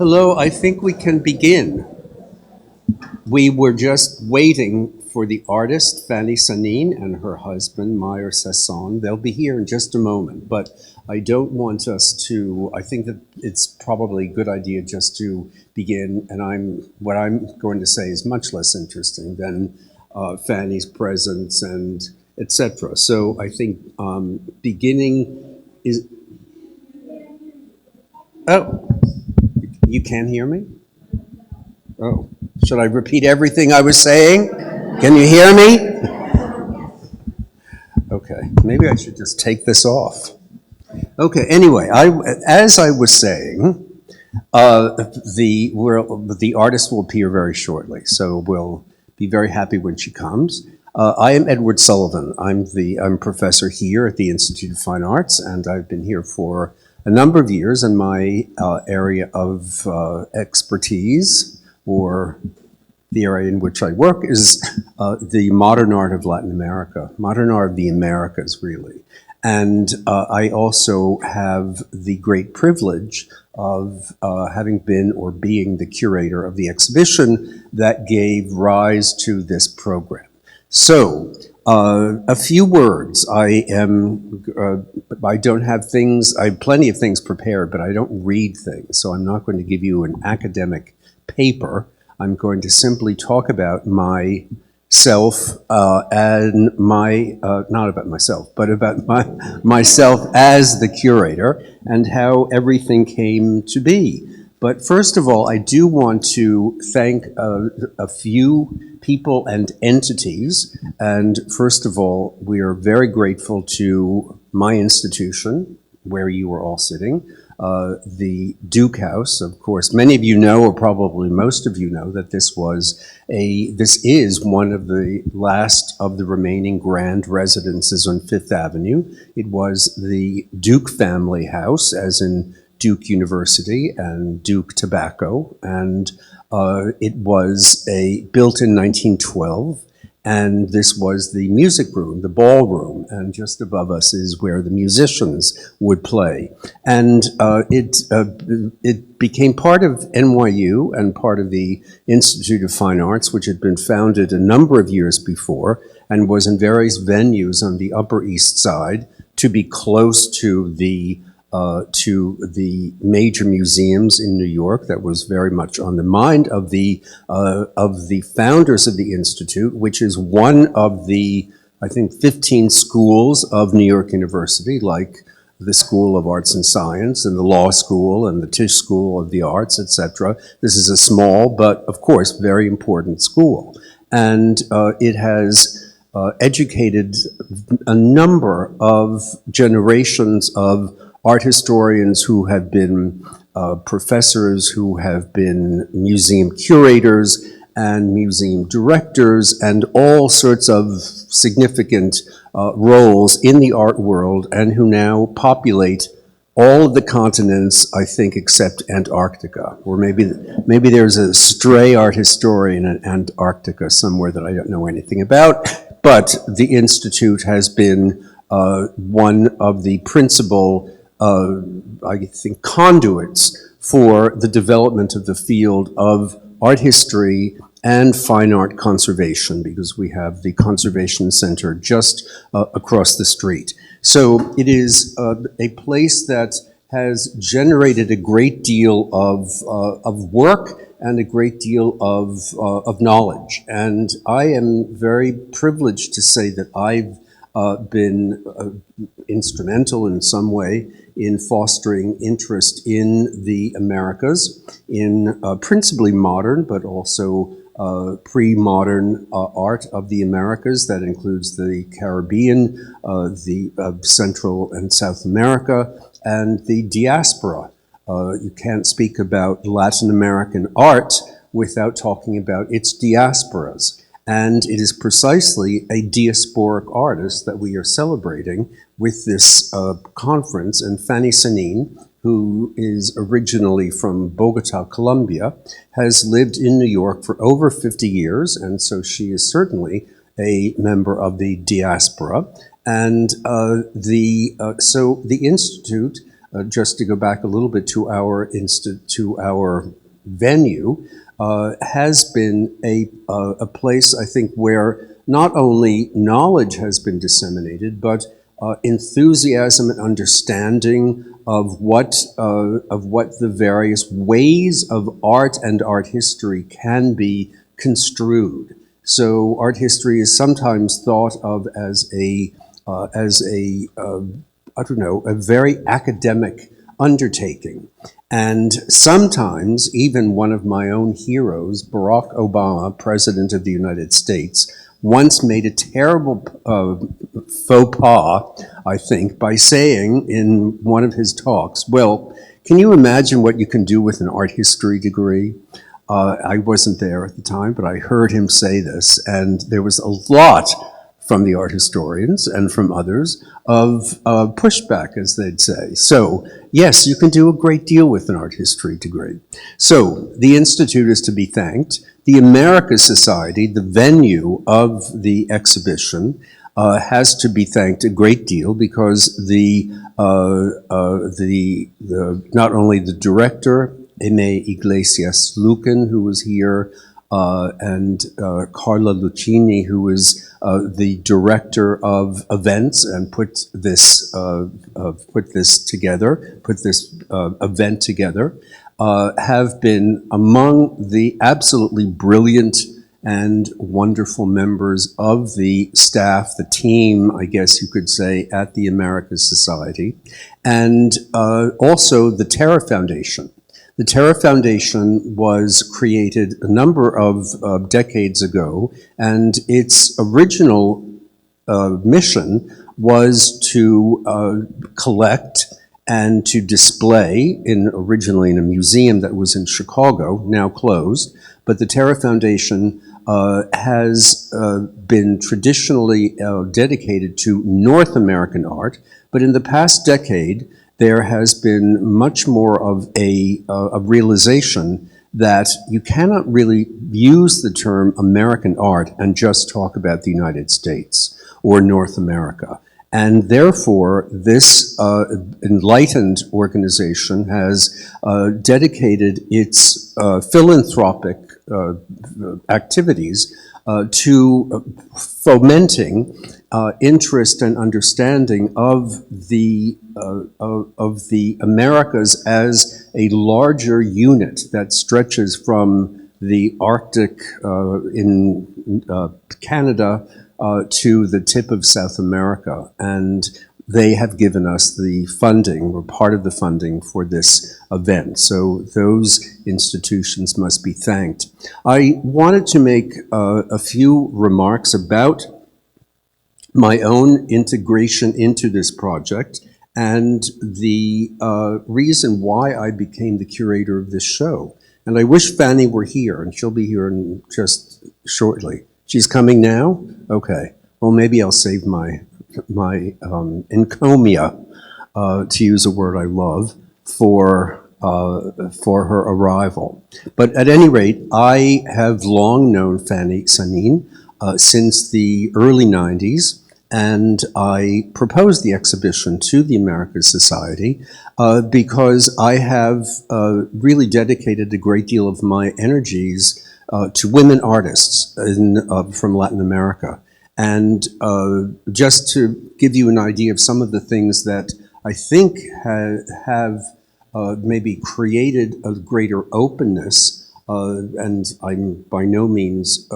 Hello, I think we can begin. We were just waiting for the artist, Fanny Sanín, and her husband, Meyer Sasson. They'll be here in just a moment, but I don't want us to, I think that it's probably a good idea just to begin, and what I'm going to say is much less interesting than Fanny's presence and etc. So I think beginning is, oh, you can't hear me? Oh, should I repeat everything I was saying? Can you hear me? Okay, maybe I should just take this off. Okay, anyway, as I was saying, the artist will appear very shortly, so we'll be very happy when she comes. I am Edward Sullivan. I'm a professor here at the Institute of Fine Arts, and I've been here for a number of years, and my area of expertise, or the area in which I work, is the modern art of Latin America, modern art of the Americas, really. And I also have the great privilege of having been or being the curator of the exhibition that gave rise to this program. So, a few words. I don't have things, I have plenty of things prepared, but I don't read things, so I'm not going to give you an academic paper. I'm going to simply talk about myself and not about myself, but about myself as the curator and how everything came to be. But first of all, I do want to thank a few people and entities. And first of all, we are very grateful to my institution, where you are all sitting, the Duke House. Of course, many of you know, or probably most of you know, that this is one of the last of the remaining grand residences on Fifth Avenue. It was the Duke family house, as in Duke University and Duke Tobacco, and it was built in 1912. And this was the music room, the ballroom, and just above us is where the musicians would play. And it became part of NYU and part of the Institute of Fine Arts, which had been founded a number of years before and was in various venues on the Upper East Side to be close to the major museums in New York. That was very much on the mind of the founders of the Institute, which is one of the, I think, 15 schools of New York University, like the School of Arts and Science and the Law School and the Tisch School of the Arts, etc. This is a small, but of course, very important school. And it has educated a number of generations of art historians who have been professors, who have been museum curators and museum directors, and all sorts of significant roles in the art world, and who now populate all of the continents, I think, except Antarctica. Or maybe there's a stray art historian in Antarctica somewhere that I don't know anything about, but the Institute has been one of the principal I think, conduits for the development of the field of art history and fine art conservation, because we have the Conservation Center just across the street. So it is a place that has generated a great deal of work and a great deal of knowledge. And I am very privileged to say that I've been instrumental in some way in fostering interest in the Americas, in principally modern, but also pre-modern art of the Americas. That includes the Caribbean, the Central and South America, and the diaspora. You can't speak about Latin American art without talking about its diasporas. And it is precisely a diasporic artist that we are celebrating with this conference. And Fanny Sanín, who is originally from Bogota, Colombia, has lived in New York for over 50 years, and so she is certainly a member of the diaspora. And so the Institute just to go back a little bit to our venue, has been a place, I think, where not only knowledge has been disseminated, but enthusiasm and understanding of what the various ways of art and art history can be construed. So art history is sometimes thought of as a very academic undertaking. And sometimes even one of my own heroes, Barack Obama, President of the United States, once made a terrible faux pas, I think, by saying in one of his talks, well, can you imagine what you can do with an art history degree? I wasn't there at the time, but I heard him say this, and there was a lot from the art historians and from others of pushback, as they'd say. So, yes, you can do a great deal with an art history degree. So, the Institute is to be thanked. The Americas Society, the venue of the exhibition, has to be thanked a great deal because not only the director, Aimé Iglesias Lucan, who was here, and Carla Lucchini, who is the director of events and put this event together, have been among the absolutely brilliant and wonderful members of the staff, the team, I guess you could say, at the Americas Society, and also the Terra Foundation. The Terra Foundation was created a number of decades ago, and its original mission was to collect and to display, originally in a museum that was in Chicago, now closed, but the Terra Foundation has been traditionally dedicated to North American art, but in the past decade, there has been much more of a realization that you cannot really use the term American art and just talk about the United States or North America. And therefore, this enlightened organization has dedicated its philanthropic activities to fomenting interest and understanding of the Americas as a larger unit that stretches from the Arctic in Canada to the tip of South America. And they have given us the funding, or part of the funding, for this event. So those institutions must be thanked. I wanted to make a few remarks about my own integration into this project and the reason why I became the curator of this show. And I wish Fanny were here, and she'll be here in just shortly. She's coming now? Okay. Well, maybe I'll save my encomia, to use a word I love, for her arrival. But at any rate, I have long known Fanny Sanín since the early 90s, and I proposed the exhibition to the Americas Society because I have really dedicated a great deal of my energies to women artists from Latin America. And just to give you an idea of some of the things that I think have maybe created a greater openness, and I'm by no means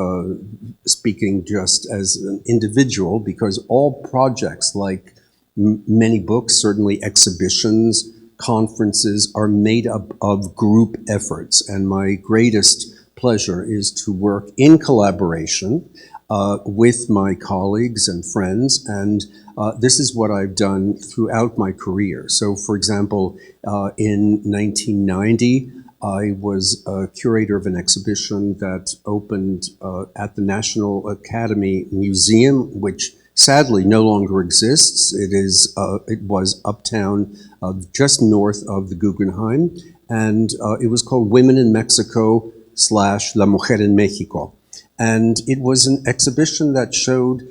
speaking just as an individual, because all projects, like many books, certainly exhibitions, conferences, are made up of group efforts. And my greatest pleasure is to work in collaboration with my colleagues and friends, and this is what I've done throughout my career. So, for example, in 1990, I was a curator of an exhibition that opened at the National Academy Museum, which sadly no longer exists. It was uptown, just north of the Guggenheim, and it was called Women in Mexico / La Mujer en Mexico. And it was an exhibition that showed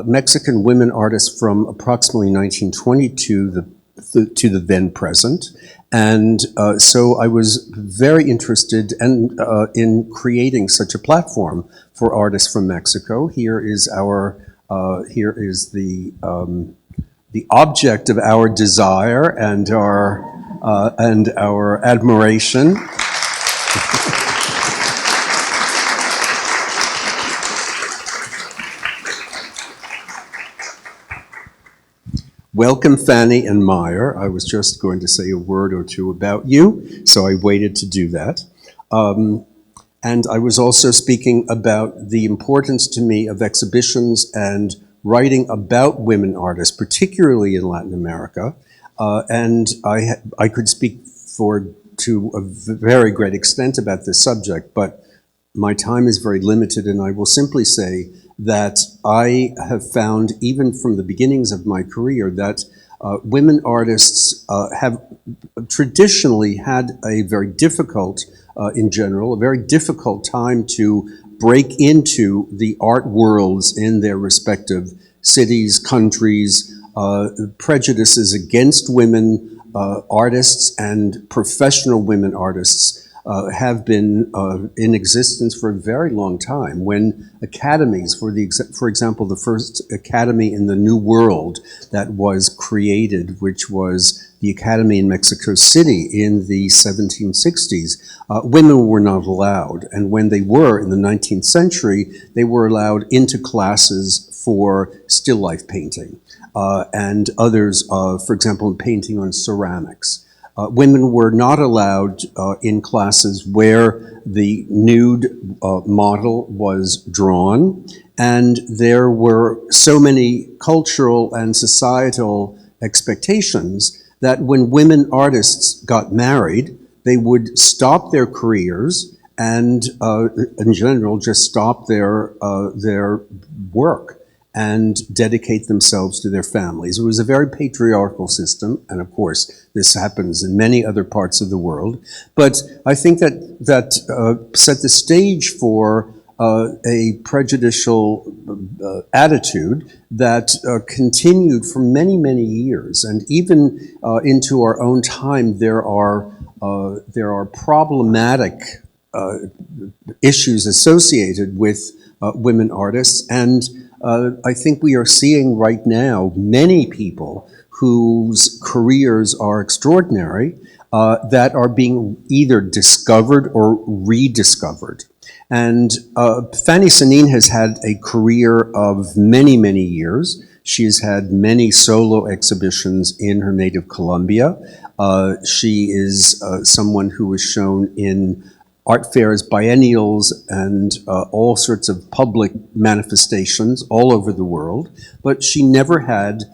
Mexican women artists from approximately 1922, the to the then present. And so I was very interested in creating such a platform for artists from Mexico. Here is the object of our desire and our admiration. Welcome, Fanny and Meyer. I was just going to say a word or two about you, so I waited to do that. And I was also speaking about the importance to me of exhibitions and writing about women artists, particularly in Latin America. And I could speak to a very great extent about this subject, but my time is very limited, and I will simply say that I have found, even from the beginnings of my career, that women artists have traditionally had a very difficult, in general, a very difficult time to break into the art worlds in their respective cities, countries. Prejudices against women artists and professional women artists have been in existence for a very long time. When academies, for example, the first academy in the New World that was created, which was the Academy in Mexico City in the 1760s, women were not allowed. And when they were in the 19th century, they were allowed into classes for still life painting and others, for example, painting on ceramics. Women were not allowed in classes where the nude model was drawn, and there were so many cultural and societal expectations that when women artists got married, they would stop their careers and, in general, just stop their work and dedicate themselves to their families. It was a very patriarchal system, and of course, this happens in many other parts of the world. But I think that set the stage for a prejudicial attitude that continued for many, many years. And even into our own time, there are problematic issues associated with women artists. And I think we are seeing right now many people whose careers are extraordinary that are being either discovered or rediscovered. And Fanny Sanín has had a career of many, many years. She has had many solo exhibitions in her native Colombia. She is someone who was shown in art fairs, biennials, and all sorts of public manifestations all over the world. But she never had,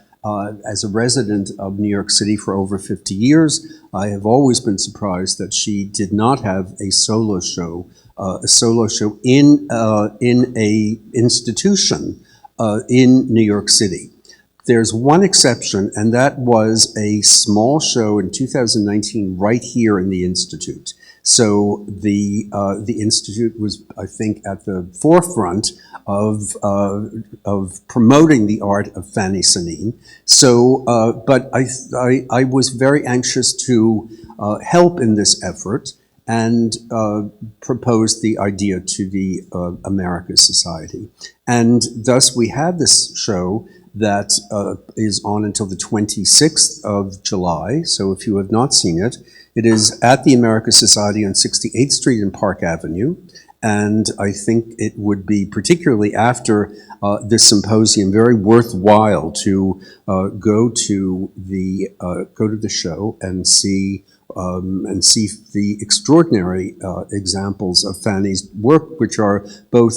as a resident of New York City for over 50 years, I have always been surprised that she did not have a solo show in a institution in New York City. There's one exception, and that was a small show in 2019 right here in the Institute. So the Institute was, I think, at the forefront of promoting the art of Fanny Sanín. So, but I was very anxious to help in this effort and proposed the idea to the Americas Society. And thus we had this show that is on until the 26th of July. So if you have not seen it, it is at the Americas Society on 68th Street and Park Avenue. And I think it would be, particularly after this symposium, very worthwhile to go to the show and see the extraordinary examples of Fanny's work, which are both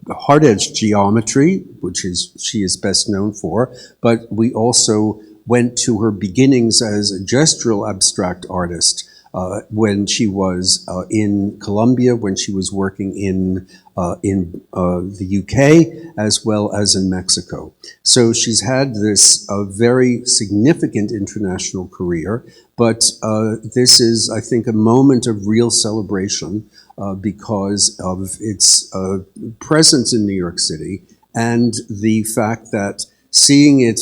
hard-edged geometry, which she is best known for, but we also went to her beginnings as a gestural abstract artist when she was in Colombia, when she was working in the UK, as well as in Mexico. So she's had this very significant international career, but this is, I think, a moment of real celebration because of its presence in New York City and the fact that seeing it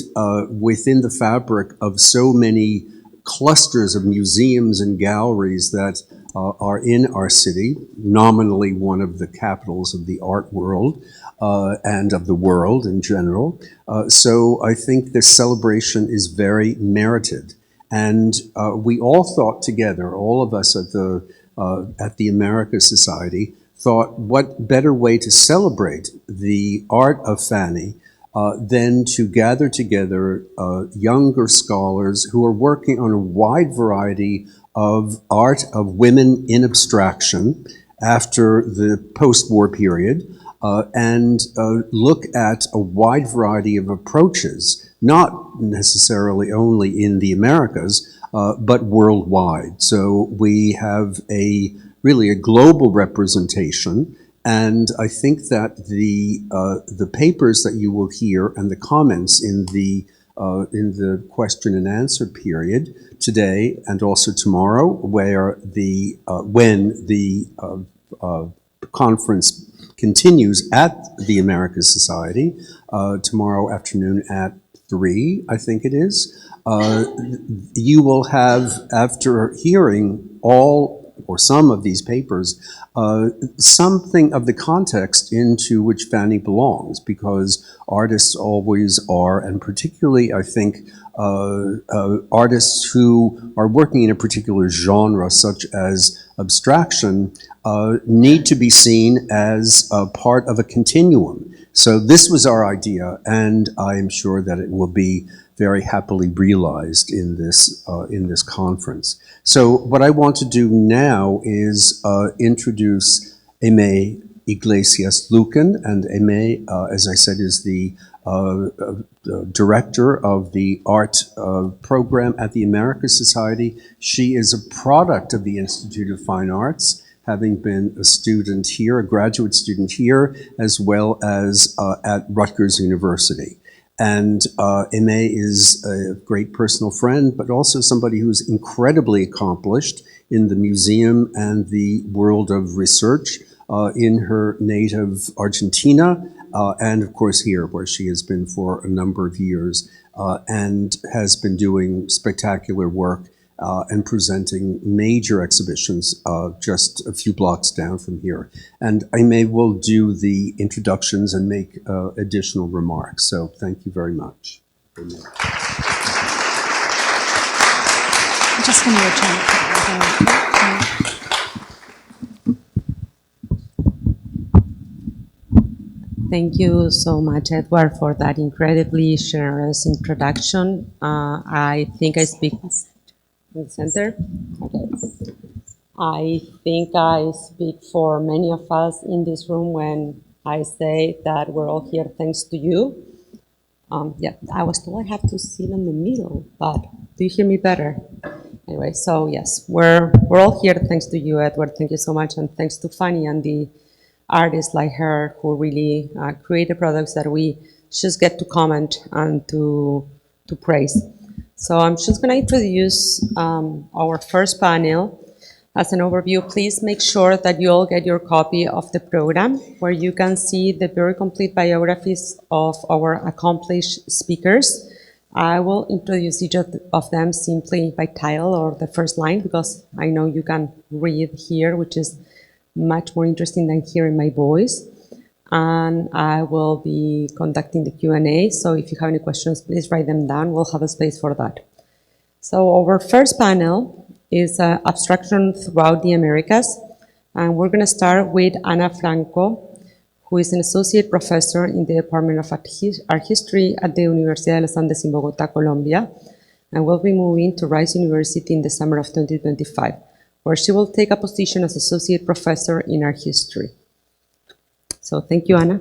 within the fabric of so many clusters of museums and galleries that are in our city, nominally one of the capitals of the art world and of the world in general. So I think this celebration is very merited. And we all thought together, all of us at the Americas Society, thought what better way to celebrate the art of Fanny than to gather together younger scholars who are working on a wide variety of art of women in abstraction after the post-war period, and look at a wide variety of approaches, not necessarily only in the Americas, but worldwide. So we have really a global representation, and I think that the papers that you will hear and the comments in the question and answer period today and also tomorrow, where when the conference continues at the Americas Society tomorrow afternoon at 3, I think it is. You will have, after hearing all or some of these papers, something of the context into which Fanny belongs, because artists always are, and particularly, I think, artists who are working in a particular genre, such as abstraction, need to be seen as a part of a continuum. So this was our idea, and I am sure that it will be very happily realized in this conference. So what I want to do now is introduce Aimé Iglesias Lucan, and Aimé, as I said, is the director of the art program at the Americas Society. She is a product of the Institute of Fine Arts, having been a student here, a graduate student here, as well as at Rutgers University. And Aimé is a great personal friend, but also somebody who's incredibly accomplished in the museum and the world of research in her native Argentina, and of course here, where she has been for a number of years, and has been doing spectacular work and presenting major exhibitions just a few blocks down from here. And Aimé will do the introductions and make additional remarks. So thank you very much. I'm just going to return. Thank you so much, Edward, for that incredibly generous introduction. I think I speak in the center. Okay. I think I speak for many of us in this room when I say that we're all here thanks to you. Yeah, I was told I have to sit in the middle, but do you hear me better? Anyway, so yes, we're all here thanks to you, Edward. Thank you so much, and thanks to Fanny and the artists like her who really create the products that we just get to comment and to praise. So I'm just going to introduce our first panel. As an overview, please make sure that you all get your copy of the program, where you can see the very complete biographies of our accomplished speakers. I will introduce each of them simply by title or the first line, because I know you can read here, which is much more interesting than hearing my voice. And I will be conducting the Q&A, so if you have any questions, please write them down. We'll have a space for that. So our first panel is Abstraction Throughout the Americas, and we're going to start with Ana Franco, who is an associate professor in the Department of Art History at the Universidad de los Andes in Bogotá, Colombia, and will be moving to Rice University in the summer of 2025, where she will take a position as associate professor in art history. So thank you, Ana.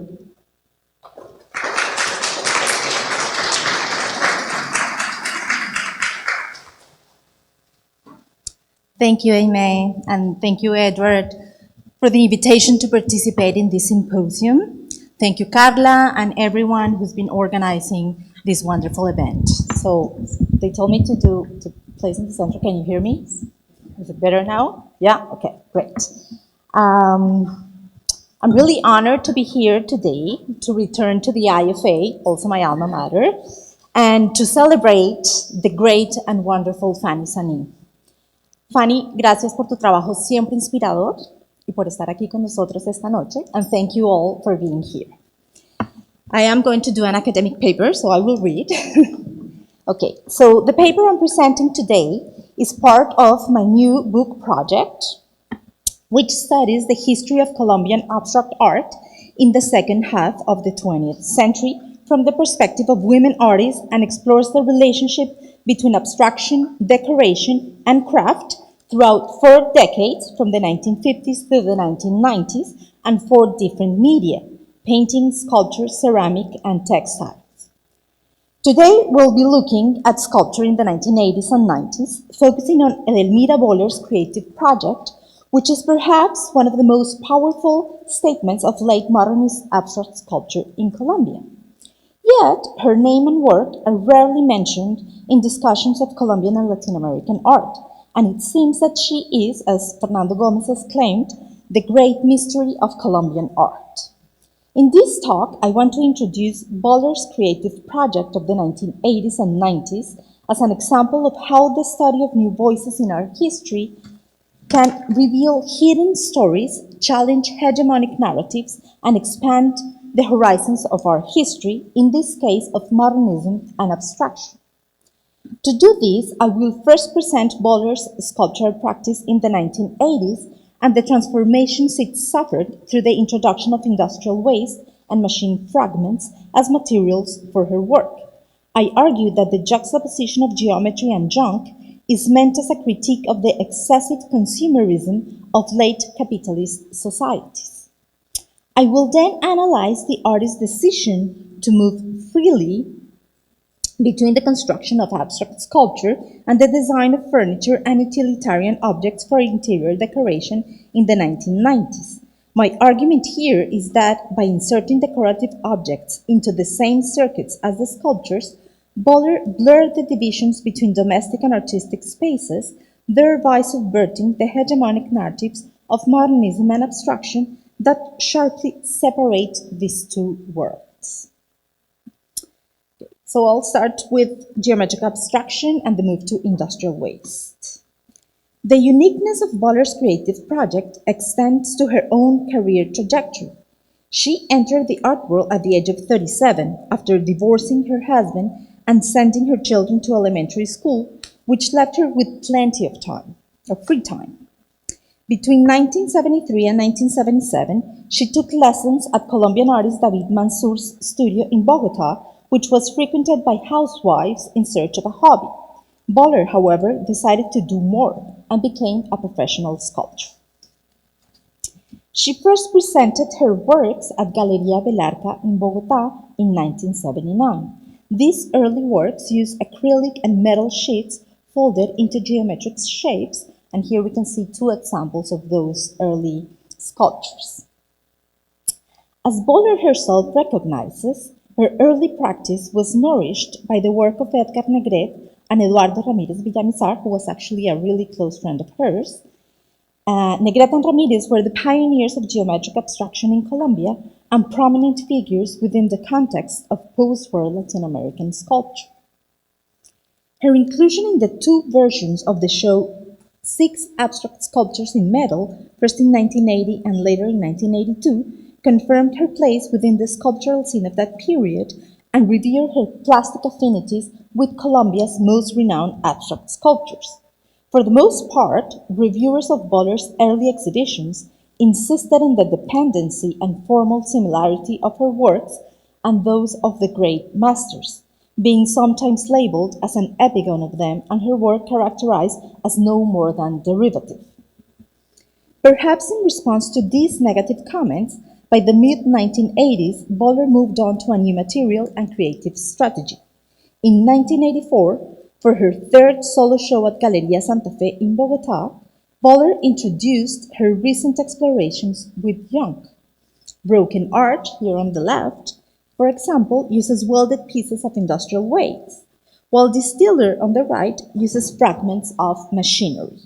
Thank you, Aimé, and thank you, Edward, for the invitation to participate in this symposium. Thank you, Carla, and everyone who's been organizing this wonderful event. So they told me to place in the center. Can you hear me? Is it better now? Yeah? Okay, great. I'm really honored to be here today to return to the IFA, also my alma mater, and to celebrate the great and wonderful Fanny Sanín. Fanny, gracias por tu trabajo siempre inspirador y por estar aquí con nosotros esta noche, and thank you all for being here. I am going to do an academic paper, so I will read. Okay, so the paper I'm presenting today is part of my new book project, which studies the history of Colombian abstract art in the second half of the 20th century from the perspective of women artists and explores the relationship between abstraction, decoration, and craft throughout 4 decades from the 1950s to the 1990s and 4 different media: painting, sculpture, ceramic, and textiles. Today, we'll be looking at sculpture in the 1980s and 90s, focusing on Edelmira Boller's creative project, which is perhaps one of the most powerful statements of late modernist abstract sculpture in Colombia. Yet, her name and work are rarely mentioned in discussions of Colombian and Latin American art, and it seems that she is, as Fernando Gomez has claimed, the great mystery of Colombian art. In this talk, I want to introduce Boller's creative project of the 1980s and 90s as an example of how the study of new voices in art history can reveal hidden stories, challenge hegemonic narratives, and expand the horizons of our history, in this case of modernism and abstraction. To do this, I will first present Boller's sculptural practice in the 1980s and the transformations it suffered through the introduction of industrial waste and machine fragments as materials for her work. I argue that the juxtaposition of geometry and junk is meant as a critique of the excessive consumerism of late capitalist societies. I will then analyze the artist's decision to move freely between the construction of abstract sculpture and the design of furniture and utilitarian objects for interior decoration in the 1990s. My argument here is that by inserting decorative objects into the same circuits as the sculptures, Boller blurred the divisions between domestic and artistic spaces, thereby subverting the hegemonic narratives of modernism and abstraction that sharply separate these two worlds. So I'll start with geometric abstraction and the move to industrial waste. The uniqueness of Boller's creative project extends to her own career trajectory. She entered the art world at the age of 37 after divorcing her husband and sending her children to elementary school, which left her with plenty of time, of free time. Between 1973 and 1977, she took lessons at Colombian artist David Mansour's studio in Bogota, which was frequented by housewives in search of a hobby. Boller, however, decided to do more and became a professional sculptor. She first presented her works at Galería Belarca in Bogota in 1979. These early works used acrylic and metal sheets folded into geometric shapes, and here we can see 2 examples of those early sculptures. As Boller herself recognizes, her early practice was nourished by the work of Edgar Negret and Eduardo Ramírez Villamizar, who was actually a really close friend of hers. Negret and Ramírez were the pioneers of geometric abstraction in Colombia and prominent figures within the context of post-war Latin American sculpture. Her inclusion in the 2 versions of the show 6 abstract sculptures in metal, first in 1980 and later in 1982, confirmed her place within the sculptural scene of that period and revealed her plastic affinities with Colombia's most renowned abstract sculptors. For the most part, reviewers of Boller's early exhibitions insisted on the dependency and formal similarity of her works and those of the great masters, being sometimes labeled as an epigone of them and her work characterized as no more than derivative. Perhaps in response to these negative comments, by the mid-1980s, Boller moved on to a new material and creative strategy. In 1984, for her 3rd solo show at Galería Santa Fe in Bogota, Boller introduced her recent explorations with junk. Broken art, here on the left, for example, uses welded pieces of industrial waste, while Distiller on the right uses fragments of machinery.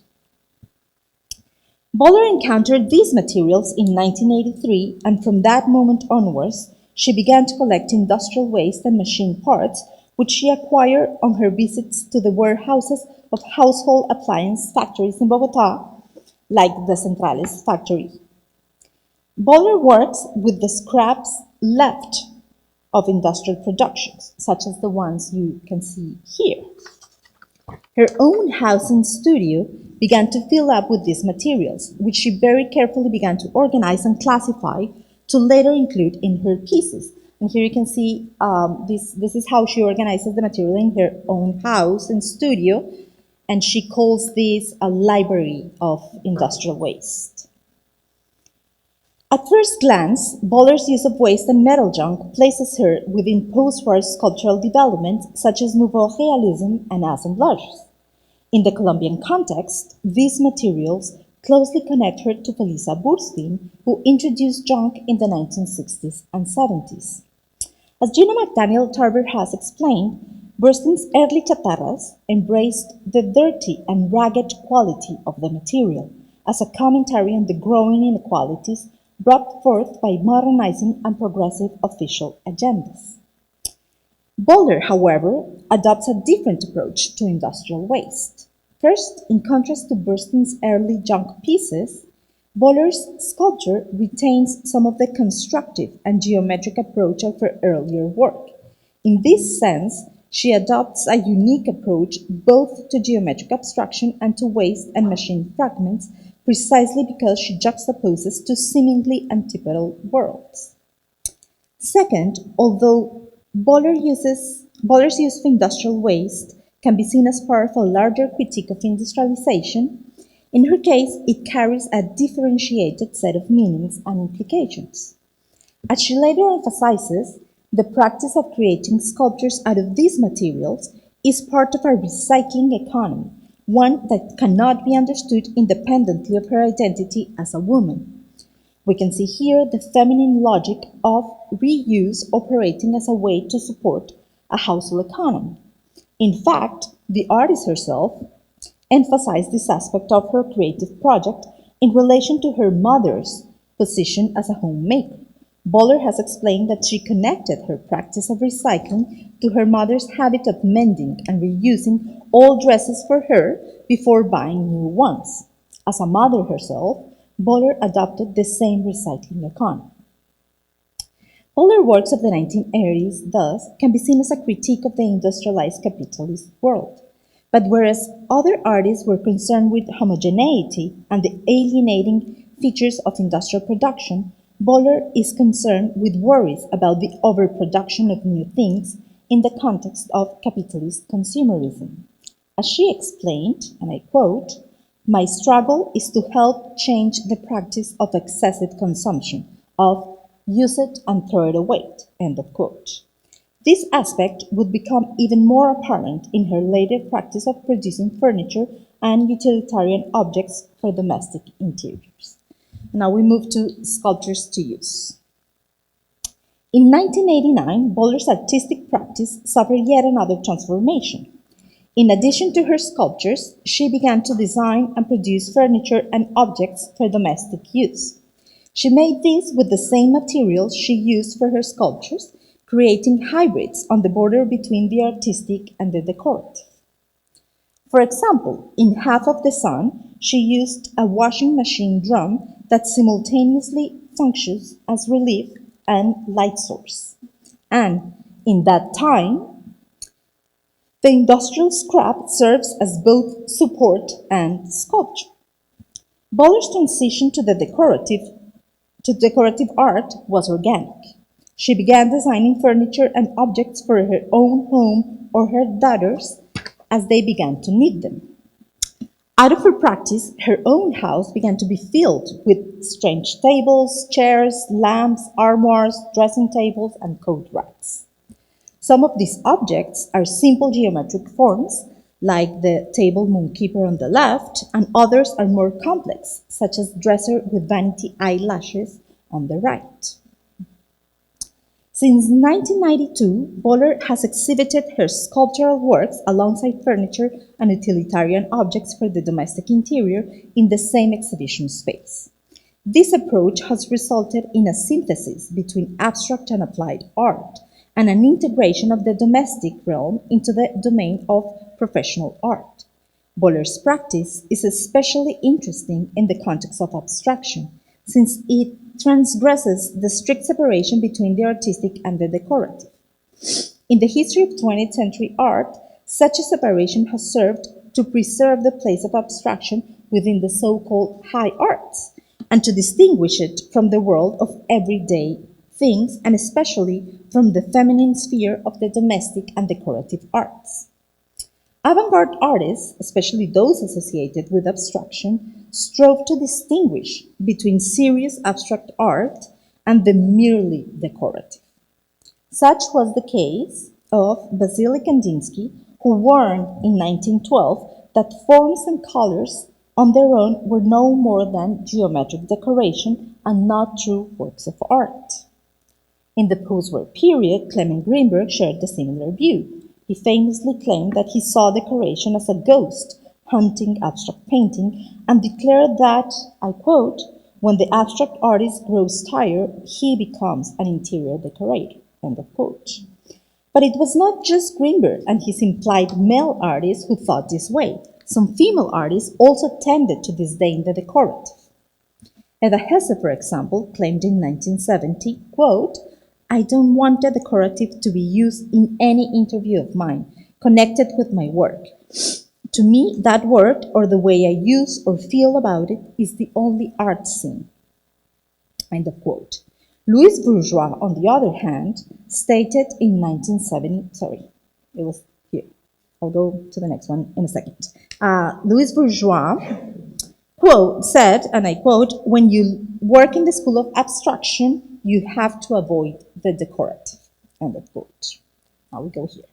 Boller encountered these materials in 1983, and from that moment onwards, she began to collect industrial waste and machine parts, which she acquired on her visits to the warehouses of household appliance factories in Bogotá, like the Centrales factory. Boller works with the scraps left of industrial productions, such as the ones you can see here. Her own house and studio began to fill up with these materials, which she very carefully began to organize and classify to later include in her pieces. And here you can see this is how she organizes the material in her own house and studio, and she calls this a library of industrial waste. At first glance, Boller's use of waste and metal junk places her within post-war sculptural development such as Nouveau Realism and assemblages. In the Colombian context, these materials closely connect her to Felisa Burstein, who introduced junk in the 1960s and 70s. As Gina McDaniel Tarver has explained, Burstein's early chatarras embraced the dirty and ragged quality of the material as a commentary on the growing inequalities brought forth by modernizing and progressive official agendas. Boller, however, adopts a different approach to industrial waste. First, in contrast to Burstein's early junk pieces, Boller's sculpture retains some of the constructive and geometric approach of her earlier work. In this sense, she adopts a unique approach both to geometric abstraction and to waste and machine fragments, precisely because she juxtaposes two seemingly antipodal worlds. Second, although Boller's use of industrial waste can be seen as part of a larger critique of industrialization, in her case it carries a differentiated set of meanings and implications. As she later emphasizes, the practice of creating sculptures out of these materials is part of a recycling economy, one that cannot be understood independently of her identity as a woman. We can see here the feminine logic of reuse operating as a way to support a household economy. In fact, the artist herself emphasized this aspect of her creative project in relation to her mother's position as a homemaker. Boller has explained that she connected her practice of recycling to her mother's habit of mending and reusing old dresses for her before buying new ones. As a mother herself, Boller adopted the same recycling economy. Boller works of the 1980s, thus, can be seen as a critique of the industrialized capitalist world. But whereas other artists were concerned with homogeneity and the alienating features of industrial production, Boller is concerned with worries about the overproduction of new things in the context of capitalist consumerism. As she explained, and I quote, "My struggle is to help change the practice of excessive consumption, of use it and throw it away," end of quote. This aspect would become even more apparent in her later practice of producing furniture and utilitarian objects for domestic interiors. Now we move to sculptures to use. In 1989, Boller's artistic practice suffered yet another transformation. In addition to her sculptures, she began to design and produce furniture and objects for domestic use. She made these with the same materials she used for her sculptures, creating hybrids on the border between the artistic and the decorative. For example, in Half of the Sun, she used a washing machine drum that simultaneously functions as relief and light source. And in that time, the industrial scrap serves as both support and sculpture. Boller's transition to decorative art was organic. She began designing furniture and objects for her own home or her daughters as they began to need them. Out of her practice, her own house began to be filled with strange tables, chairs, lamps, armoires, dressing tables, and coat racks. Some of these objects are simple geometric forms, like the table moonkeeper on the left, and others are more complex, such as dresser with vanity eyelashes on the right. Since 1992, Boller has exhibited her sculptural works alongside furniture and utilitarian objects for the domestic interior in the same exhibition space. This approach has resulted in a synthesis between abstract and applied art, and an integration of the domestic realm into the domain of professional art. Boller's practice is especially interesting in the context of abstraction, since it transgresses the strict separation between the artistic and the decorative. In the history of 20th century art, such a separation has served to preserve the place of abstraction within the so-called high arts, and to distinguish it from the world of everyday things, and especially from the feminine sphere of the domestic and decorative arts. Avant-garde artists, especially those associated with abstraction, strove to distinguish between serious abstract art and the merely decorative. Such was the case of Vasily Kandinsky, who warned in 1912 that forms and colors on their own were no more than geometric decoration and not true works of art. In the post-war period, Clement Greenberg shared a similar view. He famously claimed that he saw decoration as a ghost hunting abstract painting, and declared that, I quote, "When the abstract artist grows tired, he becomes an interior decorator," end of quote. But it was not just Greenberg and his implied male artists who thought this way. Some female artists also tended to disdain the decorative. Eda Hesse, for example, claimed in 1970, quote, "I don't want the decorative to be used in any interview of mine, connected with my work. To me, that work, or the way I use or feel about it, is the only art scene." End of quote. Louis Bourgeois, on the other hand, stated in 1970, it was here. I'll go to the next one in a second. Louis Bourgeois, quote, said, and I quote, "When you work in the school of abstraction, you have to avoid the decorative," end of quote. Now we go here.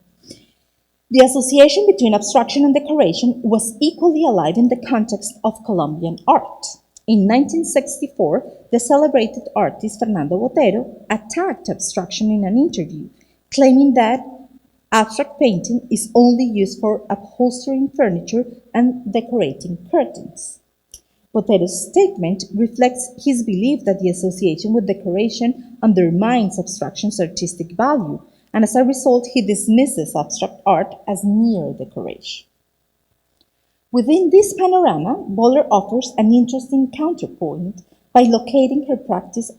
The association between abstraction and decoration was equally alive in the context of Colombian art. In 1964, the celebrated artist Fernando Botero attacked abstraction in an interview, claiming that abstract painting is only used for upholstering furniture and decorating curtains. Botero's statement reflects his belief that the association with decoration undermines abstraction's artistic value, and as a result, he dismisses abstract art as mere decoration. Within this panorama, Boller offers an interesting counterpoint by locating her practice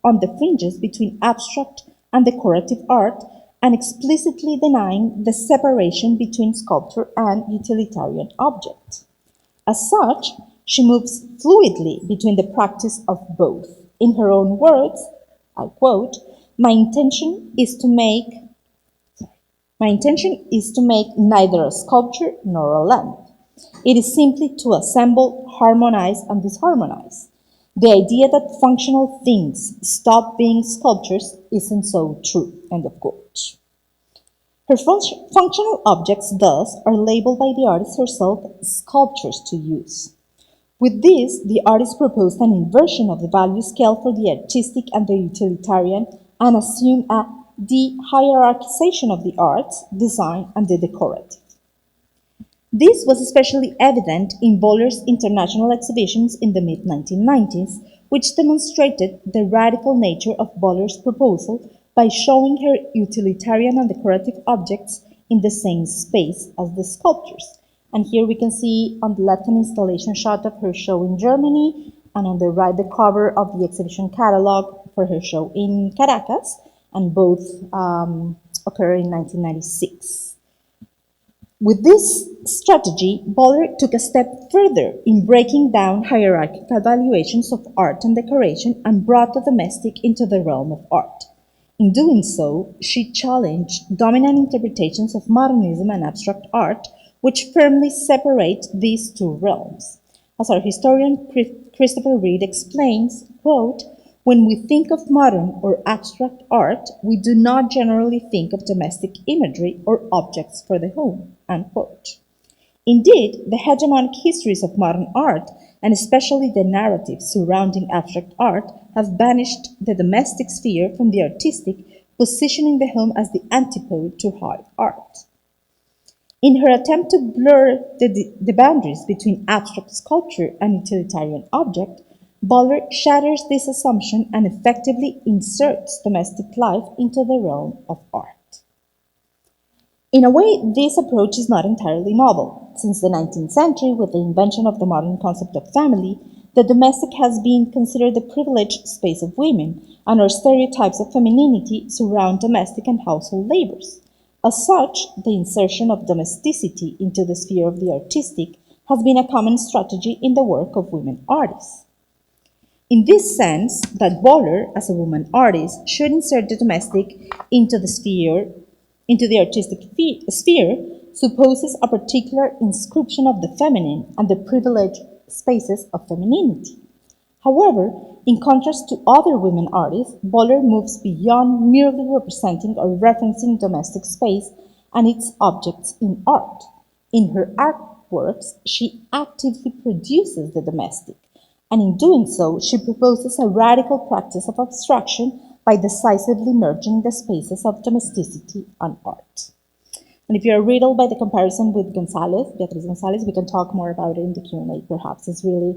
on the fringes between abstract and decorative art, and explicitly denying the separation between sculpture and utilitarian object. As such, she moves fluidly between the practice of both. In her own words, I quote, my intention is to make neither a sculpture nor a lamp. It is simply to assemble, harmonize, and disharmonize. The idea that functional things stop being sculptures isn't so true," end of quote. Her functional objects, thus, are labeled by the artist herself sculptures to use. With this, the artist proposed an inversion of the value scale for the artistic and the utilitarian, and assumed a de-hierarchization of the arts, design, and the decorative. This was especially evident in Boller's international exhibitions in the mid-1990s, which demonstrated the radical nature of Boller's proposal by showing her utilitarian and decorative objects in the same space as the sculptures. And here we can see on the left an installation shot of her show in Germany, and on the right the cover of the exhibition catalog for her show in Caracas, and both occurred in 1996. With this strategy, Boller took a step further in breaking down hierarchical valuations of art and decoration and brought the domestic into the realm of art. In doing so, she challenged dominant interpretations of modernism and abstract art, which firmly separate these two realms. As our historian Christopher Reed explains, quote, "When we think of modern or abstract art, we do not generally think of domestic imagery or objects for the home," unquote. Indeed, the hegemonic histories of modern art, and especially the narratives surrounding abstract art, have banished the domestic sphere from the artistic positioning the home as the antipode to high art. In her attempt to blur the boundaries between abstract sculpture and utilitarian object, Boller shatters this assumption and effectively inserts domestic life into the realm of art. In a way, this approach is not entirely novel. Since the 19th century, with the invention of the modern concept of family, the domestic has been considered the privileged space of women, and our stereotypes of femininity surround domestic and household labors. As such, the insertion of domesticity into the sphere of the artistic has been a common strategy in the work of women artists. In this sense, that Boller, as a woman artist, should insert the domestic into the artistic sphere, supposes a particular inscription of the feminine and the privileged spaces of femininity. However, in contrast to other women artists, Boller moves beyond merely representing or referencing domestic space and its objects in art. In her artworks, she actively produces the domestic, and in doing so, she proposes a radical practice of abstraction by decisively merging the spaces of domesticity and art. And if you're riddled by the comparison with Beatriz Gonzalez, we can talk more about it in the Q&A perhaps. It's really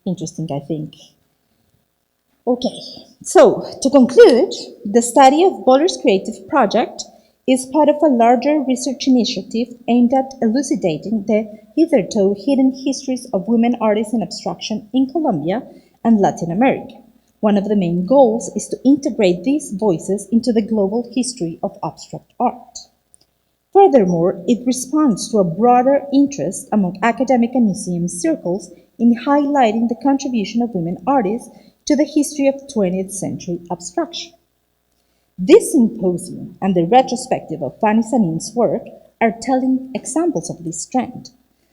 interesting, I think. Okay, so to conclude, the study of Boller's creative project is part of a larger research initiative aimed at elucidating the hitherto hidden histories of women artists in abstraction in Colombia and Latin America. One of the main goals is to integrate these voices into the global history of abstract art. Furthermore, it responds to a broader interest among academic and museum circles in highlighting the contribution of women artists to the history of 20th century abstraction. This symposium and the retrospective of Fanny Sanin's work are telling examples of this trend.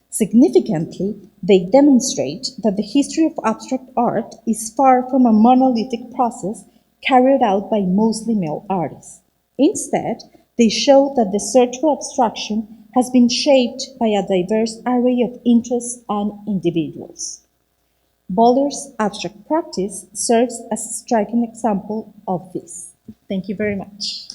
Significantly, they demonstrate that the history of abstract art is far from a monolithic process carried out by mostly male artists. Instead, they show that the search for abstraction has been shaped by a diverse array of interests and individuals. Boller's abstract practice serves as a striking example of this. Thank you very much.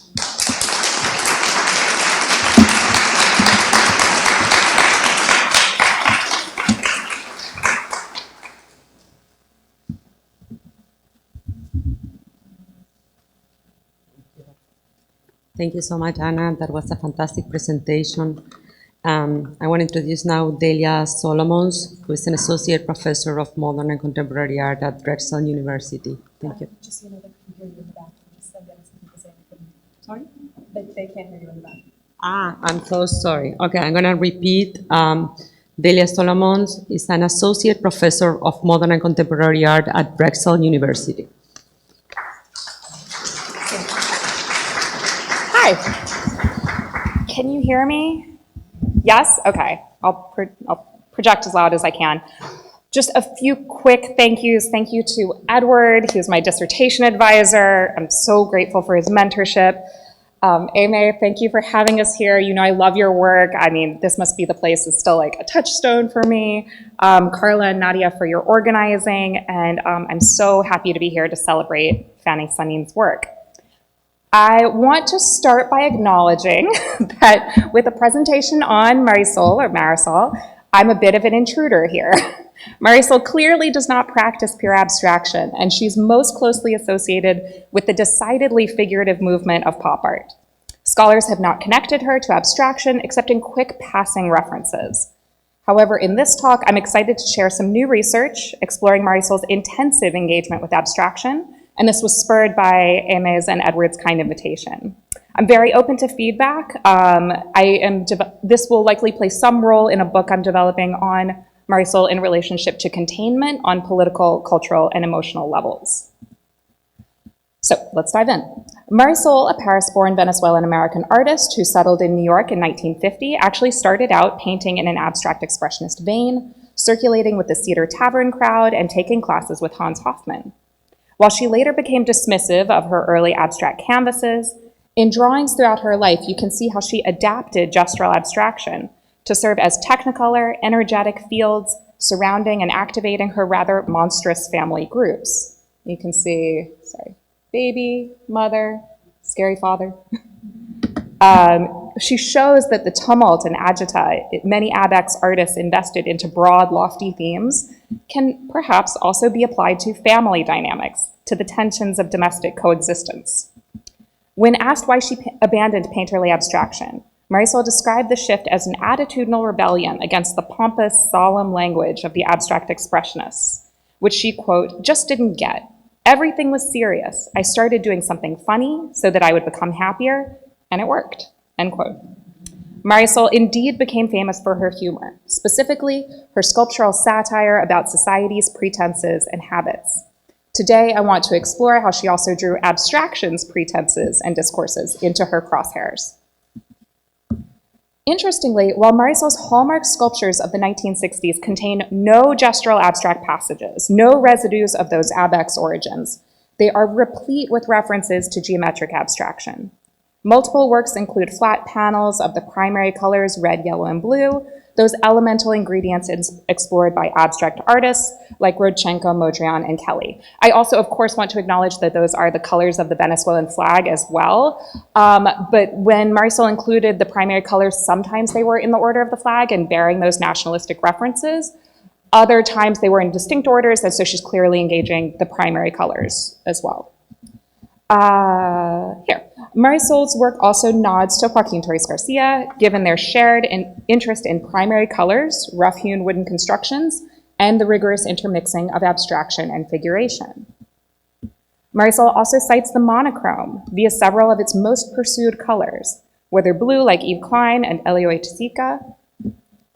Thank you so much, Anna. That was a fantastic presentation. I want to introduce now Delia Solomons, who is an associate professor of modern and contemporary art at Drexel University. Thank you. Just so you know, they can hear you in the back. Just said that it's because they couldn't. Sorry? They can't hear you in the back. I'm so sorry. Okay, I'm going to repeat. Delia Solomons is an associate professor of modern and contemporary art at Drexel University. Hi. Can you hear me? Yes? Okay. I'll project as loud as I can. Just a few quick thank yous. Thank you to Edward. He was my dissertation advisor. I'm so grateful for his mentorship. Ame, thank you for having us here. You know I love your work. I mean, this must be the place that's still like a touchstone for me. Carla and Nadia for your organizing. And I'm so happy to be here to celebrate Fanny Sanin's work. I want to start by acknowledging that with a presentation on Marisol, I'm a bit of an intruder here. Marisol clearly does not practice pure abstraction, and she's most closely associated with the decidedly figurative movement of pop art. Scholars have not connected her to abstraction except in quick passing references. However, in this talk, I'm excited to share some new research exploring Marisol's intensive engagement with abstraction, and this was spurred by Ame's and Edward's kind invitation. I'm very open to feedback. This will likely play some role in a book I'm developing on Marisol in relationship to containment on political, cultural, and emotional levels. So let's dive in. Marisol, a Paris-born Venezuelan-American artist who settled in New York in 1950, actually started out painting in an abstract expressionist vein, circulating with the Cedar Tavern crowd and taking classes with Hans Hofmann. While she later became dismissive of her early abstract canvases, in drawings throughout her life, you can see how she adapted gestural abstraction to serve as technicolor, energetic fields surrounding and activating her rather monstrous family groups. You can see, baby, mother, scary father. She shows that the tumult and agita many abex artists invested into broad, lofty themes can perhaps also be applied to family dynamics, to the tensions of domestic coexistence. When asked why she abandoned painterly abstraction, Marisol described the shift as an attitudinal rebellion against the pompous, solemn language of the abstract expressionists, which she, quote, just didn't get. Everything was serious. I started doing something funny so that I would become happier, and it worked, end quote. Marisol indeed became famous for her humor, specifically her sculptural satire about society's pretenses and habits. Today, I want to explore how she also drew abstractions, pretenses, and discourses into her crosshairs. Interestingly, while Marisol's hallmark sculptures of the 1960s contain no gestural abstract passages, no residues of those abex origins, they are replete with references to geometric abstraction. Multiple works include flat panels of the primary colors red, yellow, and blue, those elemental ingredients explored by abstract artists like Rodchenko, Modrian, and Kelly. I also, of course, want to acknowledge that those are the colors of the Venezuelan flag as well. But when Marisol included the primary colors, sometimes they were in the order of the flag and bearing those nationalistic references. Other times they were in distinct orders, and so she's clearly engaging the primary colors as well. Here. Marisol's work also nods to Joaquin Torres Garcia, given their shared interest in primary colors, rough-hewn wooden constructions, and the rigorous intermixing of abstraction and figuration. Marisol also cites the monochrome via several of its most pursued colors, whether blue like Yves Klein and Elio Itizica,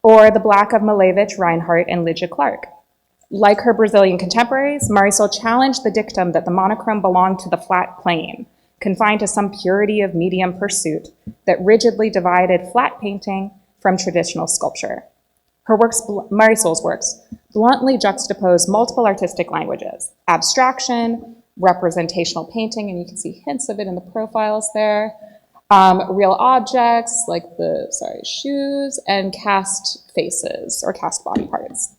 or the black of Malevich, Reinhardt, and Lygia Clark. Like her Brazilian contemporaries, Marisol challenged the dictum that the monochrome belonged to the flat plane, confined to some purity of medium pursuit that rigidly divided flat painting from traditional sculpture. Marisol's works, bluntly juxtapose multiple artistic languages, abstraction, representational painting, and you can see hints of it in the profiles there, real objects like the, shoes, and cast faces or cast body parts.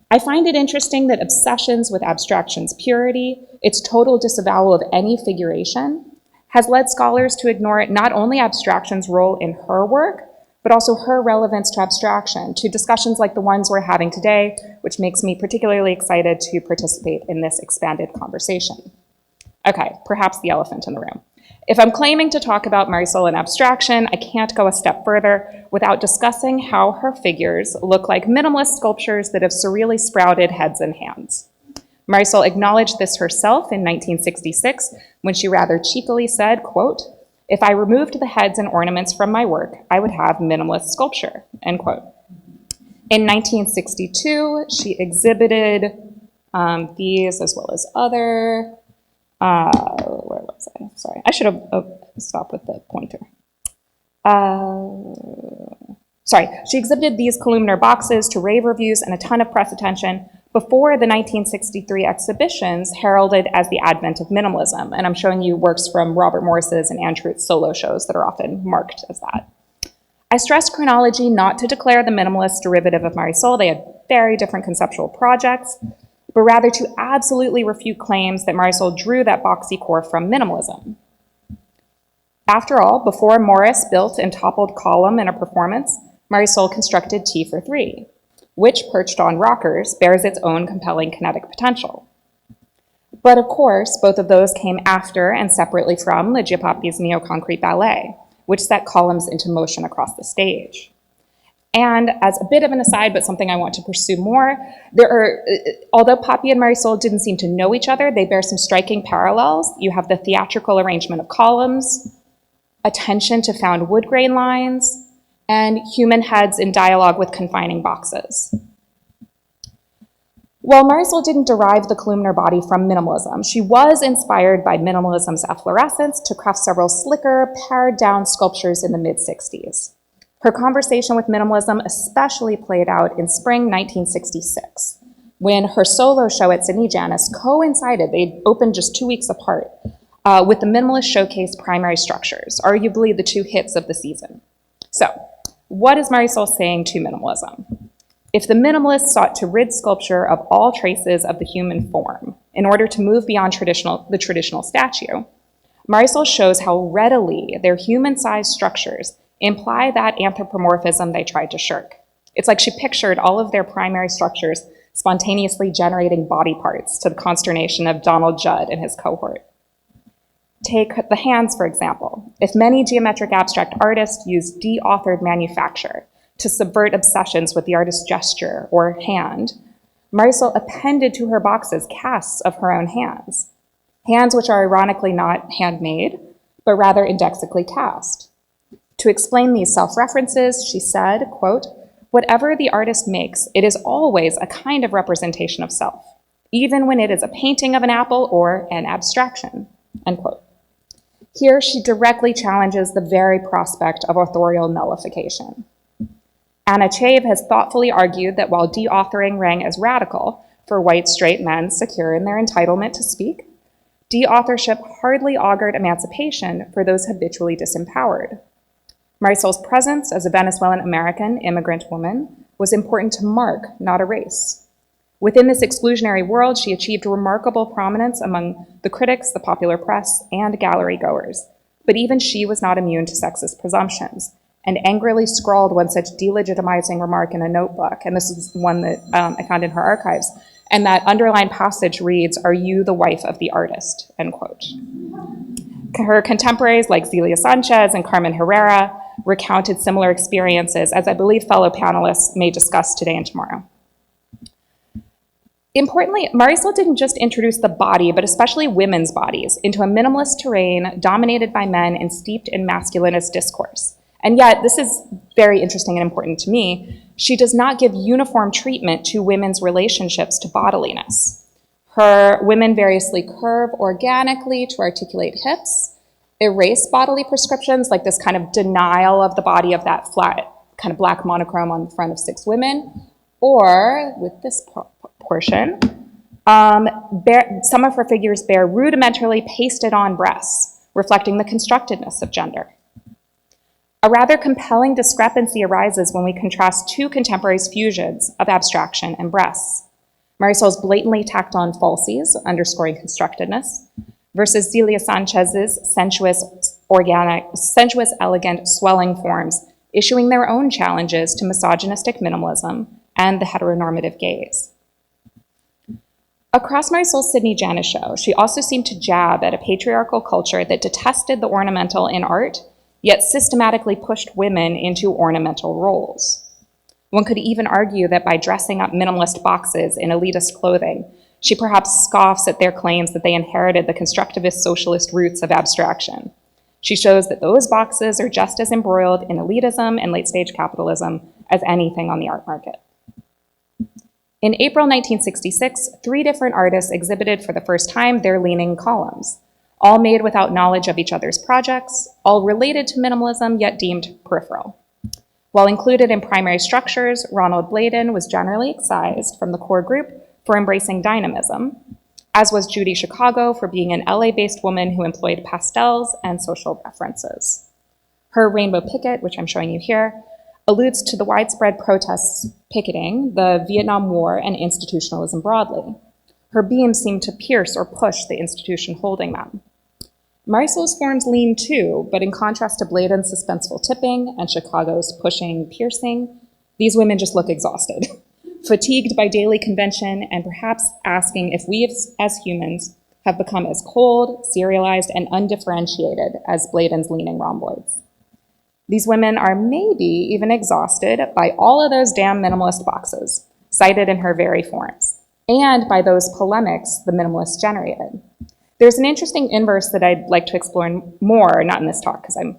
I find it interesting that obsessions with abstraction's purity, its total disavowal of any figuration, has led scholars to ignore not only abstraction's role in her work, but also her relevance to abstraction, to discussions like the ones we're having today, which makes me particularly excited to participate in this expanded conversation. Okay, perhaps the elephant in the room. If I'm claiming to talk about Marisol and abstraction, I can't go a step further without discussing how her figures look like minimalist sculptures that have surreally sprouted heads and hands. Marisol acknowledged this herself in 1966 when she rather cheekily said, quote, "If I removed the heads and ornaments from my work, I would have minimalist sculpture," end quote. In 1962, she exhibited these as well as other, where was I? Sorry, I should have stopped with the pointer. She exhibited these columnar boxes to rave reviews and a ton of press attention before the 1963 exhibitions heralded as the advent of minimalism. And I'm showing you works from Robert Morris's and Anne Truth's solo shows that are often marked as that. I stress chronology not to declare the minimalist derivative of Marisol. They had very different conceptual projects, but rather to absolutely refute claims that Marisol drew that boxy core from minimalism. After all, before Morris built and toppled column in a performance, Marisol constructed T for 3, which, perched on rockers, bears its own compelling kinetic potential. But of course, both of those came after and separately from Lygia Papi's neo-concrete ballet, which set columns into motion across the stage. And as a bit of an aside, but something I want to pursue more, although Papi and Marisol didn't seem to know each other, they bear some striking parallels. You have the theatrical arrangement of columns, attention to found wood grain lines, and human heads in dialogue with confining boxes. While Marisol didn't derive the columnar body from minimalism, she was inspired by minimalism's efflorescence to craft several slicker, pared-down sculptures in the mid-60s. Her conversation with minimalism especially played out in spring 1966, when her solo show at Sydney Janis coincided, they opened just 2 weeks apart, with the Minimalist Showcase Primary Structures, arguably the two hits of the season. So, what is Marisol saying to minimalism? If the minimalists sought to rid sculpture of all traces of the human form in order to move beyond the traditional statue, Marisol shows how readily their human-sized structures imply that anthropomorphism they tried to shirk. It's like she pictured all of their primary structures spontaneously generating body parts to the consternation of Donald Judd and his cohort. Take the hands, for example. If many geometric abstract artists use de-authored manufacture to subvert obsessions with the artist's gesture or hand, Marisol appended to her boxes casts of her own hands. Hands which are ironically not handmade, but rather indexically cast. To explain these self-references, she said, quote, "Whatever the artist makes, it is always a kind of representation of self, even when it is a painting of an apple or an abstraction," end quote. Here, she directly challenges the very prospect of authorial nullification. Anna Chave has thoughtfully argued that while de-authoring rang as radical for white straight men secure in their entitlement to speak, de-authorship hardly augured emancipation for those habitually disempowered. Marisol's presence as a Venezuelan American immigrant woman was important to mark, not erase. Within this exclusionary world, she achieved remarkable prominence among the critics, the popular press, and gallery goers. But even she was not immune to sexist presumptions, and angrily scrawled one such delegitimizing remark in a notebook, and this is one that I found in her archives, and that underlined passage reads, "Are you the wife of the artist?" end quote. Her contemporaries like Zelia Sanchez and Carmen Herrera recounted similar experiences, as I believe fellow panelists may discuss today and tomorrow. Importantly, Marisol didn't just introduce the body, but especially women's bodies, into a minimalist terrain dominated by men and steeped in masculinist discourse. And yet, this is very interesting and important to me, she does not give uniform treatment to women's relationships to bodiliness. Her women variously curve organically to articulate hips, erase bodily prescriptions, like this kind of denial of the body of that flat kind of black monochrome on the front of 6 women, or with this portion, some of her figures bear rudimentarily pasted on breasts, reflecting the constructedness of gender. A rather compelling discrepancy arises when we contrast 2 contemporaries' fusions of abstraction and breasts. Marisol's blatantly tacked on falsies, underscoring constructedness, versus Zelia Sanchez's sensuous, elegant, swelling forms, issuing their own challenges to misogynistic minimalism and the heteronormative gaze. Across Marisol's Sydney Janis show, she also seemed to jab at a patriarchal culture that detested the ornamental in art, yet systematically pushed women into ornamental roles. One could even argue that by dressing up minimalist boxes in elitist clothing, she perhaps scoffs at their claims that they inherited the constructivist socialist roots of abstraction. She shows that those boxes are just as embroiled in elitism and late-stage capitalism as anything on the art market. In April 1966, 3 different artists exhibited for the first time their leaning columns, all made without knowledge of each other's projects, all related to minimalism, yet deemed peripheral. While included in primary structures, Ronald Bladen was generally excised from the core group for embracing dynamism, as was Judy Chicago for being an LA-based woman who employed pastels and social references. Her rainbow picket, which I'm showing you here, alludes to the widespread protests picketing the Vietnam War and institutionalism broadly. Her beams seem to pierce or push the institution holding them. Marisol's forms lean too, but in contrast to Bladen's suspenseful tipping and Chicago's pushing, piercing, these women just look exhausted, fatigued by daily convention, and perhaps asking if we as humans have become as cold, serialized, and undifferentiated as Bladen's leaning rhomboids. These women are maybe even exhausted by all of those damn minimalist boxes, cited in her very forms, and by those polemics the minimalists generated. There's an interesting inverse that I'd like to explore more, not in this talk, because I'm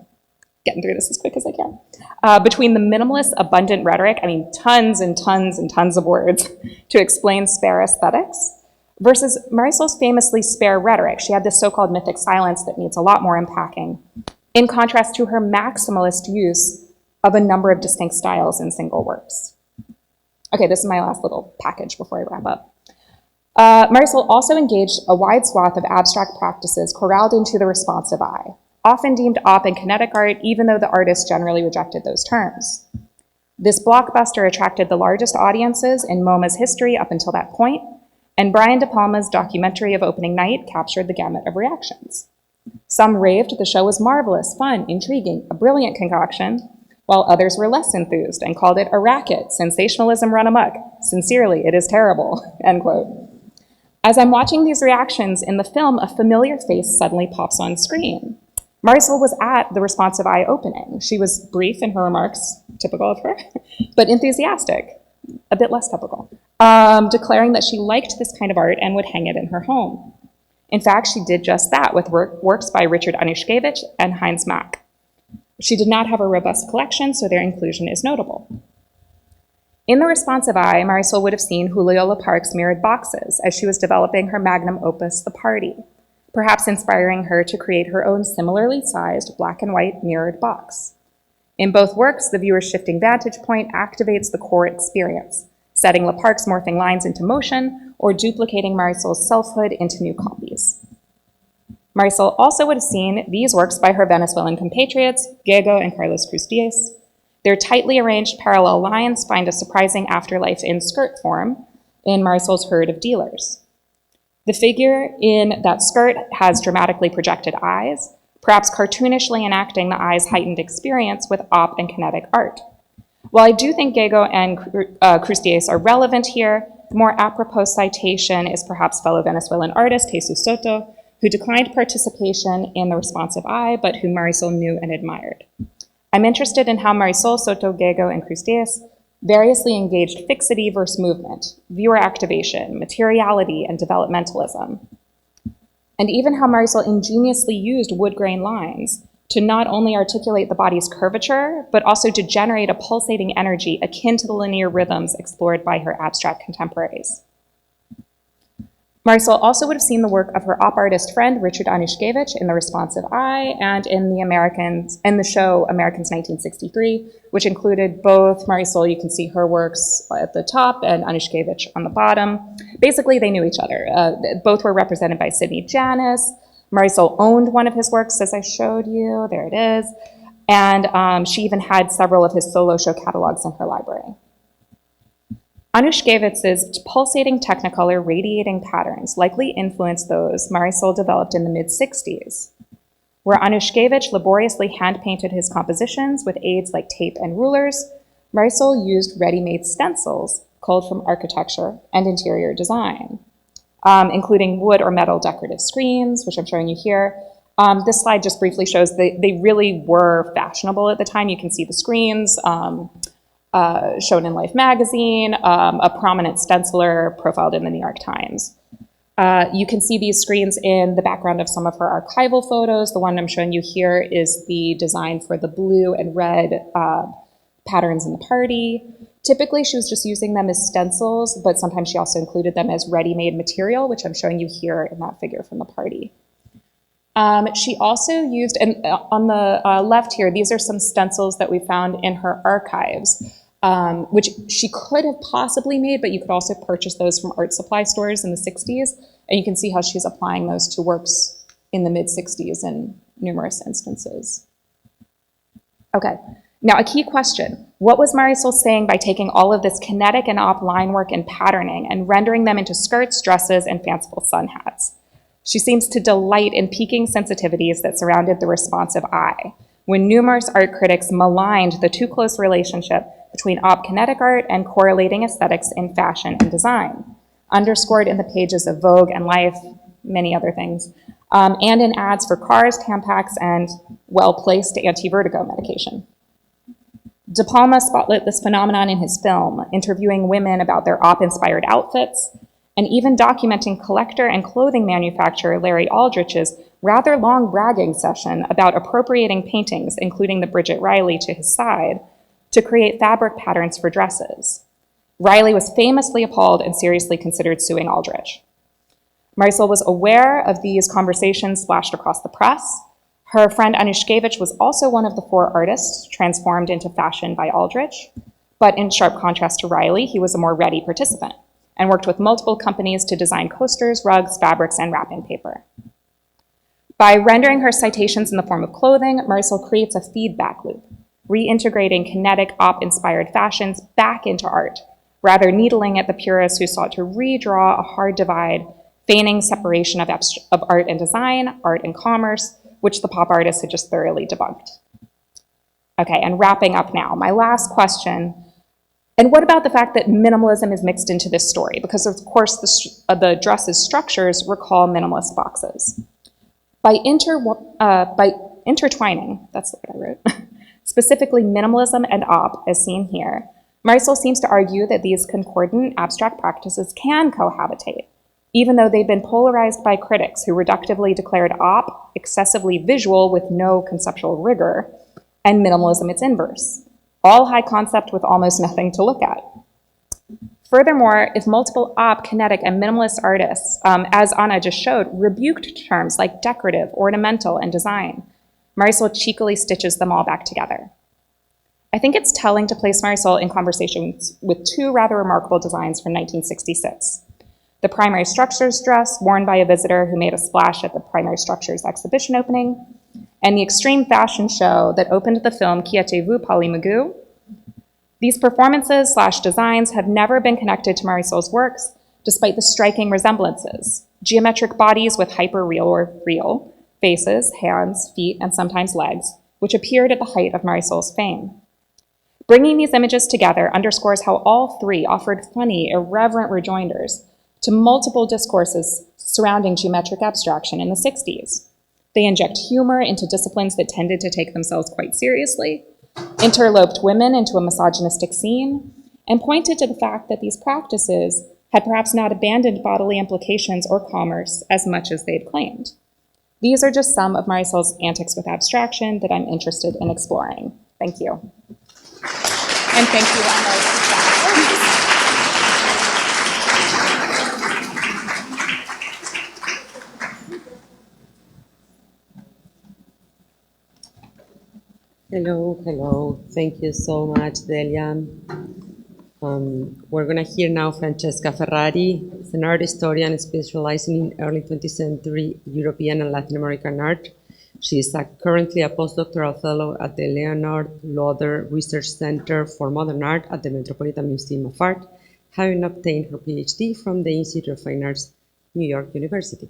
getting through this as quick as I can, between the minimalist abundant rhetoric, I mean tons and tons and tons of words to explain spare aesthetics, versus Marisol's famously spare rhetoric. She had this so-called mythic silence that needs a lot more unpacking, in contrast to her maximalist use of a number of distinct styles in single works. Okay, this is my last little package before I wrap up. Marisol also engaged a wide swath of abstract practices corralled into the responsive eye, often deemed op and kinetic art, even though the artists generally rejected those terms. This blockbuster attracted the largest audiences in MoMA's history up until that point, and Brian De Palma's documentary of opening night captured the gamut of reactions. Some raved the show was marvelous, fun, intriguing, a brilliant concoction, while others were less enthused and called it a racket, sensationalism run amok. Sincerely, it is terrible, end quote. As I'm watching these reactions in the film, a familiar face suddenly pops on screen. Marisol was at the Responsive Eye opening. She was brief in her remarks, typical of her, but enthusiastic, a bit less typical, declaring that she liked this kind of art and would hang it in her home. In fact, she did just that with works by Richard Anuszkiewicz and Heinz Mack. She did not have a robust collection, so their inclusion is notable. In the Responsive Eye, Marisol would have seen Julio Leparc's mirrored boxes as she was developing her magnum opus, The Party, perhaps inspiring her to create her own similarly sized black and white mirrored box. In both works, the viewer's shifting vantage point activates the core experience, setting Leparc's morphing lines into motion or duplicating Marisol's selfhood into new copies. Marisol also would have seen these works by her Venezuelan compatriots, Diego and Carlos Cruz Diez. Their tightly arranged parallel lines find a surprising afterlife in skirt form in Marisol's herd of dealers. The figure in that skirt has dramatically projected eyes, perhaps cartoonishly enacting the eye's heightened experience with op and kinetic art. While I do think Diego and Cruz Diez are relevant here, the more apropos citation is perhaps fellow Venezuelan artist Jesus Soto, who declined participation in the Responsive Eye, but whom Marisol knew and admired. I'm interested in how Marisol, Soto, Diego, and Cruz Diez variously engaged fixity versus movement, viewer activation, materiality, and developmentalism. And even how Marisol ingeniously used wood grain lines to not only articulate the body's curvature, but also to generate a pulsating energy akin to the linear rhythms explored by her abstract contemporaries. Marisol also would have seen the work of her op artist friend Richard Anuszkiewicz in The Responsive Eye and in the show Americans 1963, which included both Marisol, you can see her works at the top, and Anuszkiewicz on the bottom. Basically, they knew each other. Both were represented by Sidney Janis. Marisol owned one of his works, as I showed you. There it is. And she even had several of his solo show catalogs in her library. Anuszkiewicz's pulsating technicolor radiating patterns likely influenced those Marisol developed in the mid-60s, where Anuszkiewicz laboriously hand-painted his compositions with aids like tape and rulers. Marisol used ready-made stencils culled from architecture and interior design, including wood or metal decorative screens, which I'm showing you here. This slide just briefly shows they really were fashionable at the time. You can see the screens, shown in Life magazine, a prominent stenciler profiled in the New York Times. You can see these screens in the background of some of her archival photos. The one I'm showing you here is the design for the blue and red patterns in the party. Typically, she was just using them as stencils, but sometimes she also included them as ready-made material, which I'm showing you here in that figure from the party. She also used, and on the left here, these are some stencils that we found in her archives, which she could have possibly made, but you could also purchase those from art supply stores in the 60s. And you can see how she's applying those to works in the mid-60s in numerous instances. Okay, now a key question. What was Marisol saying by taking all of this kinetic and op line work and patterning and rendering them into skirts, dresses, and fanciful sun hats? She seems to delight in piquing sensitivities that surrounded the Responsive Eye, when numerous art critics maligned the too close relationship between op kinetic art and correlating aesthetics in fashion and design, underscored in the pages of Vogue and Life, many other things, and in ads for cars, Tampax, and well-placed anti-vertigo medication. De Palma spotlit this phenomenon in his film, interviewing women about their op-inspired outfits, and even documenting collector and clothing manufacturer Larry Aldrich's rather long bragging session about appropriating paintings, including the Bridget Riley to his side, to create fabric patterns for dresses. Riley was famously appalled and seriously considered suing Aldrich. Marisol was aware of these conversations splashed across the press. Her friend Anuszkiewicz was also one of the 4 artists transformed into fashion by Aldrich, but in sharp contrast to Riley, he was a more ready participant and worked with multiple companies to design coasters, rugs, fabrics, and wrapping paper. By rendering her citations in the form of clothing, Marisol creates a feedback loop, reintegrating kinetic op-inspired fashions back into art, rather needling at the purists who sought to redraw a hard divide feigning separation of art and design, art and commerce, which the pop artist had just thoroughly debunked. Okay, and wrapping up now, my last question. And what about the fact that minimalism is mixed into this story? Because of course the dress's structures recall minimalist boxes. By intertwining, that's the word I wrote, specifically minimalism and op, as seen here, Marisol seems to argue that these concordant abstract practices can cohabitate, even though they've been polarized by critics who reductively declared op excessively visual with no conceptual rigor, and minimalism its inverse, all high concept with almost nothing to look at. Furthermore, if multiple op, kinetic, and minimalist artists, as Anna just showed, rebuked terms like decorative, ornamental, and design, Marisol cheekily stitches them all back together. I think it's telling to place Marisol in conversations with two rather remarkable designs from 1966. The primary structures dress worn by a visitor who made a splash at the primary structures exhibition opening, and the extreme fashion show that opened the film Qui êtes-vous, Polly Magoo? These performances / designs have never been connected to Marisol's works, despite the striking resemblances. Geometric bodies with hyper-real or real faces, hands, feet, and sometimes legs, which appeared at the height of Marisol's fame. Bringing these images together underscores how all three offered funny, irreverent rejoinders to multiple discourses surrounding geometric abstraction in the 60s. They inject humor into disciplines that tended to take themselves quite seriously, interloped women into a misogynistic scene, and pointed to the fact that these practices had perhaps not abandoned bodily implications or commerce as much as they'd claimed. These are just some of Marisol's antics with abstraction that I'm interested in exploring. Thank you. And thank you, Anna. Hello, hello. Thank you so much, Delia. We're going to hear now Francesca Ferrari. She's an art historian specializing in early 20th century European and Latin American art. She is currently a postdoctoral fellow at the Leonard Lauder Research Center for Modern Art at the Metropolitan Museum of Art, having obtained her PhD from the Institute of Fine Arts, New York University.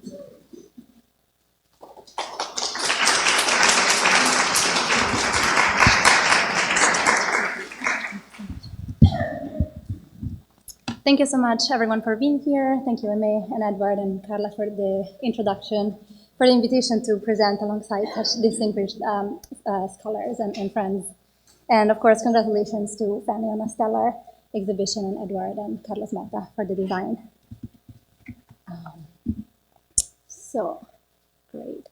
Thank you so much, everyone, for being here. Thank you, Aimee and Edward and Carla, for the introduction, for the invitation to present alongside such distinguished scholars and friends. And of course, congratulations to Fanny on a stellar exhibition, and Edward and Carlos Mata for the design. So, great.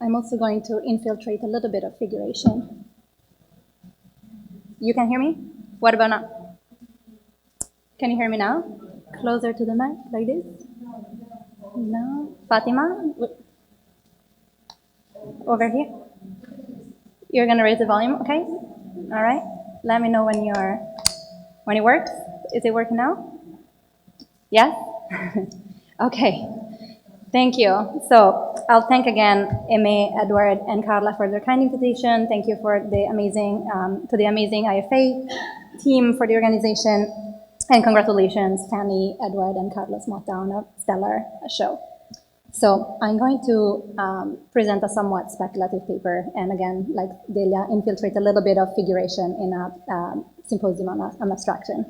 I'm also going to infiltrate a little bit of figuration. You can hear me? What about now? Can you hear me now? Closer to the mic, like this? No? Fatima? Over here? You're gonna raise the volume, okay? All right. Let me know when it works. Is it working now? Yes? Okay. Thank you. So I'll thank again Aimee, Edward, and Carla for their kind invitation. Thank you for the amazing, to the amazing IFA team for the organization. And congratulations, Fanny, Edward, and Carlos Mata on a stellar show. So I'm going to present a somewhat speculative paper, and again, like Delia, infiltrate a little bit of figuration in a symposium on abstraction.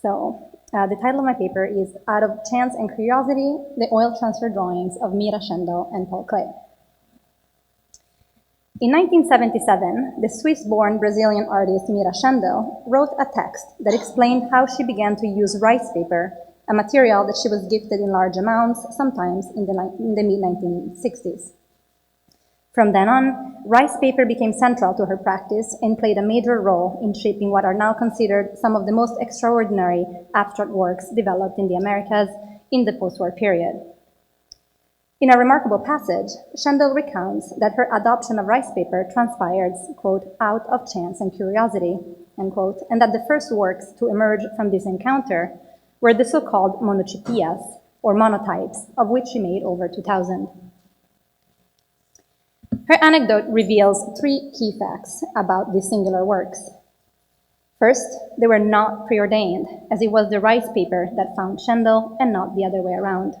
So the title of my paper is Out of Chance and Curiosity, the Oil Transfer Drawings of Mira Schendel and Paul Klee. In 1977, the Swiss-born Brazilian artist Mira Schendel wrote a text that explained how she began to use rice paper, a material that she was gifted in large amounts, sometimes in the mid-1960s. From then on, rice paper became central to her practice and played a major role in shaping what are now considered some of the most extraordinary abstract works developed in the Americas in the post-war period. In a remarkable passage, Schendel recounts that her adoption of rice paper transpired, quote, out of chance and curiosity, end quote, and that the first works to emerge from this encounter were the so-called monotypias, or monotypes, of which she made over 2,000. Her anecdote reveals three key facts about these singular works. First, they were not preordained, as it was the rice paper that found Schendel and not the other way around.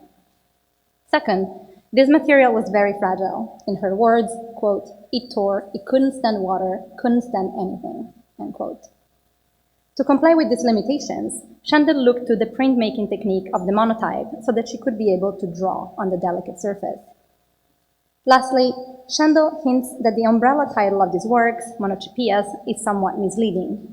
Second, this material was very fragile. In her words, quote, "It tore, it couldn't stand water, couldn't stand anything," end quote. To comply with these limitations, Schendel looked to the printmaking technique of the monotype so that she could be able to draw on the delicate surface. Lastly, Schendel hints that the umbrella title of these works, monotypias, is somewhat misleading.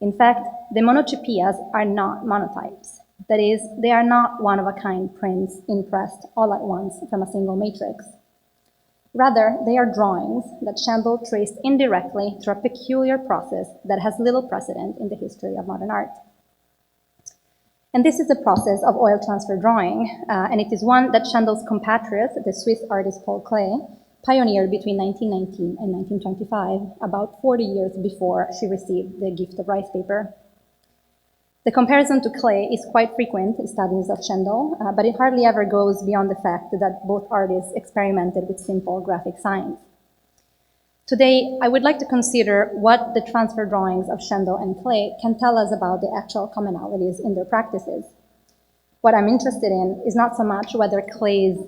In fact, the monotypias are not monotypes. That is, they are not one-of-a-kind prints impressed all at once from a single matrix. Rather, they are drawings that Schendel traced indirectly through a peculiar process that has little precedent in the history of modern art. And this is the process of oil transfer drawing, and it is one that Schendel's compatriot, the Swiss artist Paul Klee, pioneered between 1919 and 1925, about 40 years before she received the gift of rice paper. The comparison to Klee is quite frequent in studies of Schendel, but it hardly ever goes beyond the fact that both artists experimented with simple graphic signs. Today, I would like to consider what the transfer drawings of Schendel and Klee can tell us about the actual commonalities in their practices. What I'm interested in is not so much whether Klee's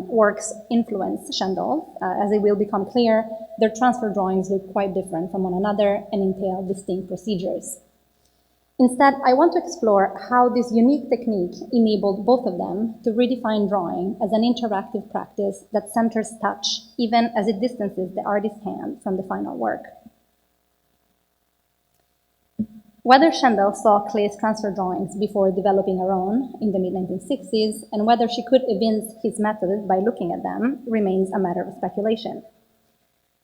works influence Schendel's. As it will become clear, their transfer drawings look quite different from one another and entail distinct procedures. Instead, I want to explore how this unique technique enabled both of them to redefine drawing as an interactive practice that centers touch, even as it distances the artist's hand from the final work. Whether Schendel saw Klee's transfer drawings before developing her own in the mid-1960s, and whether she could evince his method by looking at them, remains a matter of speculation.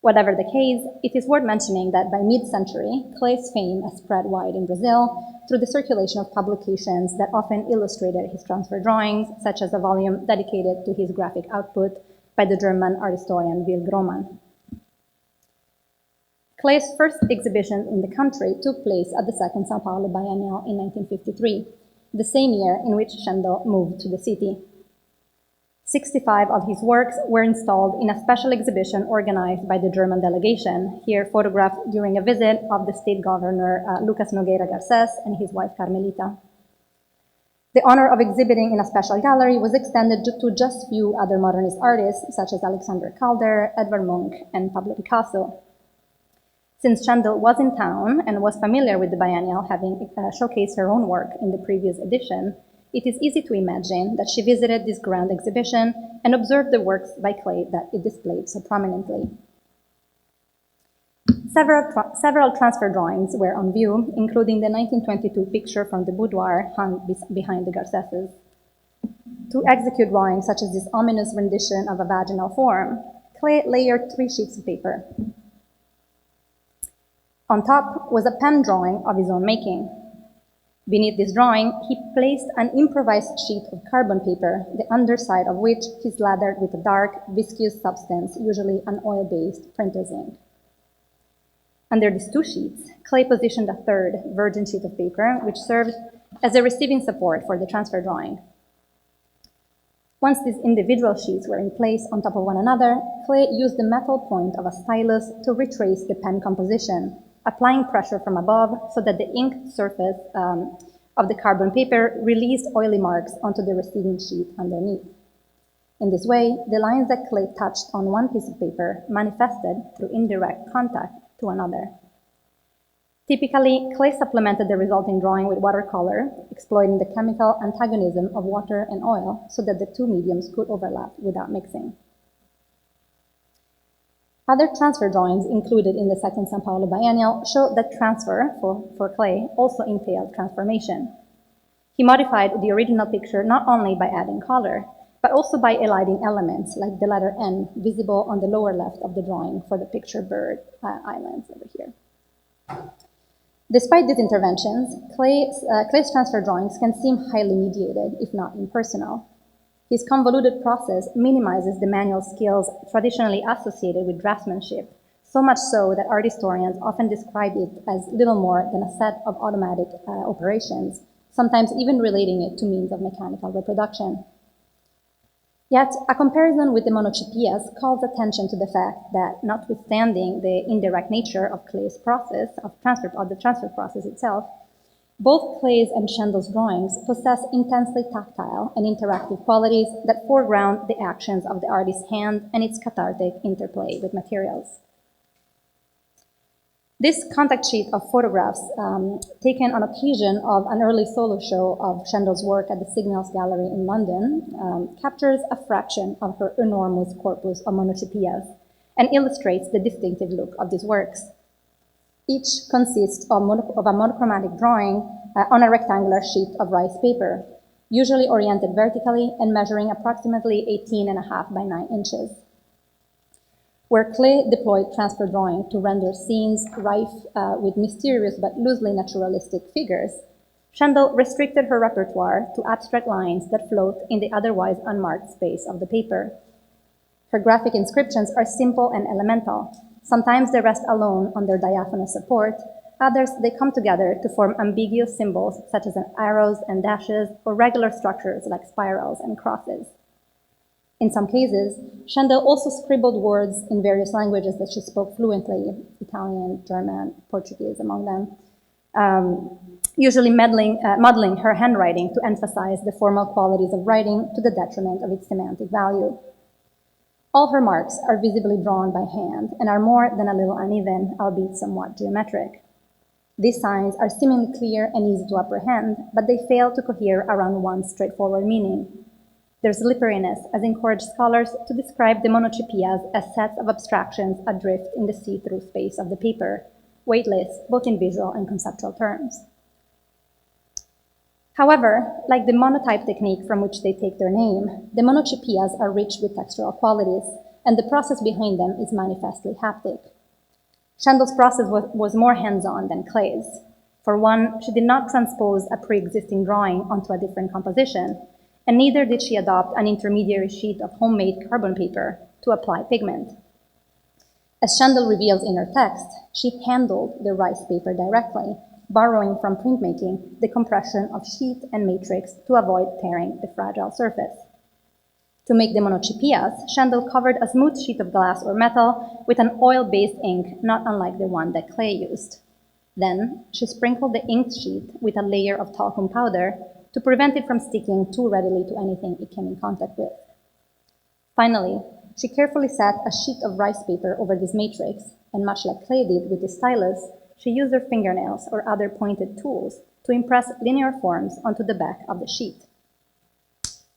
Whatever the case, it is worth mentioning that by mid-century, Klee's fame has spread wide in Brazil through the circulation of publications that often illustrated his transfer drawings, such as a volume dedicated to his graphic output by the German art historian Will Grohmann. Klee's first exhibition in the country took place at the Second São Paulo Biennial in 1953, the same year in which Schendel moved to the city. 65 of his works were installed in a special exhibition organized by the German delegation, here photographed during a visit of the state governor Lucas Nogueira Garcés and his wife Carmelita. The honor of exhibiting in a special gallery was extended to just few other modernist artists, such as Alexander Calder, Edvard Munch, and Pablo Picasso. Since Schendel was in town and was familiar with the biennial, having showcased her own work in the previous edition, it is easy to imagine that she visited this grand exhibition and observed the works by Klee that it displayed so prominently. Several transfer drawings were on view, including the 1922 picture from the boudoir hung behind the Garcéses. To execute drawings such as this ominous rendition of a vaginal form, Klee layered 3 sheets of paper. On top was a pen drawing of his own making. Beneath this drawing, he placed an improvised sheet of carbon paper, the underside of which he slathered with a dark, viscous substance, usually an oil-based printer's ink. Under these 2 sheets, Klee positioned a 3rd, virgin sheet of paper, which served as a receiving support for the transfer drawing. Once these individual sheets were in place on top of one another, Klee used the metal point of a stylus to retrace the pen composition, applying pressure from above so that the inked surface of the carbon paper released oily marks onto the receiving sheet underneath. In this way, the lines that Klee touched on one piece of paper manifested through indirect contact to another. Typically, Klee supplemented the resulting drawing with watercolor, exploiting the chemical antagonism of water and oil so that the 2 mediums could overlap without mixing. Other transfer drawings included in the Second São Paulo Biennial show that transfer, for Klee, also entailed transformation. He modified the original picture not only by adding color, but also by eliding elements like the letter N visible on the lower left of the drawing for the picture bird islands over here. Despite these interventions, Klee's transfer drawings can seem highly mediated, if not impersonal. His convoluted process minimizes the manual skills traditionally associated with draftsmanship, so much so that art historians often describe it as little more than a set of automatic operations, sometimes even relating it to means of mechanical reproduction. Yet, a comparison with the monotypias calls attention to the fact that, notwithstanding the indirect nature of Clay's process, of the transfer process itself, both Clay's and Schendel's drawings possess intensely tactile and interactive qualities that foreground the actions of the artist's hand and its cathartic interplay with materials. This contact sheet of photographs, taken on occasion of an early solo show of Schendel's work at the Signals Gallery in London, captures a fraction of her enormous corpus of monotypias and illustrates the distinctive look of these works. Each consists of a monochromatic drawing on a rectangular sheet of rice paper, usually oriented vertically and measuring approximately 18.5 by 9 inches. Where Clay deployed transfer drawing to render scenes rife with mysterious but loosely naturalistic figures, Schendel restricted her repertoire to abstract lines that float in the otherwise unmarked space of the paper. Her graphic inscriptions are simple and elemental. Sometimes they rest alone on their diaphanous support, others they come together to form ambiguous symbols such as arrows and dashes or regular structures like spirals and crosses. In some cases, Schendel also scribbled words in various languages that she spoke fluently, Italian, German, Portuguese among them, usually modeling her handwriting to emphasize the formal qualities of writing to the detriment of its semantic value. All her marks are visibly drawn by hand and are more than a little uneven, albeit somewhat geometric. These signs are seemingly clear and easy to apprehend, but they fail to cohere around one straightforward meaning. Their slipperiness has encouraged scholars to describe the monotypias as sets of abstractions adrift in the see-through space of the paper, weightless both in visual and conceptual terms. However, like the monotype technique from which they take their name, the monotypias are rich with textural qualities, and the process behind them is manifestly haptic. Schendel's process was more hands-on than Clay's. For one, she did not transpose a pre-existing drawing onto a different composition, and neither did she adopt an intermediary sheet of homemade carbon paper to apply pigment. As Schendel reveals in her text, she handled the rice paper directly, borrowing from printmaking the compression of sheet and matrix to avoid tearing the fragile surface. To make the monotypias, Schendel covered a smooth sheet of glass or metal with an oil-based ink not unlike the one that Clay used. Then, she sprinkled the inked sheet with a layer of talcum powder to prevent it from sticking too readily to anything it came in contact with. Finally, she carefully set a sheet of rice paper over this matrix, and much like Clay did with the stylus, she used her fingernails or other pointed tools to impress linear forms onto the back of the sheet.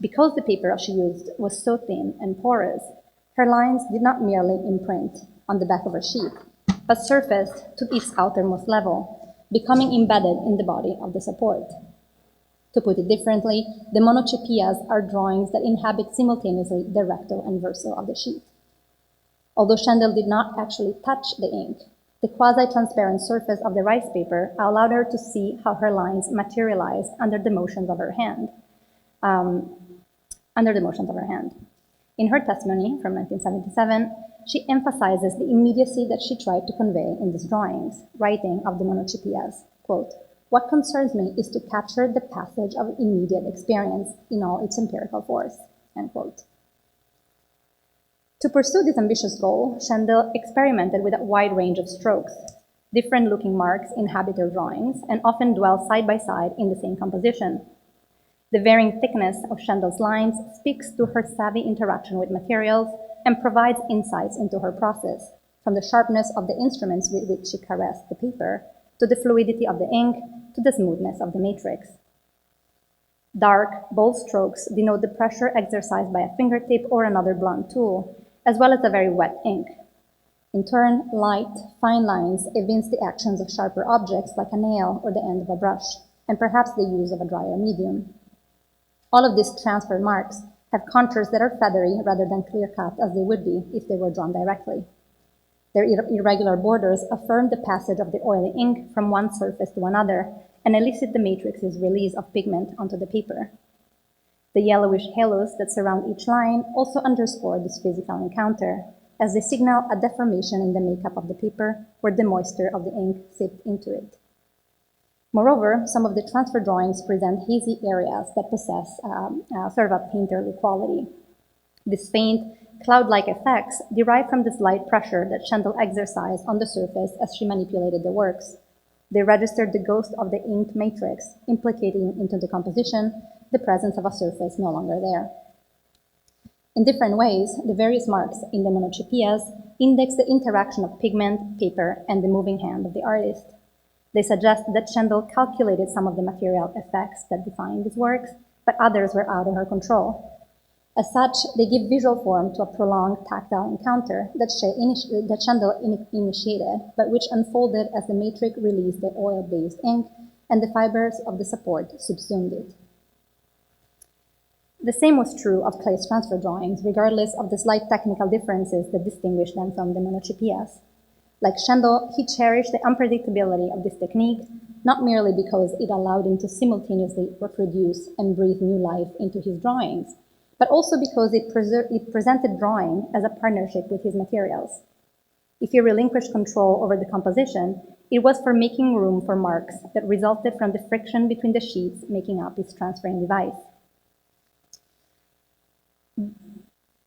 Because the paper she used was so thin and porous, her lines did not merely imprint on the back of her sheet, but surfaced to its outermost level, becoming embedded in the body of the support. To put it differently, the monotypias are drawings that inhabit simultaneously the recto and verso of the sheet. Although Schendel did not actually touch the ink, the quasi-transparent surface of the rice paper allowed her to see how her lines materialized under the motions of her hand. In her testimony from 1977, she emphasizes the immediacy that she tried to convey in these drawings, writing of the monotypias, quote, "What concerns me is to capture the passage of immediate experience in all its empirical force," end quote. To pursue this ambitious goal, Schendel experimented with a wide range of strokes. Different-looking marks inhabit her drawings and often dwell side by side in the same composition. The varying thickness of Schendel's lines speaks to her savvy interaction with materials and provides insights into her process, from the sharpness of the instruments with which she caressed the paper, to the fluidity of the ink, to the smoothness of the matrix. Dark, bold strokes denote the pressure exercised by a fingertip or another blunt tool, as well as a very wet ink. In turn, light, fine lines evince the actions of sharper objects like a nail or the end of a brush, and perhaps the use of a drier medium. All of these transfer marks have contours that are feathery rather than clear-cut as they would be if they were drawn directly. Their irregular borders affirm the passage of the oily ink from one surface to another and elicit the matrix's release of pigment onto the paper. The yellowish halos that surround each line also underscore this physical encounter, as they signal a deformation in the makeup of the paper where the moisture of the ink seeped into it. Moreover, some of the transfer drawings present hazy areas that possess sort of a painterly quality. These faint, cloud-like effects derived from the slight pressure that Schendel exercised on the surface as she manipulated the works. They registered the ghost of the inked matrix, implicating into the composition the presence of a surface no longer there. In different ways, the various marks in the monotypias index the interaction of pigment, paper, and the moving hand of the artist. They suggest that Schendel calculated some of the material effects that defined his works, but others were out of her control. As such, they give visual form to a prolonged tactile encounter that Schendel initiated, but which unfolded as the matrix released the oil-based ink and the fibers of the support subsumed it. The same was true of Klee's transfer drawings, regardless of the slight technical differences that distinguish them from the monotypias. Like Schendel, he cherished the unpredictability of this technique, not merely because it allowed him to simultaneously reproduce and breathe new life into his drawings, but also because it presented drawing as a partnership with his materials. If he relinquished control over the composition, it was for making room for marks that resulted from the friction between the sheets making up his transferring device.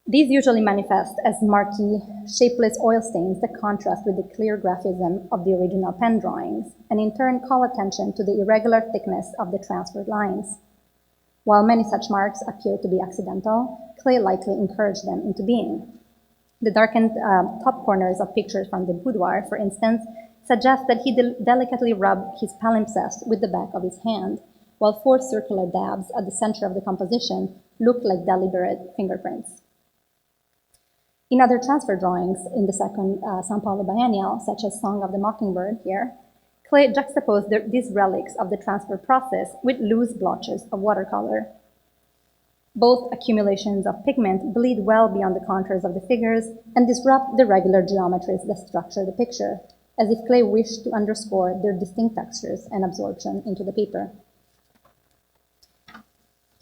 These usually manifest as marquee, shapeless oil stains that contrast with the clear graphism of the original pen drawings, and in turn call attention to the irregular thickness of the transferred lines. While many such marks appear to be accidental, Klee likely encouraged them into being. The darkened top corners of pictures from the boudoir, for instance, suggest that he delicately rubbed his palimpsest with the back of his hand, while 4 circular dabs at the center of the composition look like deliberate fingerprints. In other transfer drawings in the second São Paulo biennial, such as Song of the Mockingbird here, Klee juxtaposed these relics of the transfer process with loose blotches of watercolor. Both accumulations of pigment bleed well beyond the contours of the figures and disrupt the regular geometries that structure the picture, as if Klee wished to underscore their distinct textures and absorption into the paper.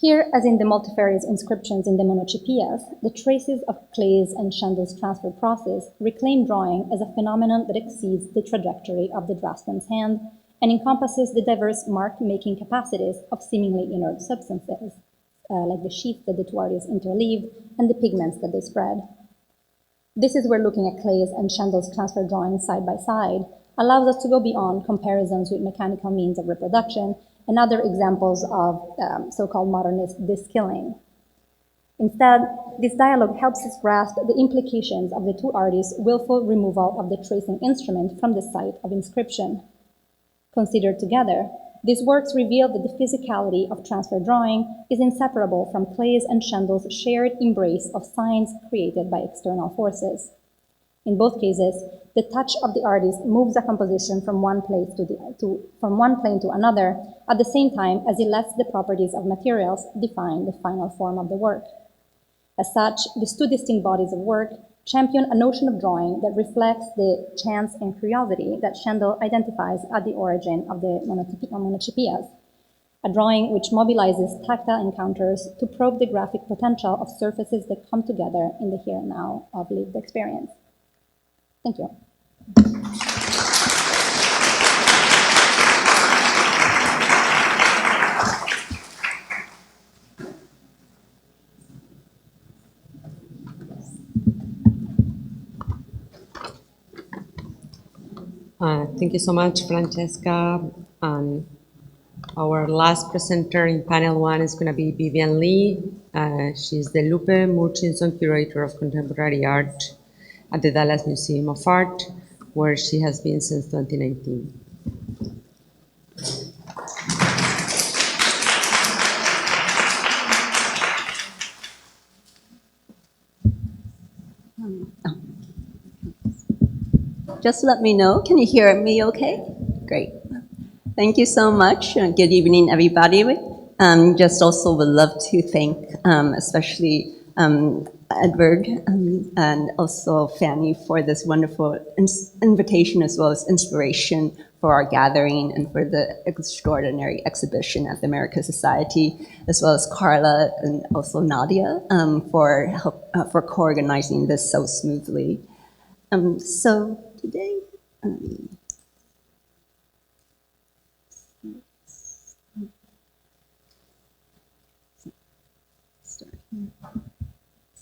Here, as in the multifarious inscriptions in the monotypias, the traces of Klee's and Schendel's transfer process reclaim drawing as a phenomenon that exceeds the trajectory of the draftsman's hand and encompasses the diverse mark-making capacities of seemingly inert substances, like the sheets that the two artists interleaved and the pigments that they spread. This is where looking at Klee's and Schendel's transfer drawings side by side allows us to go beyond comparisons with mechanical means of reproduction and other examples of so-called modernist diskilling. Instead, this dialogue helps us grasp the implications of the two artists' willful removal of the tracing instrument from the site of inscription. Considered together, these works reveal that the physicality of transfer drawing is inseparable from Klee's and Schendel's shared embrace of signs created by external forces. In both cases, the touch of the artist moves a composition from one plane to another, at the same time as it lets the properties of materials define the final form of the work. As such, these two distinct bodies of work champion a notion of drawing that reflects the chance and curiosity that Schendel identifies at the origin of the monotypias, a drawing which mobilizes tactile encounters to probe the graphic potential of surfaces that come together in the here and now of lived experience. Thank you. Thank you so much, Francesca. Our last presenter in panel 1 is going to be Vivian Lee. She's the Lupe Murchison Curator of Contemporary Art at the Dallas Museum of Art, where she has been since 2019. Just let me know. Can you hear me okay? Great. Thank you so much. Good evening, everybody. Just also would love to thank especially Edward and also Fanny for this wonderful invitation as well as inspiration for our gathering and for the extraordinary exhibition at the Americas Society, as well as Carla and also Nadia for co-organizing this so smoothly. So today,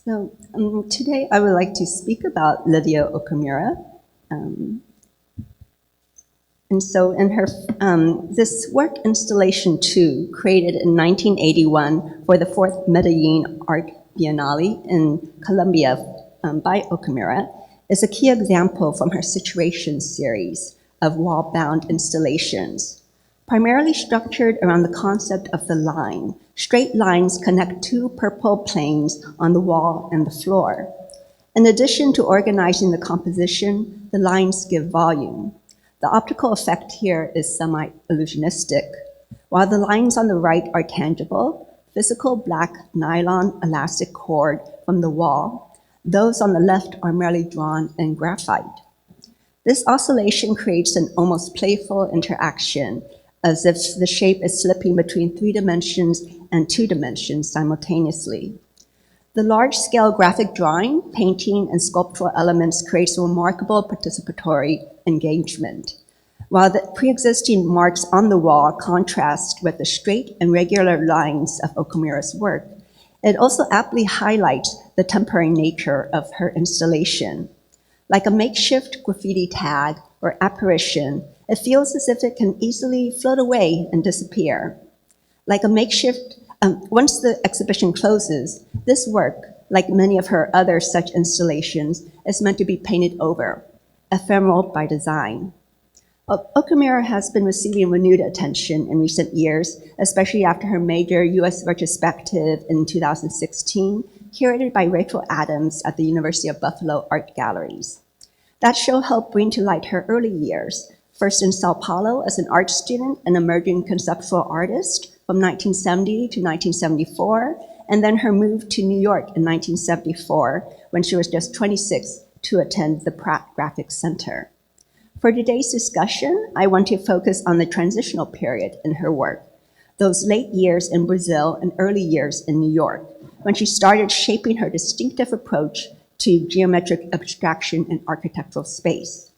So today I would like to speak about Lydia Okamura. And so in her, this work installation 2, created in 1981 for the 4th Medellin Art Biennale in Colombia by Okamura, is a key example from her Situation series of wall-bound installations, primarily structured around the concept of the line. Straight lines connect two purple planes on the wall and the floor. In addition to organizing the composition, the lines give volume. The optical effect here is semi-illusionistic. While the lines on the right are tangible, physical black nylon elastic cord from the wall, those on the left are merely drawn in graphite. This oscillation creates an almost playful interaction, as if the shape is slipping between 3 dimensions and 2 dimensions simultaneously. The large-scale graphic drawing, painting, and sculptural elements creates a remarkable participatory engagement. While the pre-existing marks on the wall contrast with the straight and regular lines of Okamura's work, it also aptly highlights the temporary nature of her installation. Like a makeshift graffiti tag or apparition, it feels as if it can easily float away and disappear. Like a makeshift, once the exhibition closes, this work, like many of her other such installations, is meant to be painted over, ephemeral by design. Okamura has been receiving renewed attention in recent years, especially after her major US retrospective in 2016, curated by Rachel Adams at the University of Buffalo Art Galleries. That show helped bring to light her early years, first in Sao Paulo as an art student and emerging conceptual artist from 1970 to 1974, and then her move to New York in 1974 when she was just 26 to attend the Pratt Graphic Center. For today's discussion, I want to focus on the transitional period in her work, those late years in Brazil and early years in New York, when she started shaping her distinctive approach to geometric abstraction in architectural space.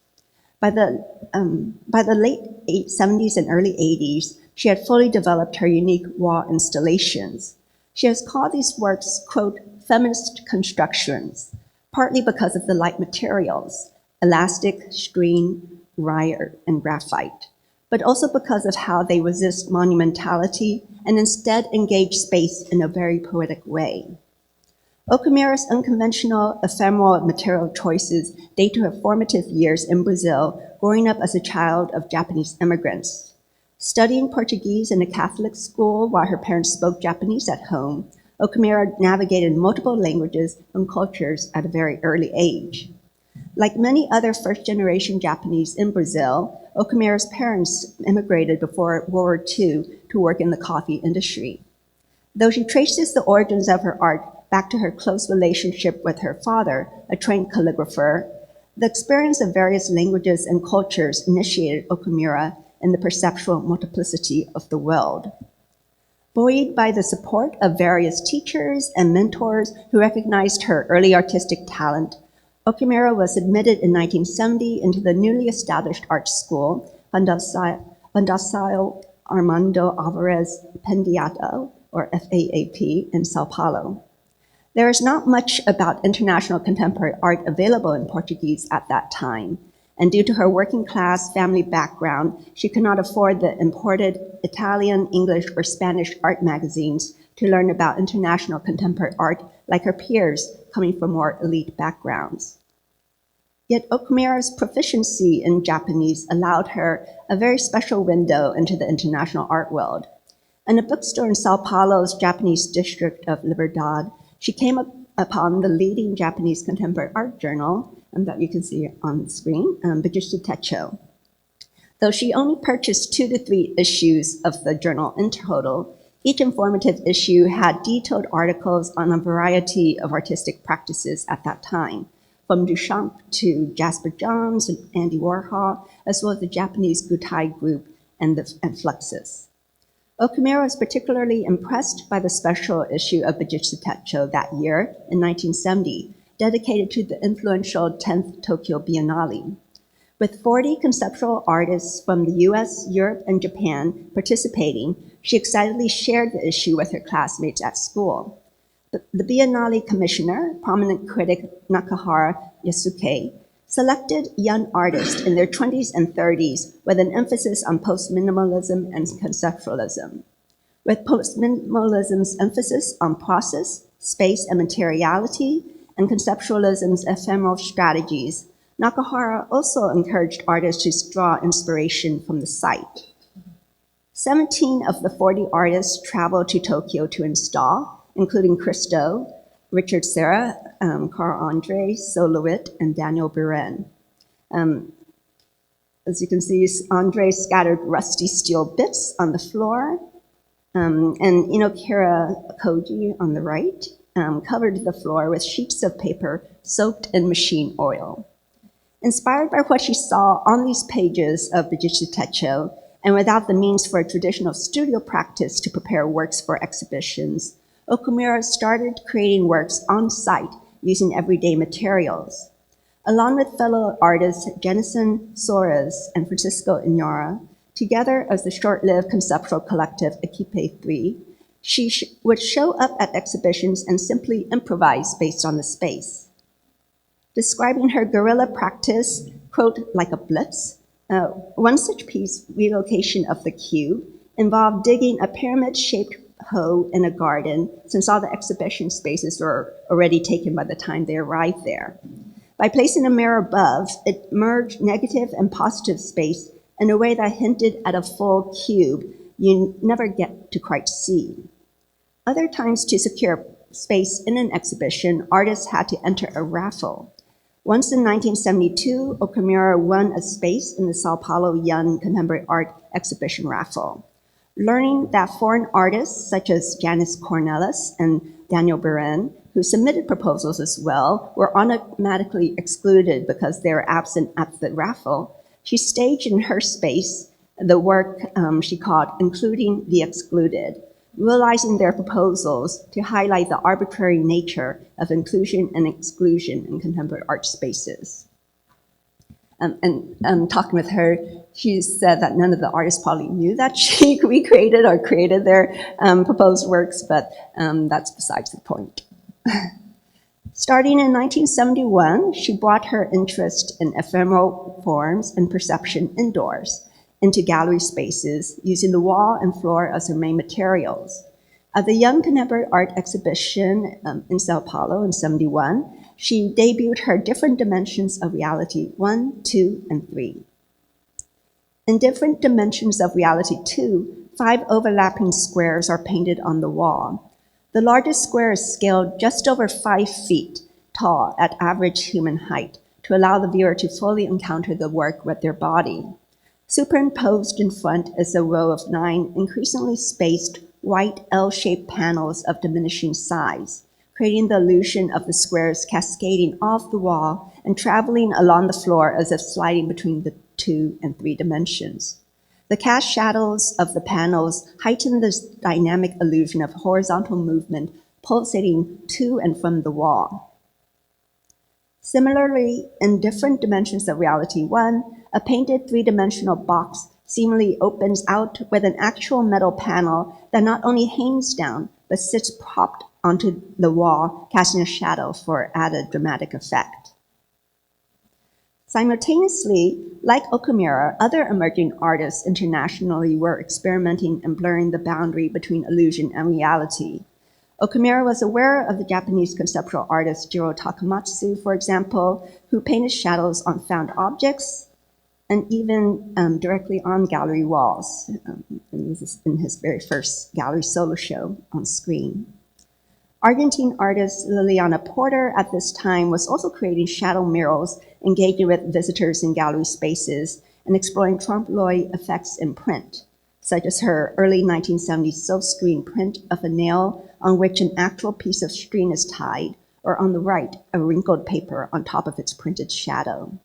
By the late 70s and early 80s, she had fully developed her unique wall installations. She has called these works, quote, feminist constructions, partly because of the light materials, elastic, string, wire, and graphite, but also because of how they resist monumentality and instead engage space in a very poetic way. Okamura's unconventional, ephemeral material choices date to her formative years in Brazil, growing up as a child of Japanese immigrants. Studying Portuguese in a Catholic school while her parents spoke Japanese at home, Okamura navigated multiple languages and cultures at a very early age. Like many other first-generation Japanese in Brazil, Okamura's parents immigrated before World War II to work in the coffee industry. Though she traces the origins of her art back to her close relationship with her father, a trained calligrapher, the experience of various languages and cultures initiated Okamura in the perceptual multiplicity of the world. Buoyed by the support of various teachers and mentors who recognized her early artistic talent, Okamura was admitted in 1970 into the newly established art school, Fundação Armando Alvarez Pendiato, or FAAP, in Sao Paulo. There is not much about international contemporary art available in Portuguese at that time, and due to her working class family background, she could not afford the imported Italian, English, or Spanish art magazines to learn about international contemporary art like her peers coming from more elite backgrounds. Yet Okamura's proficiency in Japanese allowed her a very special window into the international art world. In a bookstore in Sao Paulo's Japanese district of Liberdade, she came upon the leading Japanese contemporary art journal, that you can see on the screen, Beijo de Techo. Though she only purchased 2 to 3 issues of the journal in total, each informative issue had detailed articles on a variety of artistic practices at that time, from Duchamp to Jasper Johns and Andy Warhol, as well as the Japanese Gutai group and Fluxus. Okamura was particularly impressed by the special issue of Beijo de Techo that year, in 1970, dedicated to the influential 10th Tokyo Biennale. With 40 conceptual artists from the US, Europe, and Japan participating, she excitedly shared the issue with her classmates at school. The Biennale commissioner, prominent critic Nakahara Yasuke, selected young artists in their 20s and 30s with an emphasis on post-minimalism and conceptualism. With post-minimalism's emphasis on process, space, and materiality, and conceptualism's ephemeral strategies, Nakahara also encouraged artists to draw inspiration from the site. 17 of the 40 artists traveled to Tokyo to install, including Christo, Richard Serra, Carl-Andre Solowit, and Daniel Buren. As you can see, Andre scattered rusty steel bits on the floor, and Inokira Koji on the right covered the floor with sheets of paper soaked in machine oil. Inspired by what she saw on these pages of Bijutsu Techo, and without the means for a traditional studio practice to prepare works for exhibitions, Okumura started creating works on site using everyday materials. Along with fellow artists Jennison Soares and Francisco Iñora, together as the short-lived conceptual collective Equipe 3, she would show up at exhibitions and simply improvise based on the space. Describing her guerrilla practice, quote, like a blitz, one such piece, Relocation of the Cube, involved digging a pyramid-shaped hole in a garden, since all the exhibition spaces were already taken by the time they arrived there. By placing a mirror above, it merged negative and positive space in a way that hinted at a full cube you never get to quite see. Other times, to secure space in an exhibition, artists had to enter a raffle. Once in 1972, Okumura won a space in the Sao Paulo Young Contemporary Art Exhibition raffle. Learning that foreign artists such as Janice Cornelis and Daniel Buren, who submitted proposals as well, were automatically excluded because they were absent at the raffle, she staged in her space the work she called Including the Excluded, realizing their proposals to highlight the arbitrary nature of inclusion and exclusion in contemporary art spaces. Talking with her, she said that none of the artists probably knew that she recreated or created their proposed works, but that's besides the point. Starting in 1971, she brought her interest in ephemeral forms and perception indoors into gallery spaces, using the wall and floor as her main materials. At the Young Contemporary Art Exhibition in Sao Paulo in '71, she debuted her Different Dimensions of Reality 1, 2, and 3. In Different Dimensions of Reality 2, 5 overlapping squares are painted on the wall. The largest square is scaled just over 5 feet tall at average human height to allow the viewer to fully encounter the work with their body. Superimposed in front is a row of 9 increasingly spaced white L-shaped panels of diminishing size, creating the illusion of the squares cascading off the wall and traveling along the floor as if sliding between the 2 and 3 dimensions. The cast shadows of the panels heighten this dynamic illusion of horizontal movement pulsating to and from the wall. Similarly, in Different Dimensions of Reality 1, a painted 3-dimensional box seemingly opens out with an actual metal panel that not only hangs down, but sits propped onto the wall, casting a shadow for added dramatic effect. Simultaneously, like Okumura, other emerging artists internationally were experimenting and blurring the boundary between illusion and reality. Okumura was aware of the Japanese conceptual artist Jiro Takamatsu, for example, who painted shadows on found objects and even directly on gallery walls. And this is in his very first gallery solo show on screen. Argentine artist Liliana Porter at this time was also creating shadow murals, engaging with visitors in gallery spaces and exploring trompe-l'oeil effects in print, such as her early 1970s silk screen print of a nail on which an actual piece of string is tied, or on the right, a wrinkled paper on top of its printed shadow.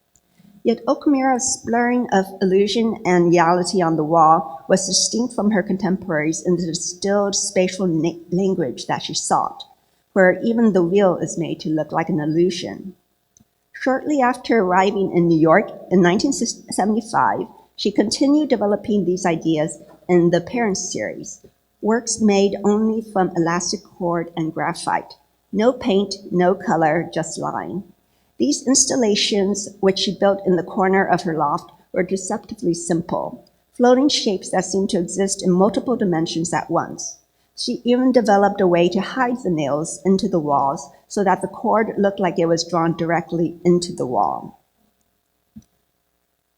Yet Okumura's blurring of illusion and reality on the wall was distinct from her contemporaries in the distilled spatial language that she sought, where even the real is made to look like an illusion. Shortly after arriving in New York in 1975, she continued developing these ideas in the Parents series, works made only from elastic cord and graphite. No paint, no color, just line. These installations, which she built in the corner of her loft, were deceptively simple, floating shapes that seemed to exist in multiple dimensions at once. She even developed a way to hide the nails into the walls so that the cord looked like it was drawn directly into the wall.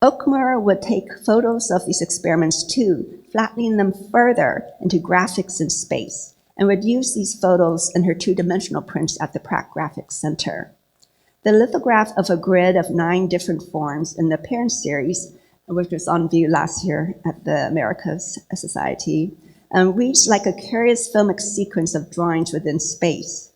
Okumura would take photos of these experiments too, flattening them further into graphics in space, and would use these photos in her two-dimensional prints at the Pratt Graphics Center. The lithograph of a grid of 9 different forms in the Appearance series, which was on view last year at the Americas Society, reads like a curious filmic sequence of drawings within space.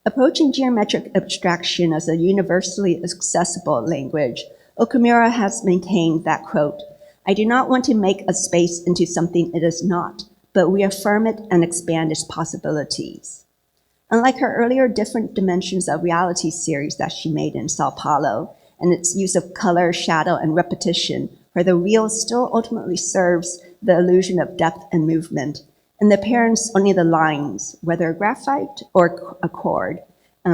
Approaching geometric abstraction as a universally accessible language, Okumura has maintained that, quote, "I do not want to make a space into something it is not, but we affirm it and expand its possibilities." Unlike her earlier Different Dimensions of Reality series that she made in Sao Paulo, and its use of color, shadow, and repetition, where the real still ultimately serves the illusion of depth and movement, in the appearance only the lines, whether graphite or a cord,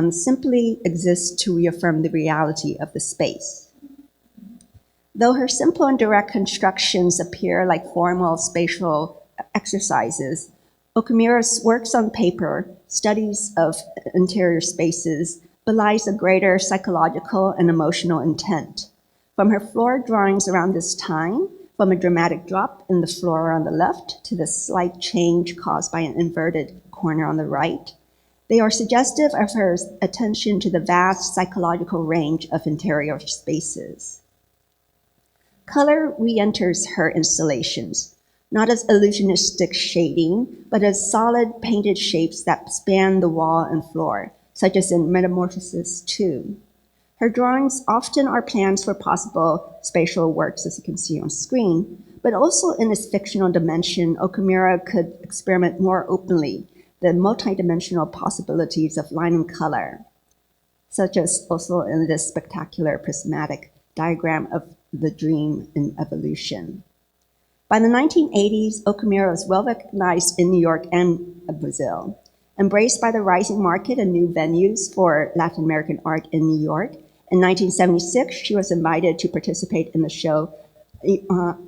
simply exist to reaffirm the reality of the space. Though her simple and direct constructions appear like formal spatial exercises, Okumura's works on paper, studies of interior spaces, belies a greater psychological and emotional intent. From her floor drawings around this time, from a dramatic drop in the floor on the left to the slight change caused by an inverted corner on the right, they are suggestive of her attention to the vast psychological range of interior spaces. Color re-enters her installations, not as illusionistic shading, but as solid painted shapes that span the wall and floor, such as in Metamorphosis 2. Her drawings often are plans for possible spatial works, as you can see on screen, but also in its fictional dimension, Okumura could experiment more openly the multidimensional possibilities of line and color, such as also in this spectacular prismatic diagram of the dream in evolution. By the 1980s, Okumura was well recognized in New York and Brazil. Embraced by the rising market and new venues for Latin American art in New York, in 1976, she was invited to participate in the show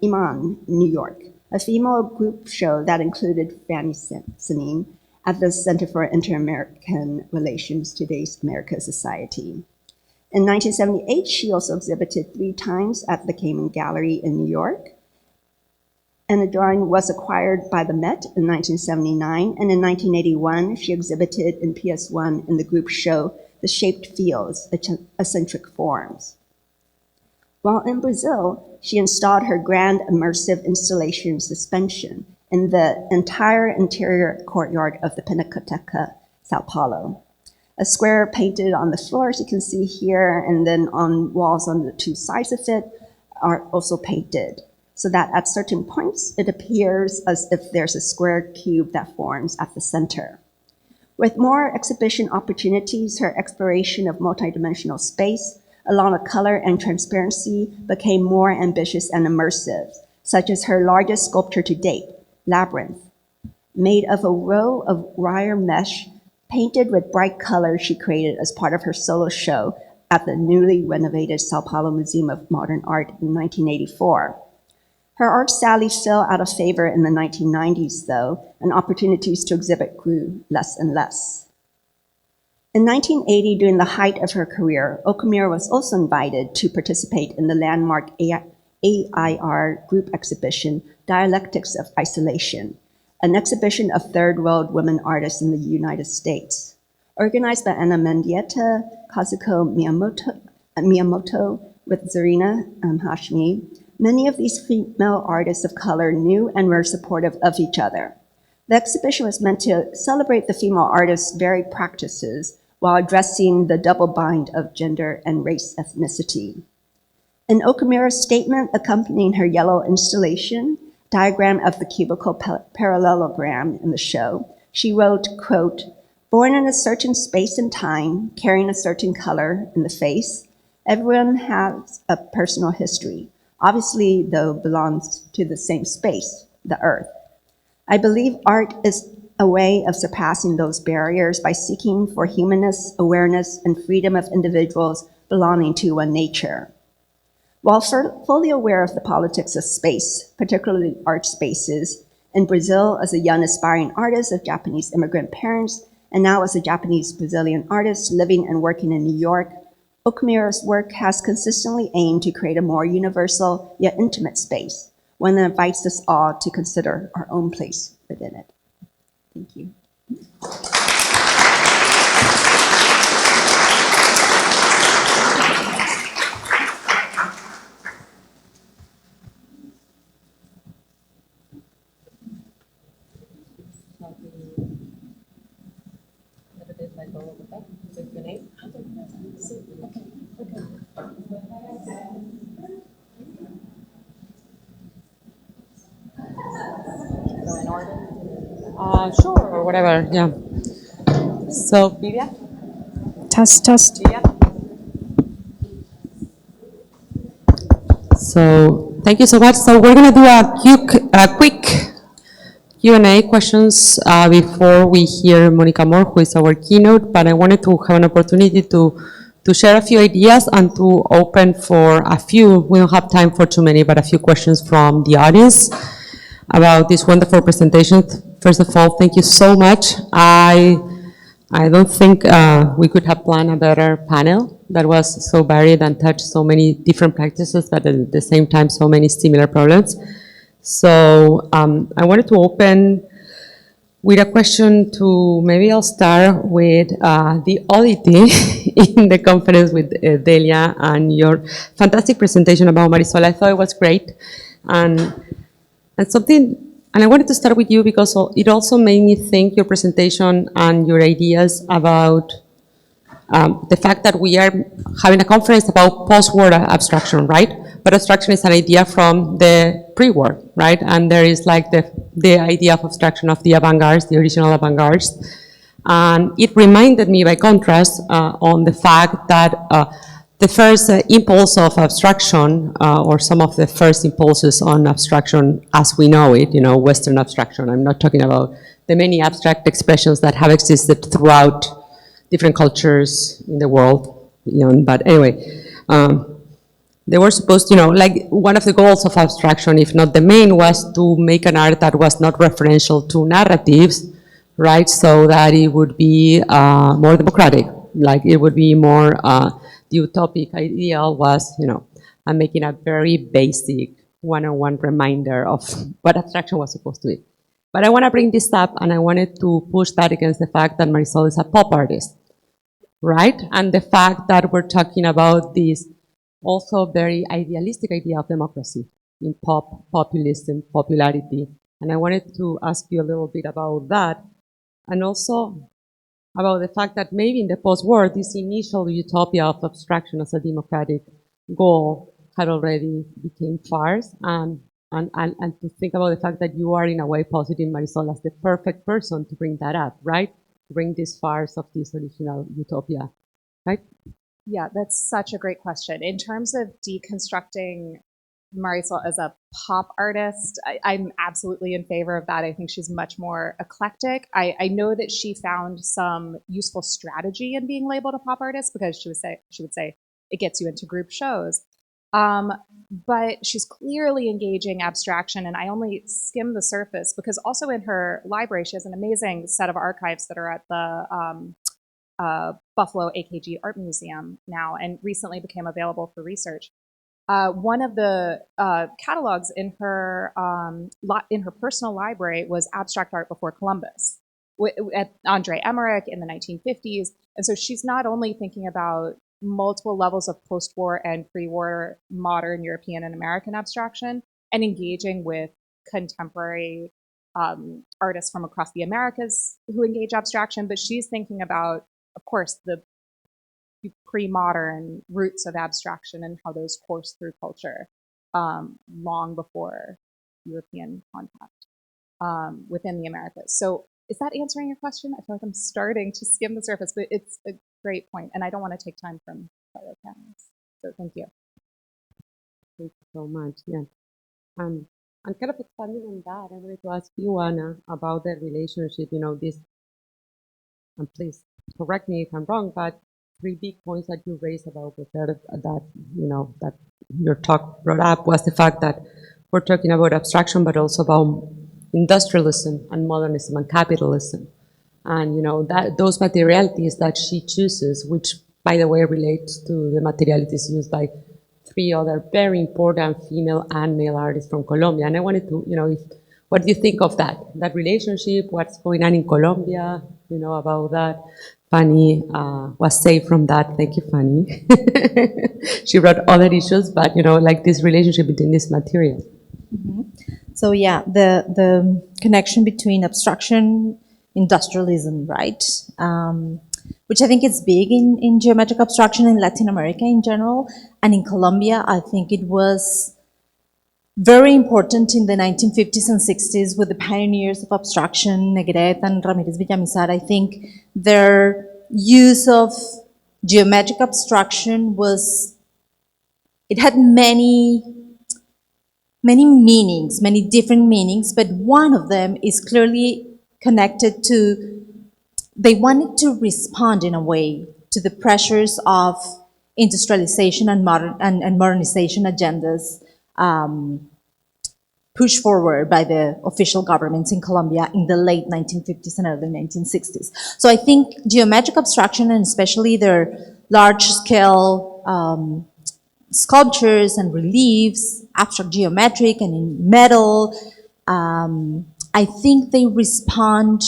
Iman, New York, a female group show that included Fanny Sanín at the Center for Inter-American Relations, today's Americas Society. In 1978, she also exhibited 3 times at the Cayman Gallery in New York, and the drawing was acquired by the Met in 1979, and in 1981, she exhibited in PS1 in the group show The Shaped Fields, Eccentric Forms. While in Brazil, she installed her grand immersive installation Suspension in the entire interior courtyard of the Pinacoteca, Sao Paulo. A square painted on the floor, as you can see here, and then on walls on the 2 sides of it are also painted, so that at certain points, it appears as if there's a square cube that forms at the center. With more exhibition opportunities, her exploration of multidimensional space, along with color and transparency, became more ambitious and immersive, such as her largest sculpture to date, Labyrinth. Made of a row of wire mesh, painted with bright colors she created as part of her solo show at the newly renovated Sao Paulo Museum of Modern Art in 1984. Her art sadly fell out of favor in the 1990s, though, and opportunities to exhibit grew less and less. In 1980, during the height of her career, Okumura was also invited to participate in the landmark AIR group exhibition, Dialectics of Isolation, an exhibition of third world women artists in the United States. Organized by Ana Mendieta, Kazuko Miyamoto with Zarina Hashmi, many of these female artists of color knew and were supportive of each other. The exhibition was meant to celebrate the female artists' varied practices while addressing the double bind of gender and race ethnicity. In Okumura's statement accompanying her yellow installation, diagram of the cubical parallelogram in the show, she wrote, quote, "Born in a certain space and time, carrying a certain color in the face, everyone has a personal history, obviously, though, belongs to the same space, the earth. I believe art is a way of surpassing those barriers by seeking for humanness, awareness, and freedom of individuals belonging to one nature. While fully aware of the politics of space, particularly art spaces, in Brazil as a young aspiring artist of Japanese immigrant parents, and now as a Japanese-Brazilian artist living and working in New York, Okumura's work has consistently aimed to create a more universal yet intimate space, one that invites us all to consider our own place within it. Thank you. Sure, or whatever, yeah. So, Vivian? Test, test. So, thank you so much. So, we're going to do a quick Q&A questions before we hear Mónica Amor, who is our keynote, but I wanted to have an opportunity to share a few ideas and to open for a few, we don't have time for too many, but a few questions from the audience about this wonderful presentation. First of all, thank you so much. I don't think we could have planned a better panel that was so varied and touched so many different practices, but at the same time, so many similar problems. So I wanted to open with a question to, maybe I'll start with the oddity in the conference with Delia and your fantastic presentation about Marisol. I thought it was great. And I wanted to start with you because it also made me think your presentation and your ideas about the fact that we are having a conference about post-war abstraction, right? But abstraction is an idea from the pre-war, right? And there is like the idea of abstraction of the avant-garde, the original avant-garde. And it reminded me, by contrast, on the fact that the first impulse of abstraction, or some of the first impulses on abstraction as we know it, Western abstraction. I'm not talking about the many abstract expressions that have existed throughout different cultures in the world, but anyway, they were supposed, like one of the goals of abstraction, if not the main, was to make an art that was not referential to narratives, right? So that it would be more democratic, like it would be more, the utopic ideal was, I'm making a very basic one-on-one reminder of what abstraction was supposed to be. But I want to bring this up, and I wanted to push that against the fact that Marisol is a pop artist, right? And the fact that we're talking about this also very idealistic idea of democracy in populism, popularity. And I wanted to ask you a little bit about that, and also about the fact that maybe in the post-war, this initial utopia of abstraction as a democratic goal had already become farce, and to think about the fact that you are in a way positing Marisol as the perfect person to bring that up, right? Bring this farce of this original utopia, right? Yeah, that's such a great question. In terms of deconstructing Marisol as a pop artist, I'm absolutely in favor of that. I think she's much more eclectic. I know that she found some useful strategy in being labeled a pop artist, because she would say it gets you into group shows. But she's clearly engaging abstraction, and I only skimmed the surface because also in her library, she has an amazing set of archives that are at the Buffalo AKG Art Museum now, and recently became available for research. One of the catalogs in her personal library was Abstract Art Before Columbus, at Andre Emmerich in the 1950s. And so she's not only thinking about multiple levels of post-war and pre-war modern European and American abstraction, and engaging with contemporary artists from across the Americas who engage abstraction, but she's thinking about, of course, the pre-modern roots of abstraction and how those course through culture long before European contact within the Americas. So is that answering your question? I feel like I'm starting to skim the surface, but it's a great point, and I don't want to take time from fellow panelists. So thank you. Thank you so much. Yeah. And kind of expanding on that, I wanted to ask you, Anna, about the relationship, this, and please correct me if I'm wrong, but three big points that you raised about that your talk brought up was the fact that we're talking about abstraction, but also about industrialism and modernism and capitalism. And, that those materialities that she chooses, which, by the way, relates to the materialities used by three other very important female and male artists from Colombia. And I wanted to, what do you think of that relationship? What's going on in Colombia? About that. Fanny was saved from that. Thank you, Fanny. She brought other issues, but like this relationship between this material. So yeah, the connection between abstraction, industrialism, right? Which I think is big in geometric abstraction in Latin America in general. And in Colombia, I think it was very important in the 1950s and 60s with the pioneers of abstraction, Negret and Ramírez Villamizar. I think their use of geometric abstraction it had many meanings, many different meanings, but one of them is clearly connected to, they wanted to respond in a way to the pressures of industrialization and modernization agendas pushed forward by the official governments in Colombia in the late 1950s and early 1960s. So I think geometric abstraction, and especially their large-scale sculptures and reliefs, abstract geometric and in metal, I think they respond,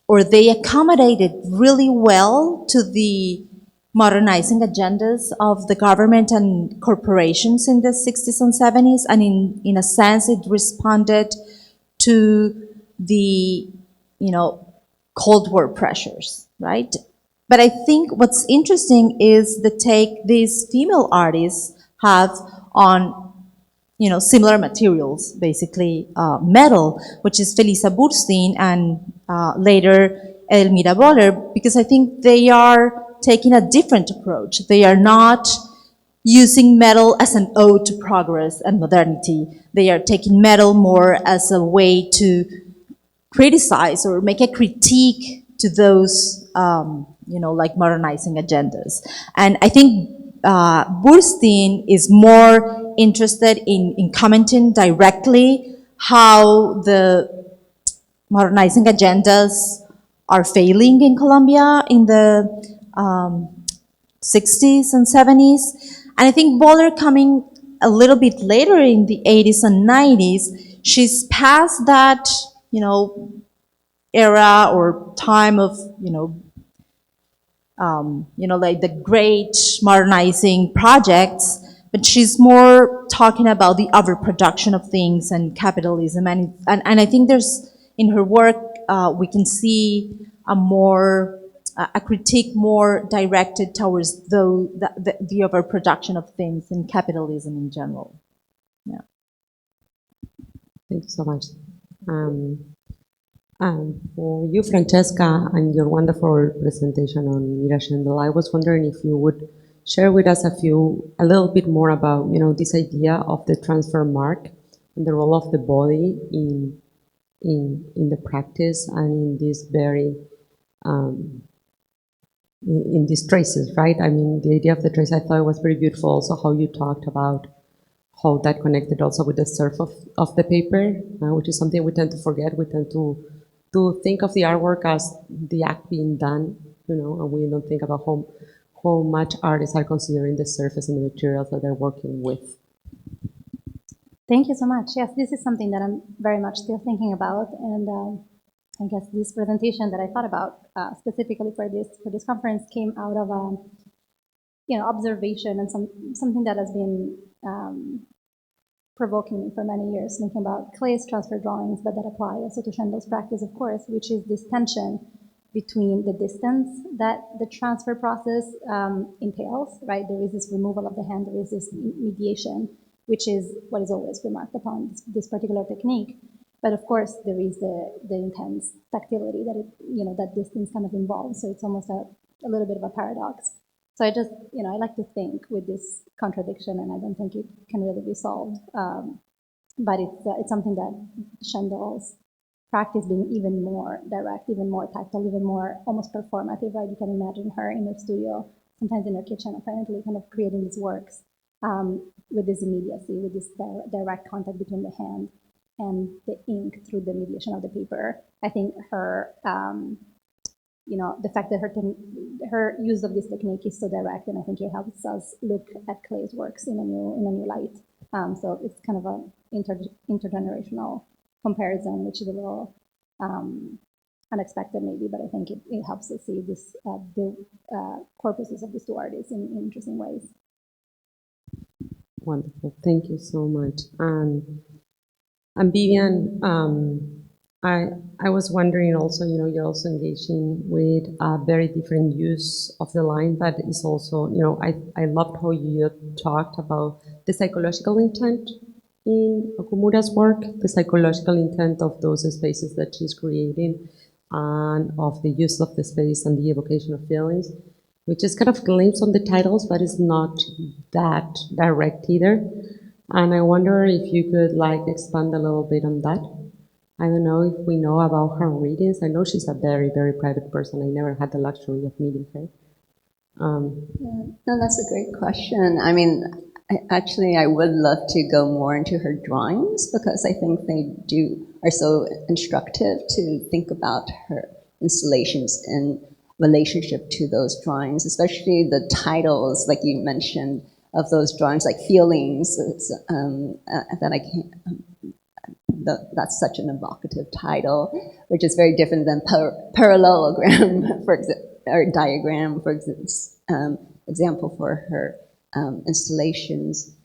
or they accommodated really well to the modernizing agendas of the government and corporations in the 60s and 70s, and in a sense it responded to the Cold War pressures, right? But I think what's interesting is the take these female artists have on similar materials, basically metal, which is Felisa Burstein and later Elmira Boller, because I think they are taking a different approach. They are not using metal as an ode to progress and modernity. They are taking metal more as a way to criticize or make a critique to those, like modernizing agendas. And I think Burstein is more interested in commenting directly how the modernizing agendas are failing in Colombia in the 60s and 70s. And I think Boller, coming a little bit later in the 80s and 90s, she's past that, era or time of, like the great modernizing projects, but she's more talking about the overproduction of things and capitalism. And I think there's, in her work, we can see a critique more directed towards the overproduction of things and capitalism in general. Yeah. Thank you so much. For you, Francesca, and your wonderful presentation on Mira Schendel, I was wondering if you would share with us a little bit more about, this idea of the transfer mark and the role of the body in the practice and in this very, in these traces, right? I mean, the idea of the trace, I thought it was very beautiful also how you talked about how that connected also with the surf of the paper, which is something we tend to forget. We tend to think of the artwork as the act being done, and we don't think about how much artists are considering the surface and the materials that they're working with. Thank you so much. Yes, this is something that I'm very much still thinking about, and I guess this presentation that I thought about specifically for this conference came out of observation and something that has been provoking me for many years, thinking about Clay's transfer drawings, but that apply also to Schendel's practice, of course, which is this tension between the distance that the transfer process entails, right? There is this removal of the hand, there is this mediation, which is what is always remarked upon this particular technique. But of course, there is the intense tactility that that distance kind of involves. So it's almost a little bit of a paradox. So I just, I like to think with this contradiction, and I don't think it can really be solved. but it's something that Shandell's practice being even more direct, even more tactile, even more almost performative, right? You can imagine her in her studio, sometimes in her kitchen, apparently kind of creating these works with this immediacy, with this direct contact between the hand and the ink through the mediation of the paper. I think her, the fact that her use of this technique is so direct, and I think it helps us look at Clay's works in a new light. So it's kind of an intergenerational comparison, which is a little unexpected maybe, but I think it helps us see this the corpuses of these two artists in interesting ways. Wonderful. Thank you so much. And Vivian, I was wondering also, you're also engaging with a very different use of the line, but it's also, I loved how you talked about the psychological intent in Okumura's work, the psychological intent of those spaces that she's creating, and of the use of the space and the evocation of feelings, which is kind of glimpsed on the titles, but it's not that direct either. And I wonder if you could expand a little bit on that. I don't know if we know about her readings. I know she's a very, very private person. I never had the luxury of meeting her. No, that's a great question. I mean, I would love to go more into her drawings because I think they are so instructive to think about her installations in relationship to those drawings, especially the titles, like you mentioned, of those drawings, like feelings, that I can't. That's such an evocative title, which is very different than parallelogram, for example, or diagram, for example, for her installations.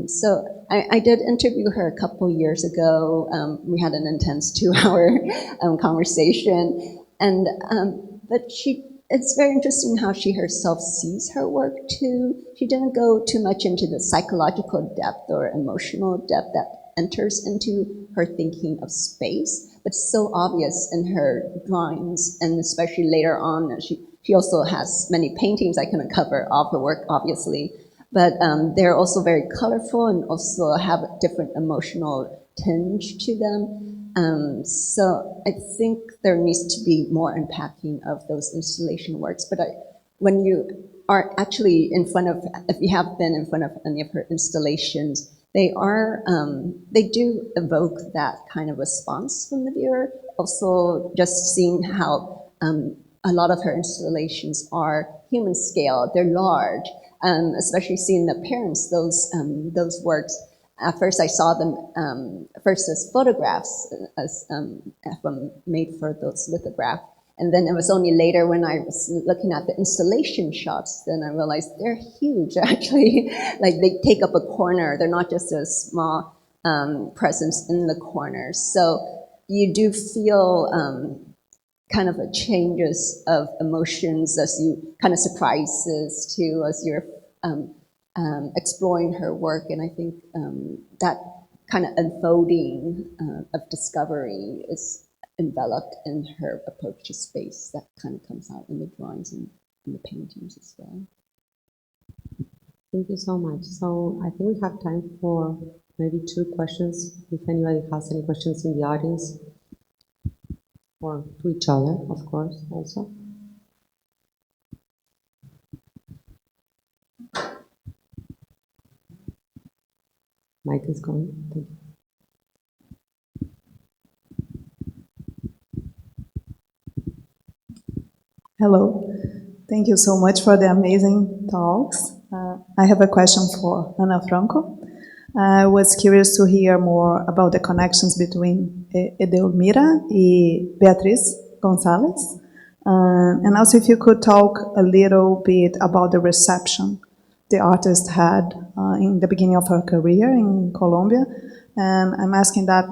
So I did interview her a couple years ago. We had an intense 2-hour conversation, and but it's very interesting how she herself sees her work too. She didn't go too much into the psychological depth or emotional depth that enters into her thinking of space, but so obvious in her drawings, and especially later on, she also has many paintings. I couldn't cover all her work, obviously, but they're also very colorful and also have a different emotional tinge to them. So I think there needs to be more unpacking of those installation works, but when you are actually if you have been in front of any of her installations, they do evoke that kind of response from the viewer. Also, just seeing how a lot of her installations are human scale, they're large, especially seeing the appearance, those works. At first I saw them first as photographs, made for those lithographs. And then it was only later when I was looking at the installation shots, then I realized they're huge, actually. They take up a corner. They're not just a small presence in the corners. So you do feel kind of a changes of emotions as you kind of surprises too, as you're exploring her work. And I think that kind of unfolding of discovery is enveloped in her approach to space that kind of comes out in the drawings and in the paintings as well. Thank you so much. So I think we have time for maybe 2 questions, if anybody has any questions in the audience, or to each other, of course, also. Mike is going. Thank you. Hello. Thank you so much for the amazing talks. I have a question for Ana Franco. I was curious to hear more about the connections between Edelmira and Beatriz Gonzalez. And also if you could talk a little bit about the reception the artist had in the beginning of her career in Colombia. And I'm asking that,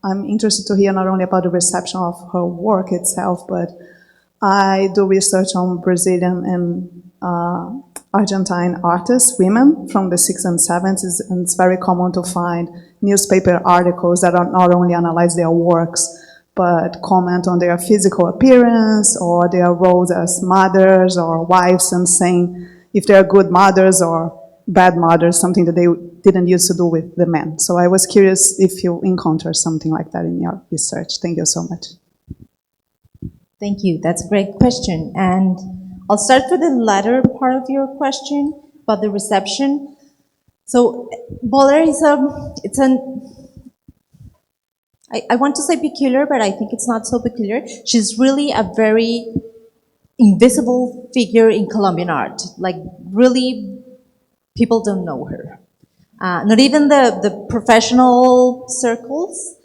I'm interested to hear not only about the reception of her work itself, but I do research on Brazilian and Argentine artists, women from the 60s and 70s, and it's very common to find newspaper articles that are not only analyze their works, but comment on their physical appearance or their roles as mothers or wives, and saying if they're good mothers or bad mothers, something that they didn't used to do with the men. So I was curious if you encountered something like that in your research. Thank you so much. Thank you. That's a great question. And I'll start with the latter part of your question about the reception. So Boller is I want to say peculiar, but I think it's not so peculiar. She's really a very invisible figure in Colombian art. Like, really, people don't know her. Not even the professional circles.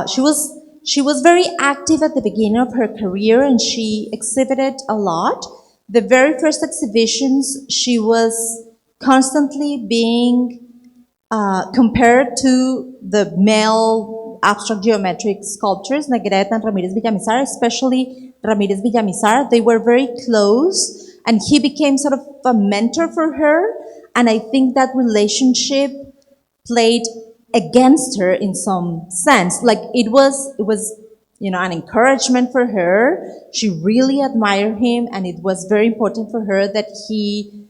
She was very active at the beginning of her career, and she exhibited a lot. The very first exhibitions, she was constantly being compared to the male abstract geometric sculptors, Negrete and Ramirez Villamizar, especially Ramirez Villamizar. They were very close, and he became sort of a mentor for her. And I think that relationship played against her in some sense. Like, it was, an encouragement for her. She really admired him, and it was very important for her that he,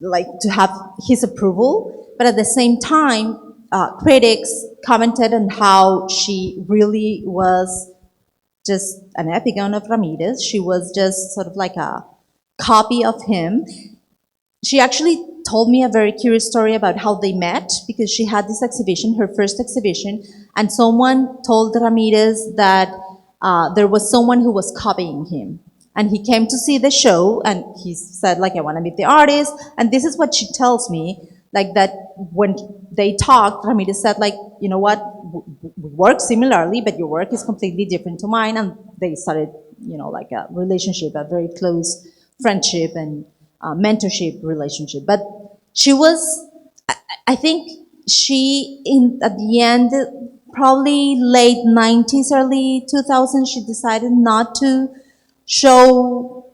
to have his approval. But at the same time, critics commented on how she really was just an epigon of Ramirez. She was just sort of like a copy of him. She actually told me a very curious story about how they met, because she had this exhibition, her first exhibition, and someone told Ramirez that there was someone who was copying him. And he came to see the show, and he said, I want to meet the artist. And this is what she tells me, that when they talked, Ramirez said, you know what, we work similarly, but your work is completely different to mine. And they started, a relationship, a very close friendship and mentorship relationship. But she was, I think she, at the end, probably late 90s, early 2000s, she decided not to show,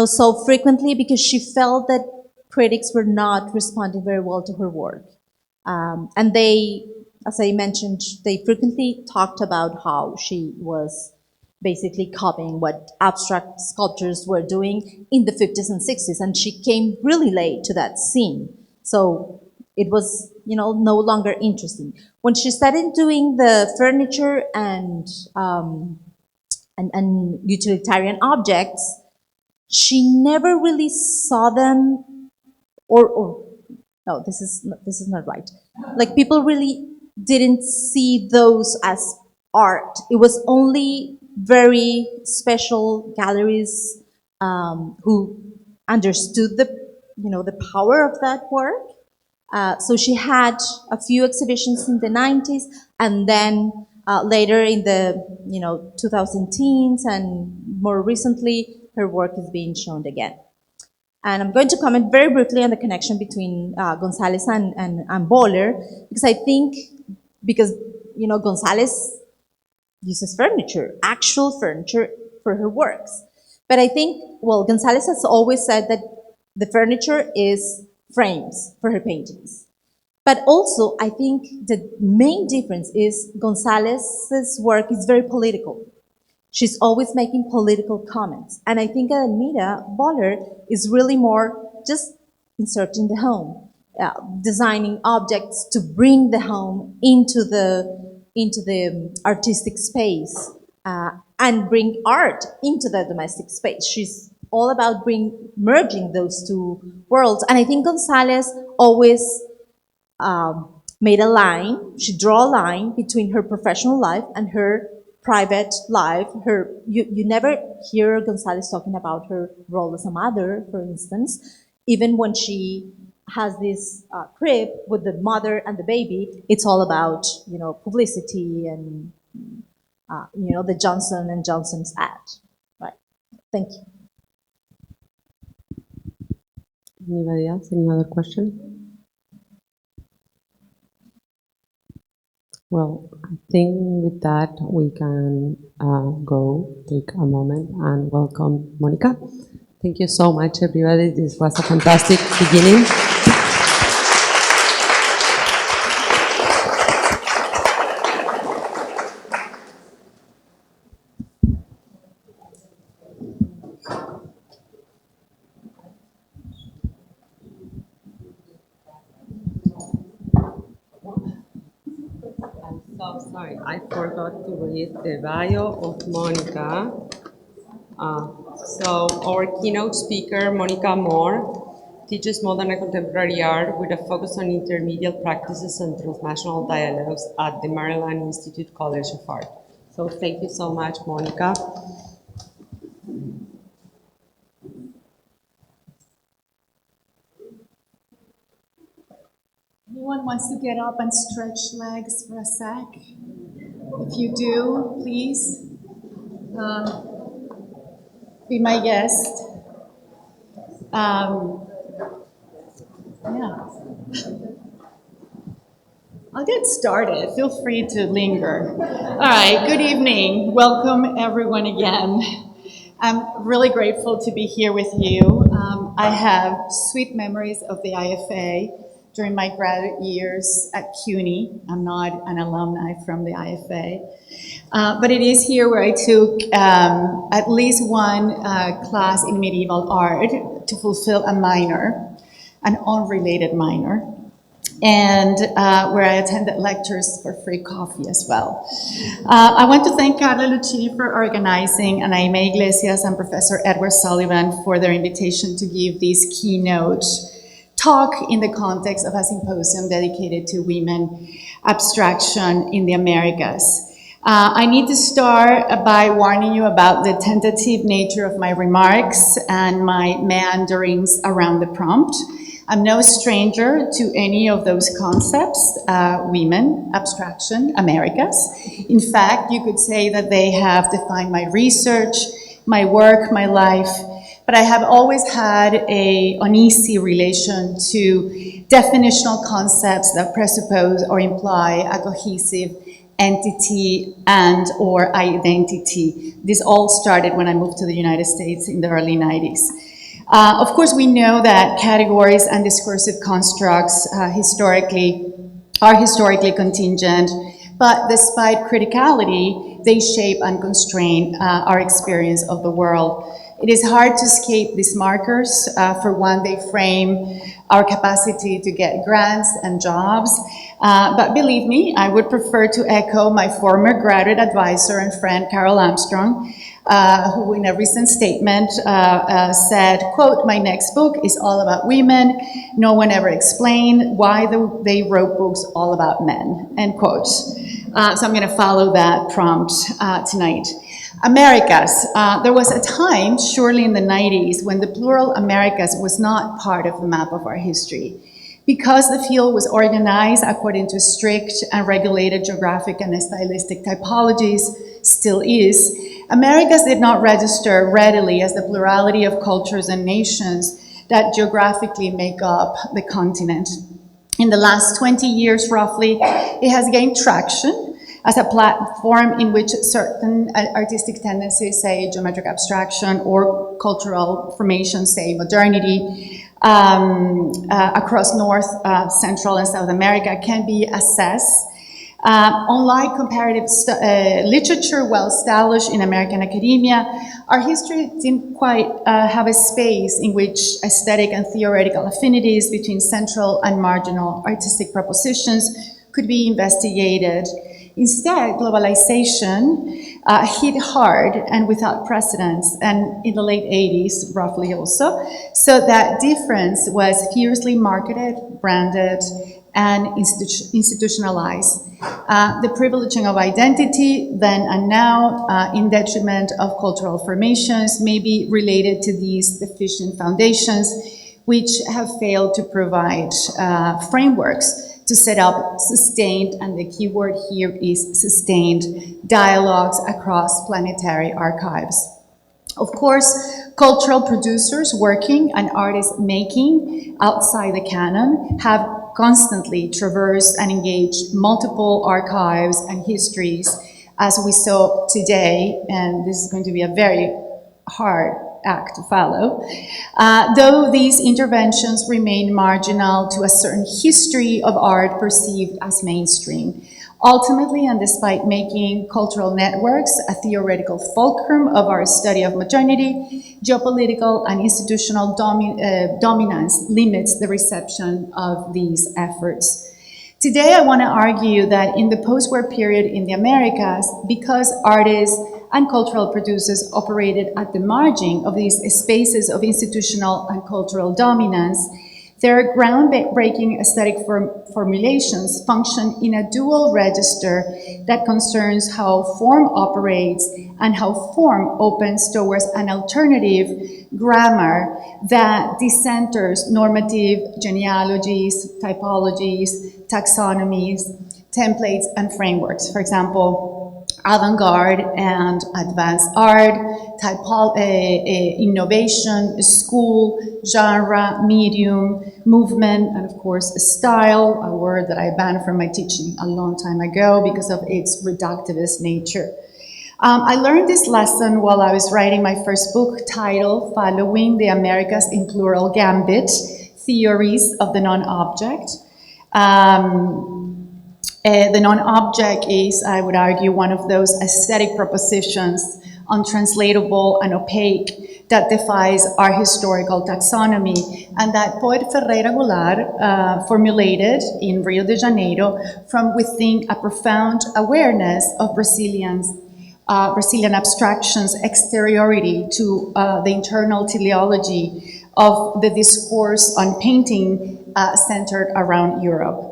so frequently, because she felt that critics were not responding very well to her work. And they, as I mentioned, they frequently talked about how she was basically copying what abstract sculptors were doing in the 50s and 60s, and she came really late to that scene. So it was, no longer interesting. When she started doing the furniture and utilitarian objects, she never really saw them, or no, this is not right. People really didn't see those as art. It was only very special galleries who understood the power of that work. So she had a few exhibitions in the 90s, and then later in the 2010s, and more recently, her work is being shown again. And I'm going to comment very briefly on the connection between Gonzalez and Boller, because I think, Gonzalez uses furniture, actual furniture, for her works. But I think, Gonzalez has always said that the furniture is frames for her paintings. But also, I think the main difference is Gonzalez's work is very political. She's always making political comments. And I think Elmira Boller is really more just inserting the home, designing objects to bring the home into the artistic space, and bring art into the domestic space. She's all about merging those two worlds. And I think Gonzalez always made a line, she drew a line between her professional life and her private life. You never hear Gonzalez talking about her role as a mother, for instance. Even when she has this crib with the mother and the baby, it's all about publicity and the Johnson and Johnson's ad. Right. Thank you. Anybody else? Any other question? Well, I think with that we can go take a moment and welcome Mónica. Thank you so much, everybody. This was a fantastic beginning. So sorry, I forgot to read the bio of Monica. So our keynote speaker, Mónica Amor, teaches modern and contemporary art with a focus on intermediate practices and transnational dialogues at the Maryland Institute College of Art. So thank you so much, Monica. Anyone wants to get up and stretch legs for a sec? If you do, please be my guest. Yeah. I'll get started. Feel free to linger. All right, good evening. Welcome everyone again. I'm really grateful to be here with you. I have sweet memories of the IFA during my graduate years at CUNY. I'm not an alumni from the IFA. But it is here where I took at least one class in medieval art to fulfill a minor, an unrelated minor, and where I attended lectures for free coffee as well. I want to thank Carla Lucchini for organizing, and Aimee Iglesias and Professor Edward Sullivan for their invitation to give this keynote talk in the context of a symposium dedicated to women abstraction in the Americas. I need to start by warning you about the tentative nature of my remarks and my meanderings around the prompt. I'm no stranger to any of those concepts, women, abstraction, Americas. In fact, you could say that they have defined my research, my work, my life, but I have always had an uneasy relation to definitional concepts that presuppose or imply a cohesive entity and or identity. This all started when I moved to the United States in the early 90s. Of course, we know that categories and discursive constructs are historically contingent, but despite criticality, they shape and constrain our experience of the world. It is hard to escape these markers. For one, they frame our capacity to get grants and jobs. But believe me, I would prefer to echo my former graduate advisor and friend, Carol Armstrong, who in a recent statement said, quote, "My next book is all about women. No one ever explained why they wrote books all about men," end quote. So I'm gonna follow that prompt tonight. Americas. There was a time, surely in the 90s, when the plural Americas was not part of the map of our history. Because the field was organized according to strict and regulated geographic and stylistic typologies, still is, Americas did not register readily as the plurality of cultures and nations that geographically make up the continent. In the last 20 years, roughly, it has gained traction as a platform in which certain artistic tendencies, say geometric abstraction, or cultural formations, say modernity, across North, Central, and South America can be assessed. Unlike comparative literature well established in American academia, our history didn't quite have a space in which aesthetic and theoretical affinities between central and marginal artistic propositions could be investigated. Instead, globalization hit hard and without precedence, and in the late 80s, roughly also, so that difference was fiercely marketed, branded, and institutionalized. The privileging of identity, then and now, in detriment of cultural formations, may be related to these deficient foundations, which have failed to provide frameworks to set up sustained, and the key word here is sustained, dialogues across planetary archives. Of course, cultural producers working and artists making outside the canon have constantly traversed and engaged multiple archives and histories, as we saw today, and this is going to be a very hard act to follow. Though these interventions remain marginal to a certain history of art perceived as mainstream. Ultimately, and despite making cultural networks a theoretical fulcrum of our study of modernity, geopolitical and institutional dominance limits the reception of these efforts. Today, I want to argue that in the post-war period in the Americas, because artists and cultural producers operated at the margin of these spaces of institutional and cultural dominance, their groundbreaking aesthetic formulations function in a dual register that concerns how form operates and how form opens towards an alternative grammar that decenters normative genealogies, typologies, taxonomies, templates, and frameworks. For example, avant-garde and advanced art, innovation, school, genre, medium, movement, and of course style, a word that I banned from my teaching a long time ago because of its reductivist nature. I learned this lesson while I was writing my first book titled Following the Americas in Plural Gambit, Theories of the Non-Object. The non-object is, I would argue, one of those aesthetic propositions, untranslatable and opaque, that defies our historical taxonomy, and that poet Ferreira Goulart formulated in Rio de Janeiro from within a profound awareness of Brazilian abstractions' exteriority to the internal teleology of the discourse on painting centered around Europe.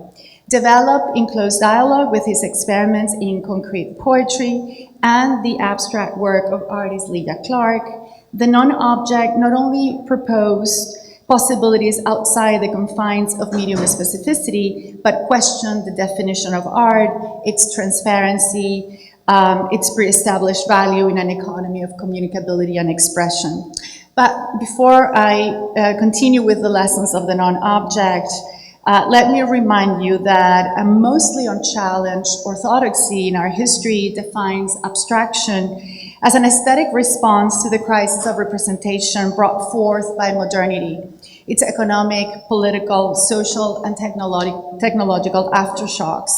Developed in close dialogue with his experiments in concrete poetry and the abstract work of artist Lydia Clark, the non-object not only proposed possibilities outside the confines of medium specificity, but questioned the definition of art, its transparency, its pre-established value in an economy of communicability and expression. But before I continue with the lessons of the non-object, let me remind you that a mostly unchallenged orthodoxy in our history defines abstraction as an aesthetic response to the crisis of representation brought forth by modernity, its economic, political, social, and technological aftershocks.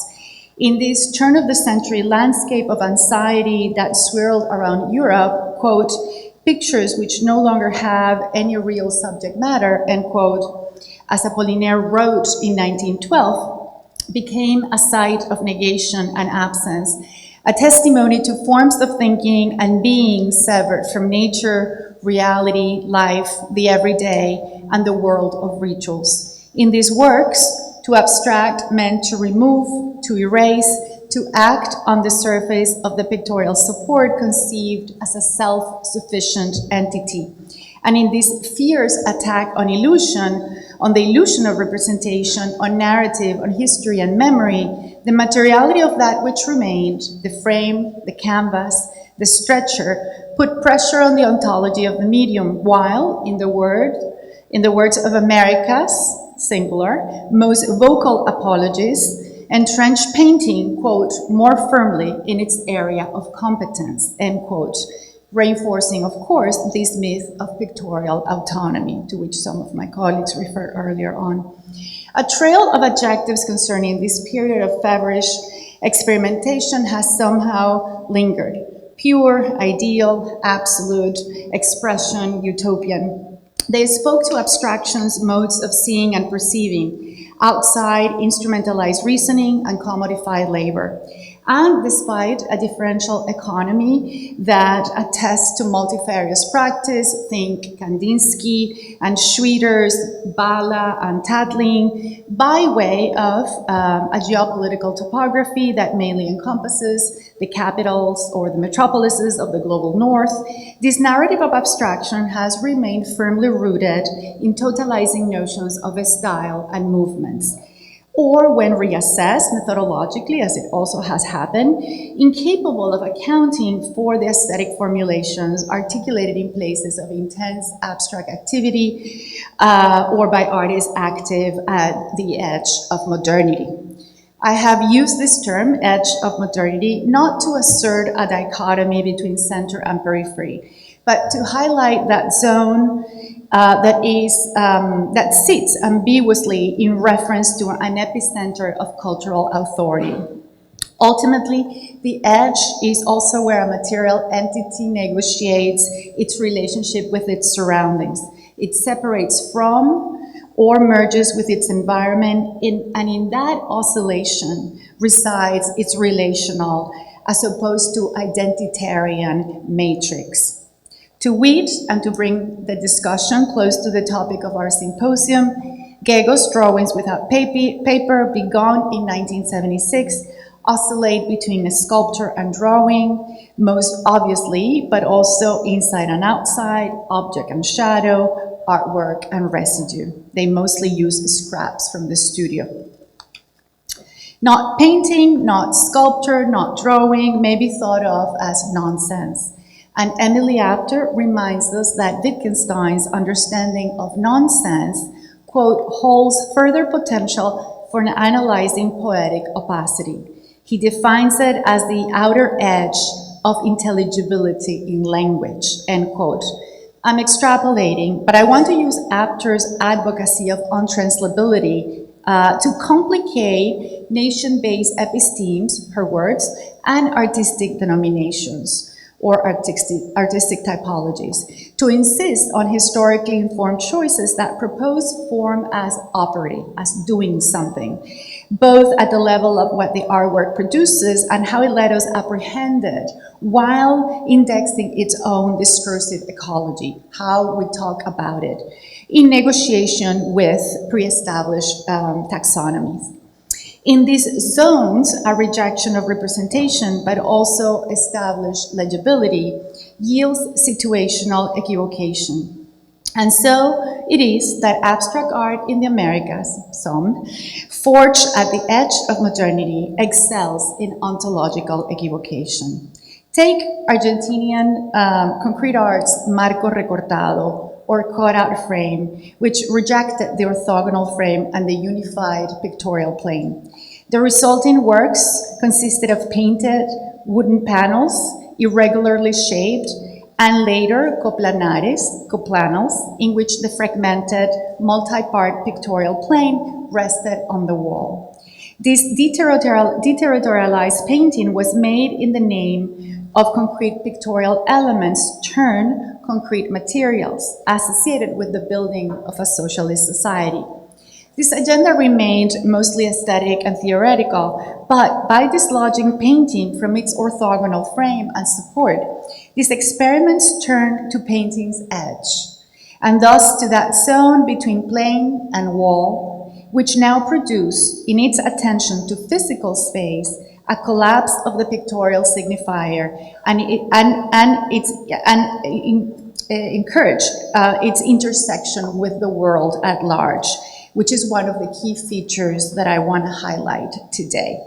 In this turn-of-the-century landscape of anxiety that swirled around Europe, quote, pictures which no longer have any real subject matter, end quote, as Apollinaire wrote in 1912, became a site of negation and absence, a testimony to forms of thinking and being severed from nature, reality, life, the everyday, and the world of rituals. In these works, to abstract meant to remove, to erase, to act on the surface of the pictorial support conceived as a self-sufficient entity. And in this fierce attack on illusion, on the illusion of representation, on narrative, on history and memory, the materiality of that which remained, the frame, the canvas, the stretcher, put pressure on the ontology of the medium, while, in the words of Americas, singular, most vocal apologists, entrenched painting, quote, more firmly in its area of competence, end quote, reinforcing, of course, this myth of pictorial autonomy, to which some of my colleagues referred earlier on. A trail of adjectives concerning this period of feverish experimentation has somehow lingered. Pure, ideal, absolute, expression, utopian. They spoke to abstractions, modes of seeing and perceiving, outside instrumentalized reasoning and commodified labor. And despite a differential economy that attests to multifarious practice, think Kandinsky and Schwitters, Bala and Tatlin, by way of a geopolitical topography that mainly encompasses the capitals or the metropolises of the global north, this narrative of abstraction has remained firmly rooted in totalizing notions of a style and movements, or when reassessed methodologically, as it also has happened, incapable of accounting for the aesthetic formulations articulated in places of intense abstract activity or by artists active at the edge of modernity. I have used this term, edge of modernity, not to assert a dichotomy between center and periphery, but to highlight that zone that sits ambiguously in reference to an epicenter of cultural authority. Ultimately, the edge is also where a material entity negotiates its relationship with its surroundings. It separates from or merges with its environment, and in that oscillation resides its relational as opposed to identitarian matrix. To wit, and to bring the discussion close to the topic of our symposium, Gego's drawings without paper, begun in 1976, oscillate between sculpture and drawing, most obviously, but also inside and outside, object and shadow, artwork and residue. They mostly use scraps from the studio. Not painting, not sculpture, not drawing may be thought of as nonsense. And Emily Apter reminds us that Wittgenstein's understanding of nonsense, quote, holds further potential for analyzing poetic opacity. He defines it as the outer edge of intelligibility in language, end quote. I'm extrapolating, but I want to use Apter's advocacy of untranslatability to complicate nation-based epistemes, her words, and artistic denominations, or artistic typologies, to insist on historically informed choices that propose form as operative, as doing something, both at the level of what the artwork produces and how it let us apprehend it, while indexing its own discursive ecology, how we talk about it, in negotiation with pre-established taxonomies. In these zones, a rejection of representation, but also established legibility, yields situational equivocation. And so it is that abstract art in the Americas, some, forged at the edge of modernity, excels in ontological equivocation. Take Argentinian concrete art's Marco Recortado, or cutout frame, which rejected the orthogonal frame and the unified pictorial plane. The resulting works consisted of painted wooden panels, irregularly shaped, and later coplanares, in which the fragmented multi-part pictorial plane rested on the wall. This deterritorialized painting was made in the name of concrete pictorial elements turned concrete materials associated with the building of a socialist society. This agenda remained mostly aesthetic and theoretical, but by dislodging painting from its orthogonal frame and support, these experiments turned to painting's edge, and thus to that zone between plane and wall, which now produce, in its attention to physical space, a collapse of the pictorial signifier and encourage its intersection with the world at large, which is one of the key features that I want to highlight today.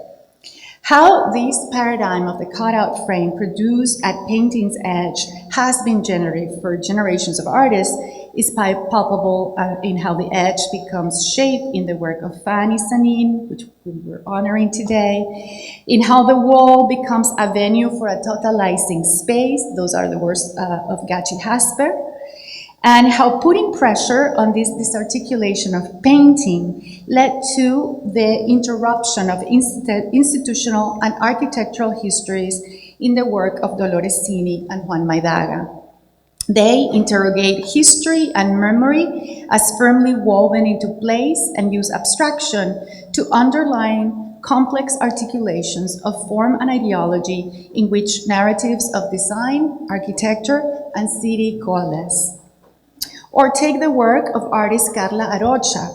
How this paradigm of the cutout frame produced at painting's edge has been generative for generations of artists is palpable in how the edge becomes shaped in the work of Fanny Sanín, which we're honoring today, in how the wall becomes a venue for a totalizing space, those are the words of Gachi Hasper, and how putting pressure on this disarticulation of painting led to the interruption of institutional and architectural histories in the work of Dolores Cini and Juan Maidaga. They interrogate history and memory as firmly woven into place and use abstraction to underline complex articulations of form and ideology in which narratives of design, architecture, and city coalesce. Or take the work of artist Carla Arocha,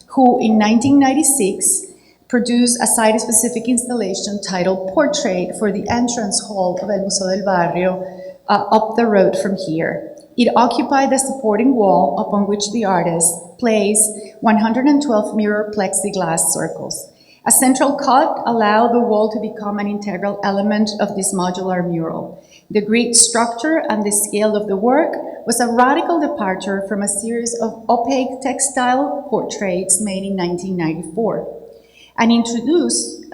who in 1996 produced a site-specific installation titled Portrait for the entrance hall of El Museo del Barrio up the road from here. It occupied the supporting wall upon which the artist placed 112 mirror plexiglass circles. A central cut allowed the wall to become an integral element of this modular mural. The grid structure and the scale of the work was a radical departure from a series of opaque textile portraits made in 1994, and introduced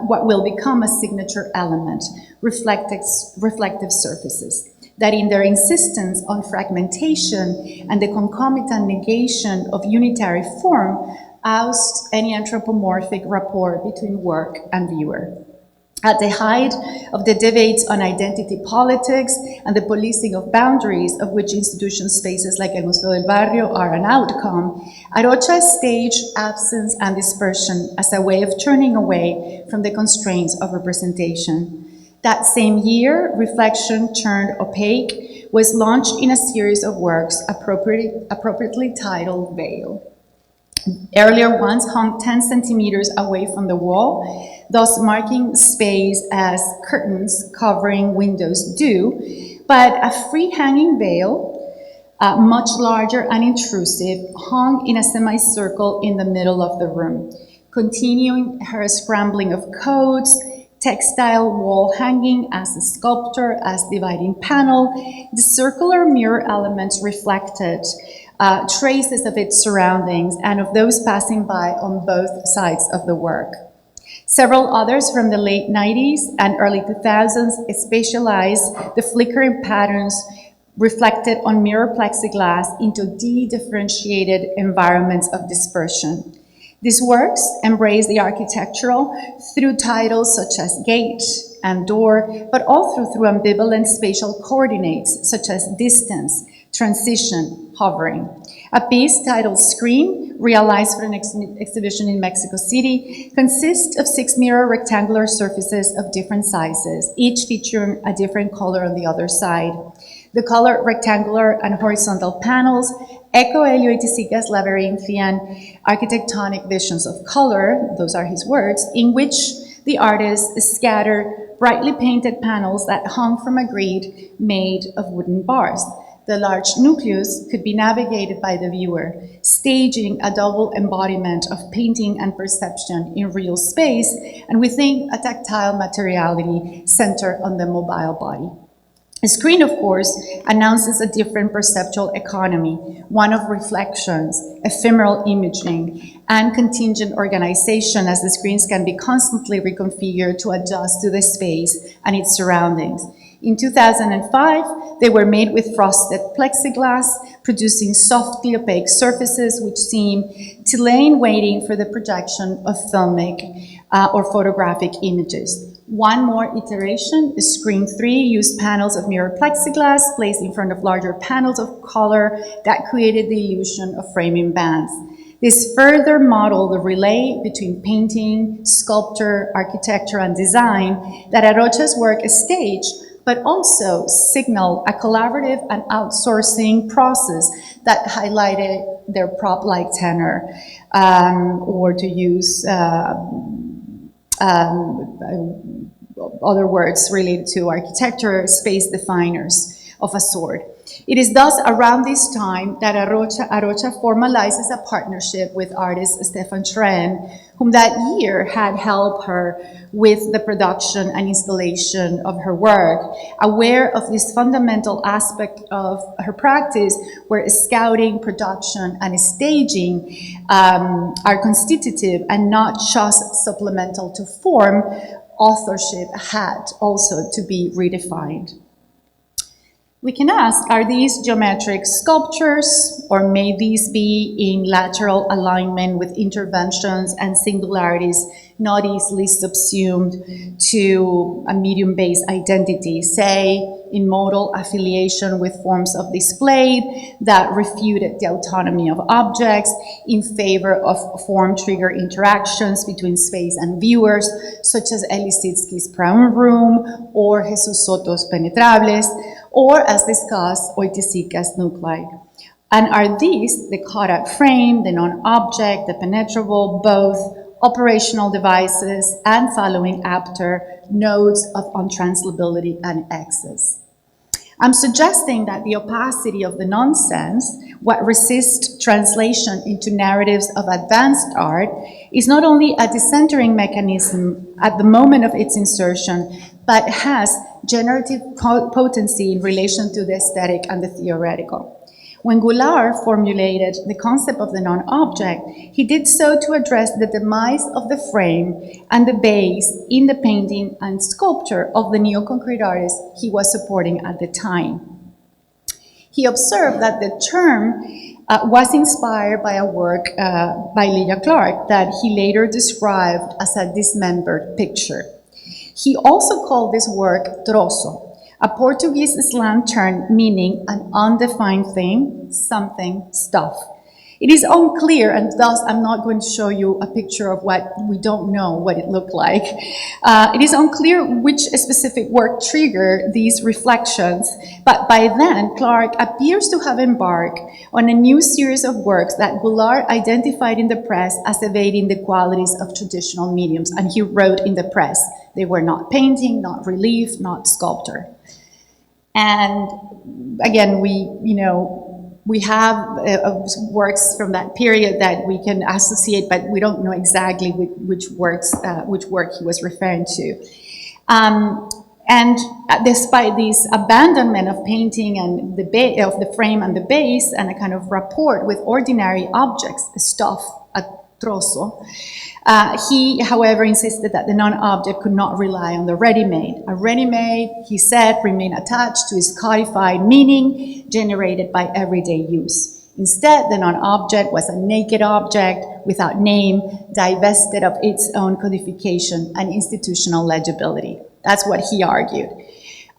what will become a signature element, reflective surfaces, that in their insistence on fragmentation and the concomitant negation of unitary form, oust any anthropomorphic rapport between work and viewer. At the height of the debates on identity politics and the policing of boundaries, of which institution spaces like El Museo del Barrio are an outcome, Arocha staged absence and dispersion as a way of turning away from the constraints of representation. That same year, Reflection Turned Opaque was launched in a series of works appropriately titled Veil. Earlier ones hung 10 centimeters away from the wall, thus marking space as curtains covering windows do, but a free-hanging veil, much larger and intrusive, hung in a semicircle in the middle of the room, continuing her scrambling of codes, textile wall hanging as a sculptor, as dividing panel. The circular mirror elements reflected traces of its surroundings and of those passing by on both sides of the work. Several others from the late 90s and early 2000s specialized the flickering patterns reflected on mirror plexiglass into de-differentiated environments of dispersion. These works embrace the architectural through titles such as gate and door, but also through ambivalent spatial coordinates such as distance, transition, hovering. A piece titled Screen, realized for an exhibition in Mexico City, consists of 6 mirror rectangular surfaces of different sizes, each featuring a different color on the other side. The colored rectangular and horizontal panels echo Elio Itisica's labyrinthian architectonic visions of color, those are his words, in which the artist scattered brightly painted panels that hung from a grid made of wooden bars. The large nucleus could be navigated by the viewer, staging a double embodiment of painting and perception in real space, and within a tactile materiality centered on the mobile body. A screen, of course, announces a different perceptual economy, one of reflections, ephemeral imaging, and contingent organization, as the screens can be constantly reconfigured to adjust to the space and its surroundings. In 2005, they were made with frosted plexiglass, producing softly opaque surfaces which seem to lay in waiting for the projection of filmic or photographic images. One more iteration, Screen 3, used panels of mirror plexiglass placed in front of larger panels of color that created the illusion of framing bands. This further modeled the relay between painting, sculpture, architecture, and design that Arocha's work staged, but also signaled a collaborative and outsourcing process that highlighted their prop-like tenor, or to use other words related to architecture, space definers of a sort. It is thus around this time that Arocha formalizes a partnership with artist Stefan Schrenn, whom that year had helped her with the production and installation of her work, aware of this fundamental aspect of her practice where scouting, production, and staging are constitutive and not just supplemental to form. Authorship had also to be redefined. We can ask, are these geometric sculptures, or may these be in lateral alignment with interventions and singularities not easily subsumed to a medium-based identity, say in modal affiliation with forms of display that refuted the autonomy of objects in favor of form-trigger interactions between space and viewers, such as Eli Sitsky's Brown Room or Jesus Soto's Penetrables, or as discussed, Oiticica's Nuclide. And are these, the cutout frame, the non-object, the penetrable, both operational devices and following after nodes of untranslatability and excess? I'm suggesting that the opacity of the nonsense, what resists translation into narratives of advanced art, is not only a decentering mechanism at the moment of its insertion, but has generative potency in relation to the aesthetic and the theoretical. When Goulart formulated the concept of the non-object, he did so to address the demise of the frame and the base in the painting and sculpture of the neo-concrete artist he was supporting at the time. He observed that the term was inspired by a work by Lydia Clark that he later described as a dismembered picture. He also called this work troço, a Portuguese slang term meaning an undefined thing, something, stuff. It is unclear, and thus I'm not going to show you a picture of what we don't know what it looked like. It is unclear which specific work triggered these reflections, but by then Clarke appears to have embarked on a new series of works that Goulart identified in the press as evading the qualities of traditional mediums, and he wrote in the press, they were not painting, not relief, not sculpture. And again, we have works from that period that we can associate, but we don't know exactly which work he was referring to. And despite this abandonment of painting and of the frame and the base, and a kind of rapport with ordinary objects, stuff, a troço, he, however, insisted that the non-object could not rely on the ready-made. A ready-made, he said, remained attached to its codified meaning generated by everyday use. Instead, the non-object was a naked object without name, divested of its own codification and institutional legibility. That's what he argued.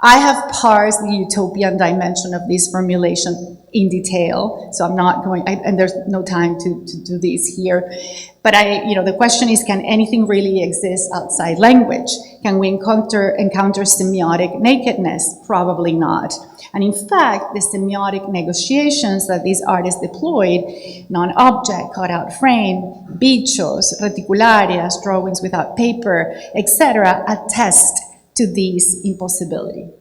I have parsed the utopian dimension of this formulation in detail, so I'm not going, and there's no time to do this here. But the question is, can anything really exist outside language? Can we encounter semiotic nakedness? Probably not. And in fact, the semiotic negotiations that these artists deployed, non-object, cutout frame, bichos, reticularias, drawings without paper, etc., attest to this impossibility.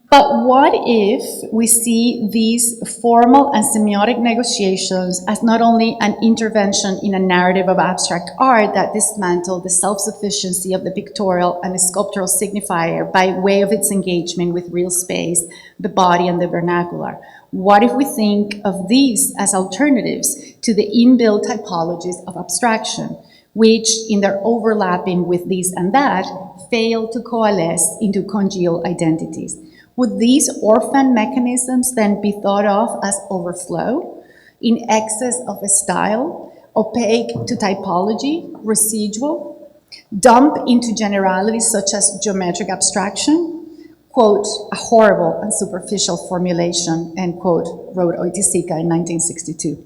But what if we see these formal and semiotic negotiations as not only an intervention in a narrative of abstract art that dismantled the self-sufficiency of the pictorial and the sculptural signifier by way of its engagement with real space, the body, and the vernacular? What if we think of these as alternatives to the inbuilt typologies of abstraction, which, in their overlapping with this and that, fail to coalesce into congeal identities? Would these orphan mechanisms then be thought of as overflow, in excess of a style, opaque to typology, residual, dump into generalities such as geometric abstraction? Quote, a horrible and superficial formulation, end quote, wrote Oiticica in 1962.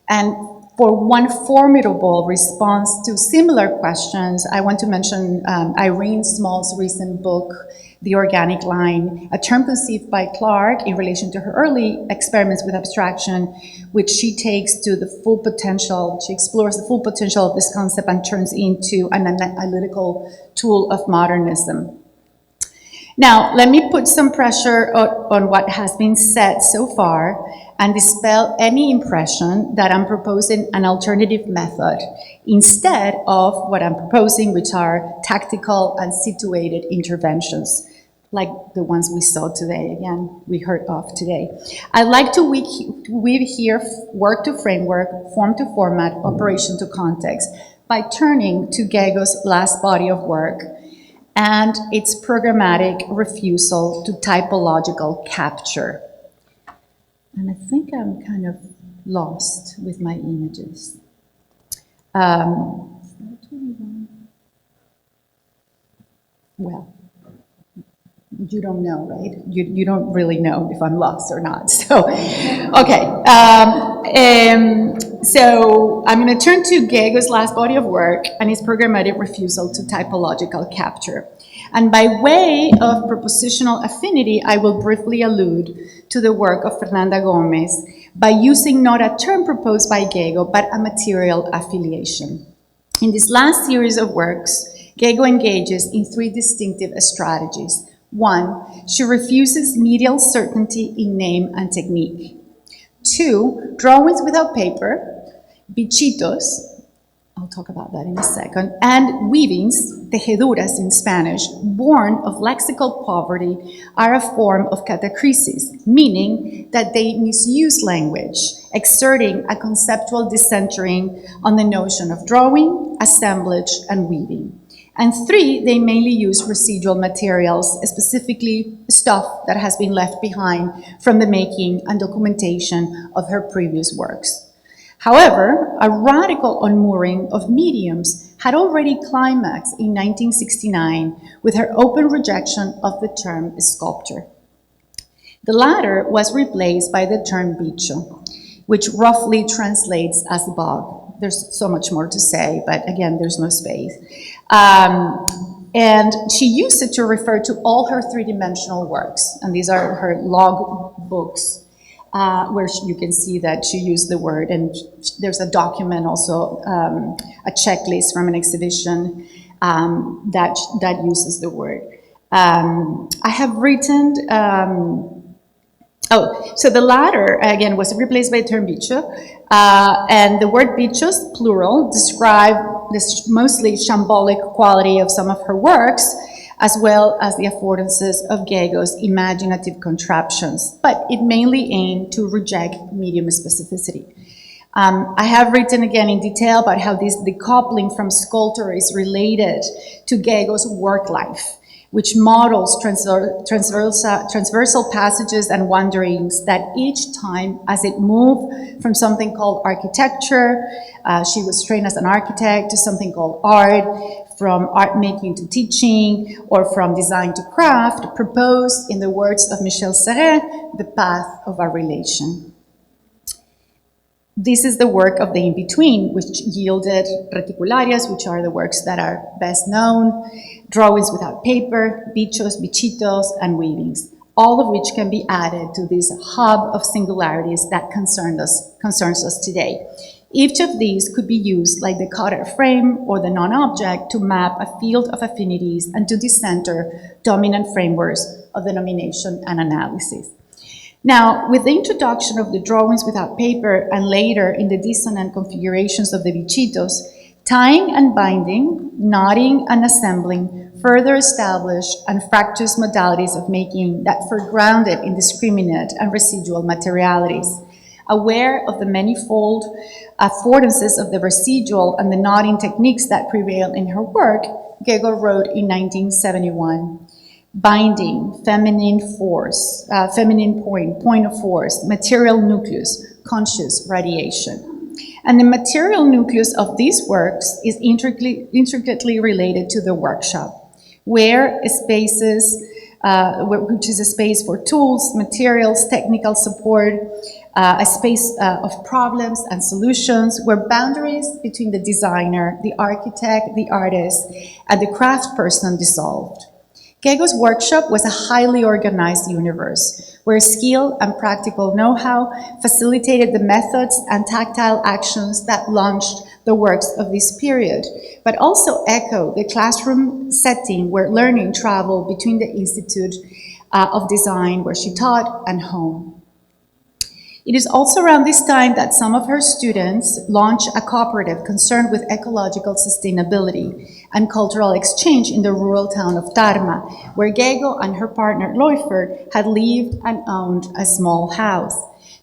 And for one formidable response to similar questions, I want to mention Irene Small's recent book, The Organic Line, a term conceived by Clarke in relation to her early experiments with abstraction, which she takes to the full potential, she explores the full potential of this concept and turns into an analytical tool of modernism. Now, let me put some pressure on what has been said so far and dispel any impression that I'm proposing an alternative method instead of what I'm proposing, which are tactical and situated interventions, like the ones we saw today, again, we heard of today. I'd like to weave here work to framework, form to format, operation to context, by turning to Gego's last body of work and its programmatic refusal to typological capture. And I think I'm kind of lost with my images. Well, you don't know, right? You don't really know if I'm lost or not. So, okay. So I'm going to turn to Gego's last body of work and his programmatic refusal to typological capture. And by way of propositional affinity, I will briefly allude to the work of Fernanda Gomez by using not a term proposed by Gego, but a material affiliation. In this last series of works, Gego engages in three distinctive strategies. One, she refuses medial certainty in name and technique. Two, drawings without paper, bichitos, I'll talk about that in a second, and weavings, tejeduras in Spanish, born of lexical poverty, are a form of catachresis, meaning that they misuse language, exerting a conceptual decentering on the notion of drawing, assemblage, and weaving. And three, they mainly use residual materials, specifically stuff that has been left behind from the making and documentation of her previous works. However, a radical unmooring of mediums had already climaxed in 1969 with her open rejection of the term sculpture. The latter was replaced by the term bicho, which roughly translates as bug. There's so much more to say, but again, there's no space. And she used it to refer to all her three-dimensional works, and these are her log books, where you can see that she used the word, and there's a document also, a checklist from an exhibition that uses the word. I have written, so the latter, again, was replaced by the term bicho, and the word bichos, plural, describe this mostly shambolic quality of some of her works, as well as the affordances of Gego's imaginative contraptions, but it mainly aimed to reject medium specificity. I have written again in detail about how this decoupling from sculpture is related to Gego's work life, which models transversal passages and wanderings that each time as it moved from something called architecture, she was trained as an architect, to something called art, from art making to teaching, or from design to craft, proposed, in the words of Michel Serret, the path of a relation. This is the work of the in-between, which yielded reticularias, which are the works that are best known, drawings without paper, bichos, bichitos, and weavings, all of which can be added to this hub of singularities that concerns us today. Each of these could be used like the cutter frame or the non-object to map a field of affinities and to decenter dominant frameworks of denomination and analysis. Now, with the introduction of the drawings without paper and later in the dissonant configurations of the bichitos, tying and binding, knotting and assembling further established and fractious modalities of making that foregrounded indiscriminate and residual materialities. Aware of the manifold affordances of the residual and the knotting techniques that prevail in her work, Gego wrote in 1971, binding, feminine force, feminine point of force, material nucleus, conscious radiation. And the material nucleus of these works is intricately related to the workshop, where spaces, which is a space for tools, materials, technical support, a space of problems and solutions, where boundaries between the designer, the architect, the artist, and the craft person dissolved. Gego's workshop was a highly organized universe, where skill and practical know-how facilitated the methods and tactile actions that launched the works of this period, but also echoed the classroom setting where learning traveled between the Institute of Design, where she taught, and home. It is also around this time that some of her students launched a cooperative concerned with ecological sustainability and cultural exchange in the rural town of Tarma, where Gego and her partner Leufert had lived and owned a small house.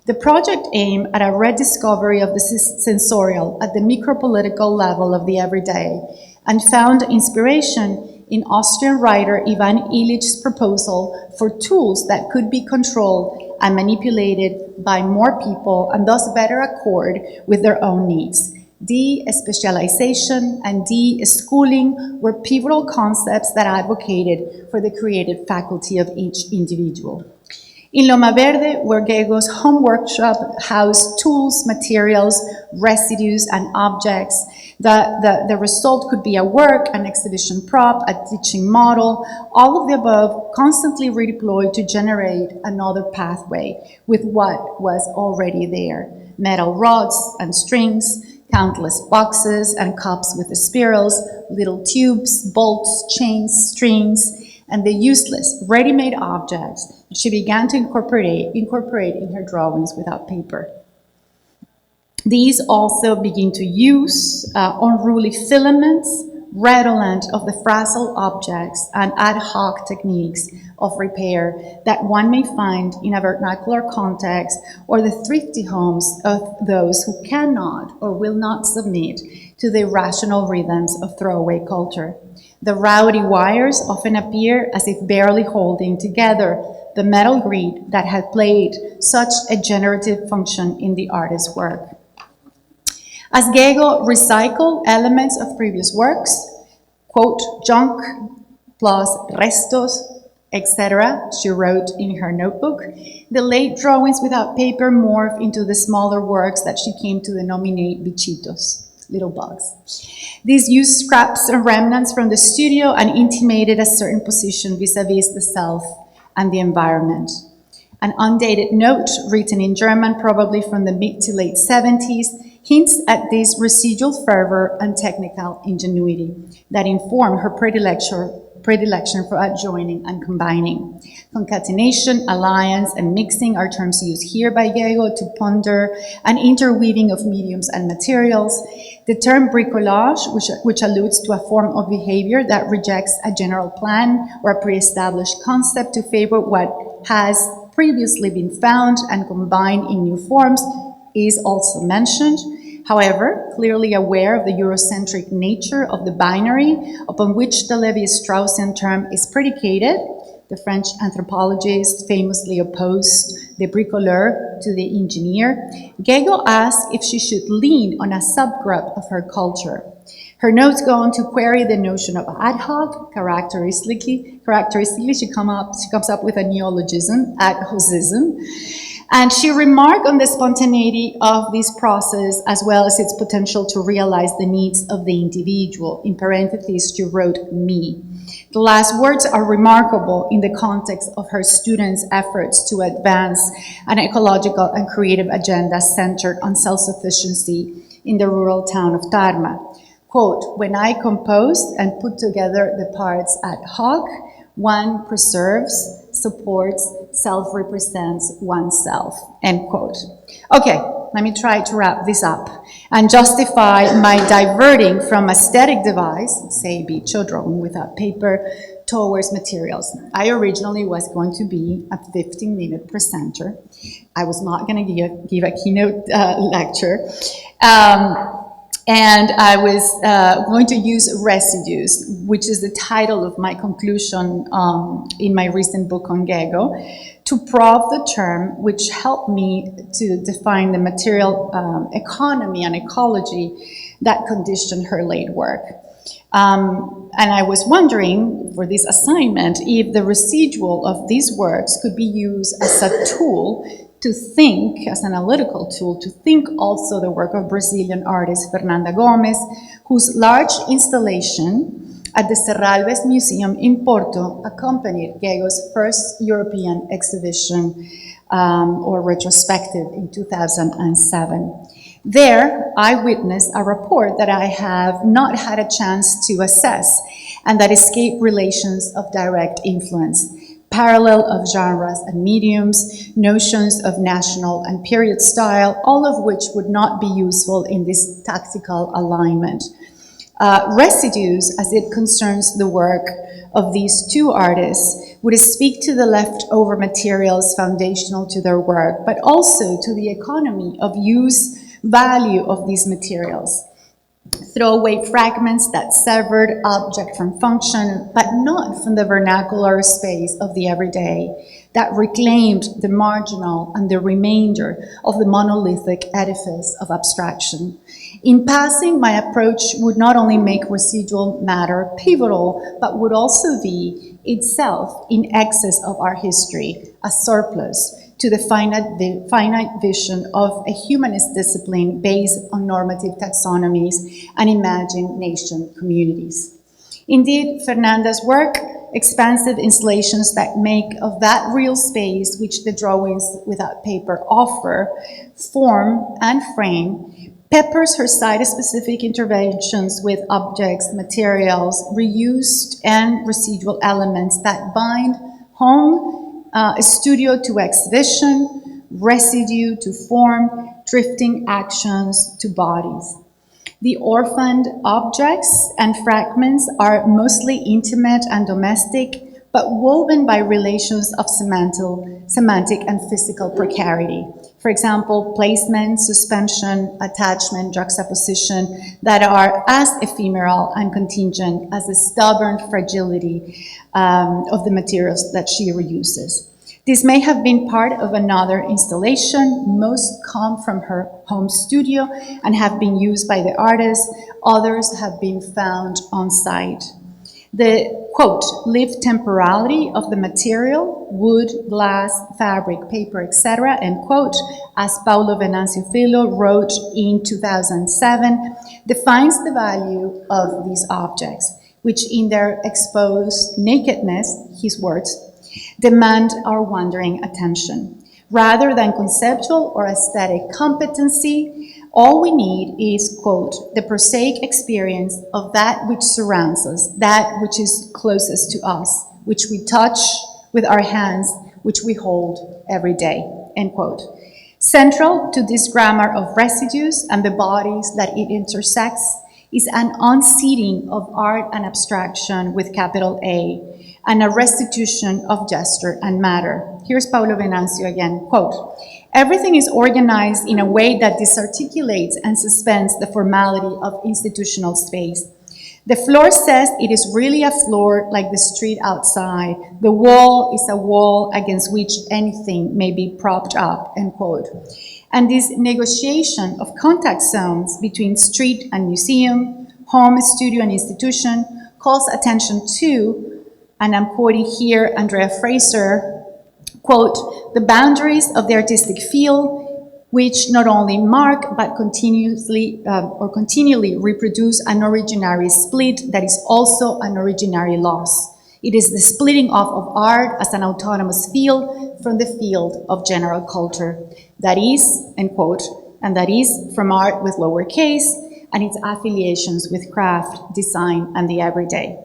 The project aimed at a rediscovery of the sensorial at the micropolitical level of the everyday, and found inspiration in Austrian writer Ivan Illich's proposal for tools that could be controlled and manipulated by more people and thus better accord with their own needs. De-specialization and de-schooling were pivotal concepts that advocated for the creative faculty of each individual. In Loma Verde, where Gego's home workshop housed tools, materials, residues, and objects, the result could be a work, an exhibition prop, a teaching model, all of the above constantly redeployed to generate another pathway with what was already there. Metal rods and strings, countless boxes and cups with the spirals, little tubes, bolts, chains, strings, and the useless, ready-made objects she began to incorporate in her drawings without paper. These also begin to use unruly filaments, redolent of the frazzled objects, and ad hoc techniques of repair that one may find in a vernacular context or the thrifty homes of those who cannot or will not submit to the irrational rhythms of throwaway culture. The rowdy wires often appear as if barely holding together the metal grid that had played such a generative function in the artist's work. As Gego recycled elements of previous works, quote, junk plus restos, etc., she wrote in her notebook, the late drawings without paper morphed into the smaller works that she came to denominate bichitos, little bugs. These used scraps and remnants from the studio and intimated a certain position vis-a-vis the self and the environment. An undated note written in German, probably from the mid to late 70s, hints at this residual fervor and technical ingenuity that inform her predilection for adjoining and combining. Concatenation, alliance, and mixing are terms used here by Gego to ponder an interweaving of mediums and materials. The term bricolage, which alludes to a form of behavior that rejects a general plan or a pre-established concept to favor what has previously been found and combined in new forms, is also mentioned. However, clearly aware of the Eurocentric nature of the binary upon which the Levi-Straussian term is predicated, the French anthropologist famously opposed the bricoleur to the engineer, Gego asked if she should lean on a subgroup of her culture. Her notes go on to query the notion of ad hoc. Characteristically, she comes up with a neologism, ad hocism. And she remarked on the spontaneity of this process as well as its potential to realize the needs of the individual. In parentheses, she wrote me. The last words are remarkable in the context of her students' efforts to advance an ecological and creative agenda centered on self-sufficiency in the rural town of Tarma. Quote, when I composed and put together the parts ad hoc, one preserves, supports, self-represents oneself, end quote. Okay, let me try to wrap this up and justify my diverting from aesthetic device, say bicho, drawing without paper, towards materials. I originally was going to be a 15-minute presenter. I was not going to give a keynote lecture. And I was going to use residues, which is the title of my conclusion in my recent book on Gego, to prove the term which helped me to define the material economy and ecology that conditioned her late work. And I was wondering, for this assignment, if the residual of these works could be used as a tool to think, as an analytical tool, to think also the work of Brazilian artist Fernanda Gomes, whose large installation at the Serralves Museum in Porto accompanied Gego's first European exhibition or retrospective in 2007. There, I witnessed a report that I have not had a chance to assess and that escaped relations of direct influence. Parallel of genres and mediums, notions of national and period style, all of which would not be useful in this tactical alignment. Residues, as it concerns the work of these two artists, would speak to the leftover materials foundational to their work, but also to the economy of use value of these materials. Throwaway fragments that severed object from function, but not from the vernacular space of the everyday, that reclaimed the marginal and the remainder of the monolithic edifice of abstraction. In passing, my approach would not only make residual matter pivotal, but would also be itself in excess of our history, a surplus to the finite vision of a humanist discipline based on normative taxonomies and imagination communities. Indeed, Fernanda's work, expansive installations that make of that real space which the drawings without paper offer, form and frame, peppers her site-specific interventions with objects, materials, reused and residual elements that bind home, a studio to exhibition, residue to form, drifting actions to bodies. The orphaned objects and fragments are mostly intimate and domestic, but woven by relations of semantic and physical precarity. For example, placement, suspension, attachment, juxtaposition that are as ephemeral and contingent as the stubborn fragility of the materials that she reuses. This may have been part of another installation. Most come from her home studio and have been used by the artist. Others have been found on site. The, quote, lived temporality of the material, wood, glass, fabric, paper, etc., end quote, as Paulo Venancio Filho wrote in 2007, defines the value of these objects, which in their exposed nakedness, his words, demand our wandering attention. Rather than conceptual or aesthetic competency, all we need is, quote, the prosaic experience of that which surrounds us, that which is closest to us, which we touch with our hands, which we hold every day, end quote. Central to this grammar of residues and the bodies that it intersects is an unseating of art and abstraction with capital A, and a restitution of gesture and matter. Here's Paulo Venancio again, quote, everything is organized in a way that disarticulates and suspends the formality of institutional space. The floor says it is really a floor like the street outside. The wall is a wall against which anything may be propped up, end quote. And this negotiation of contact zones between street and museum, home, studio, and institution calls attention to, and I'm quoting here Andrea Fraser, quote, the boundaries of the artistic field, which not only mark but continually reproduce an originary split that is also an originary loss. It is the splitting off of art as an autonomous field from the field of general culture. That is, end quote, and that is from art with lowercase and its affiliations with craft, design, and the everyday.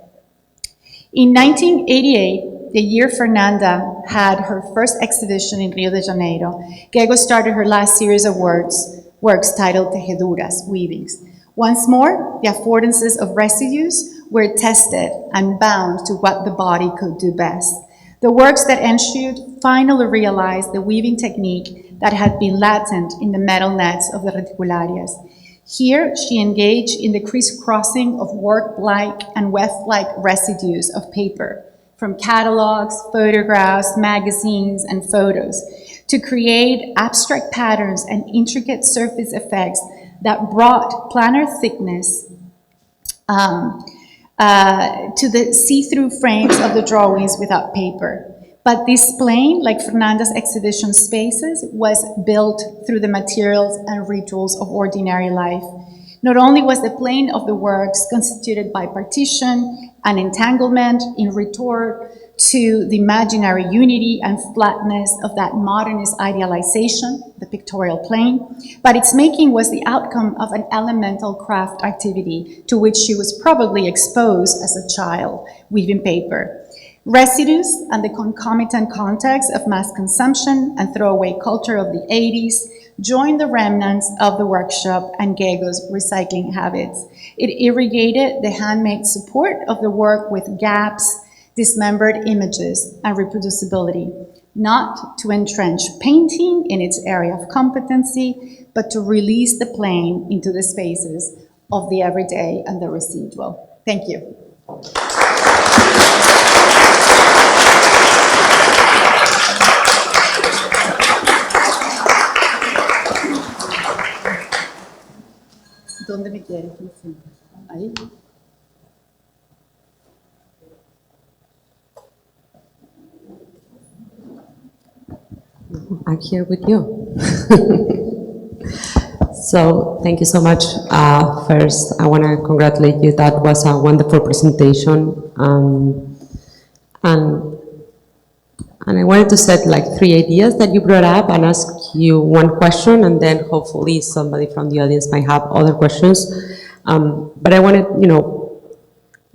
In 1988, the year Fernanda had her first exhibition in Rio de Janeiro, Gego started her last series of works titled Tejeduras, weavings. Once more, the affordances of residues were tested and bound to what the body could do best. The works that ensued finally realized the weaving technique that had been latent in the metal nets of the reticularias. Here, she engaged in the crisscrossing of work-like and weft-like residues of paper, from catalogs, photographs, magazines, and photos, to create abstract patterns and intricate surface effects that brought planar thickness to the see-through frames of the drawings without paper. But this plane, like Fernanda's exhibition spaces, was built through the materials and rituals of ordinary life. Not only was the plane of the works constituted by partition and entanglement in retort to the imaginary unity and flatness of that modernist idealization, the pictorial plane, but its making was the outcome of an elemental craft activity to which she was probably exposed as a child, weaving paper. Residues and the concomitant context of mass consumption and throwaway culture of the 80s joined the remnants of the workshop and Gego's recycling habits. It irrigated the handmade support of the work with gaps, dismembered images, and reproducibility, not to entrench painting in its area of competency, but to release the plane into the spaces of the everyday and the residual. Thank you. ¿Dónde me quieres? Ahí. I'm here with you. So thank you so much. First, I want to congratulate you. That was a wonderful presentation. And I wanted to set like 3 ideas that you brought up and ask you one question, and then hopefully somebody from the audience might have other questions. But I wanted, you know,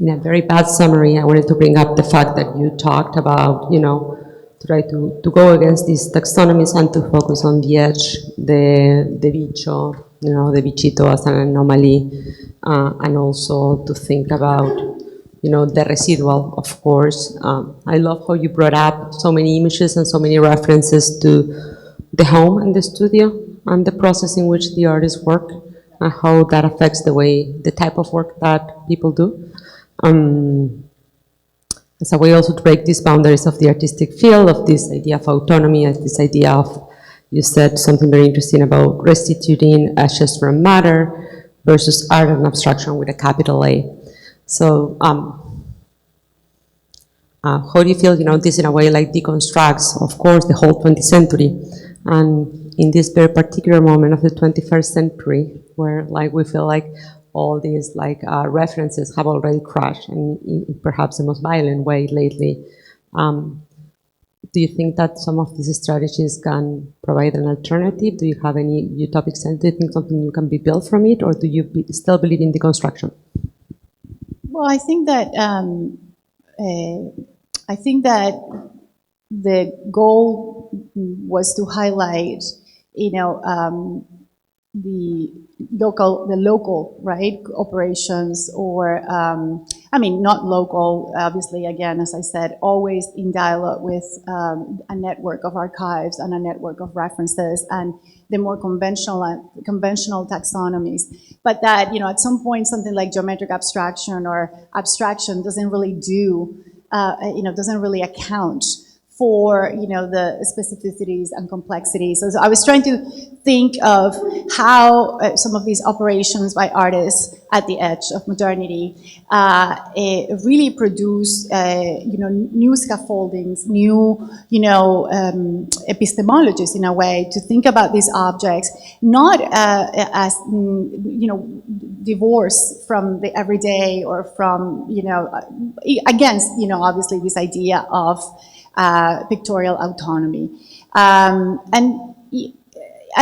in a very bad summary, I wanted to bring up the fact that you talked about, you know, try to go against these taxonomies and to focus on the edge, the bicho, you know, the bichito as an anomaly, and also to think about, you know, the residual, of course. I love how you brought up so many images and so many references to the home and the studio and the process in which the artists work and how that affects the way, the type of work that people do. And as a way also to break these boundaries of the artistic field, of this idea of autonomy, of this idea of, you said something very interesting about restituting ashes from matter versus art and abstraction with a capital A. So how do you feel, this in a way like deconstructs, of course, the whole 20th century, and in this very particular moment of the 21st century, where like we feel like all these references have already crashed, and in perhaps the most violent way lately. Do you think that some of these strategies can provide an alternative? Do you have any utopic sense? Do you think something can be built from it, or do you still believe in deconstruction? Well, I think that the goal was to highlight, the local, right, operations, or, not local, obviously, again, as I said, always in dialogue with a network of archives and a network of references and the more conventional taxonomies. But that, at some point, something like geometric abstraction or abstraction doesn't really doesn't really account for the specificities and complexities. So I was trying to think of how some of these operations by artists at the edge of modernity really produce new scaffoldings, new epistemologies in a way to think about these objects not as divorced from the everyday or from against obviously this idea of pictorial autonomy, and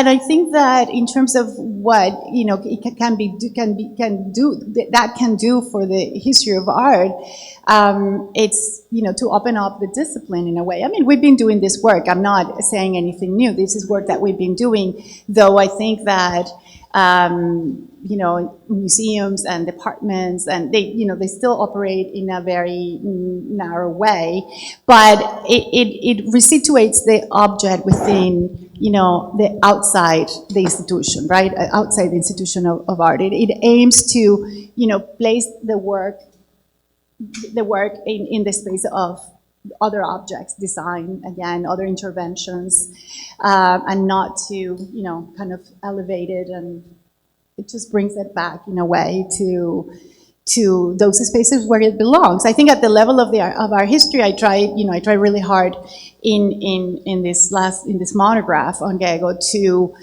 I think that in terms of what it can do for the history of art, it's to open up the discipline in a way. I mean, we've been doing this work. I'm not saying anything new. This is work that we've been doing, though I think that museums and departments, and they still operate in a very narrow way, but it resituates the object within the outside the institution, right? Outside the institution of art. It aims to place the work in the space of other objects, design, again, other interventions, and not to, kind of elevate it, and it just brings it back in a way to those spaces where it belongs. I think at the level of our history, I try really hard in this monograph on Gego to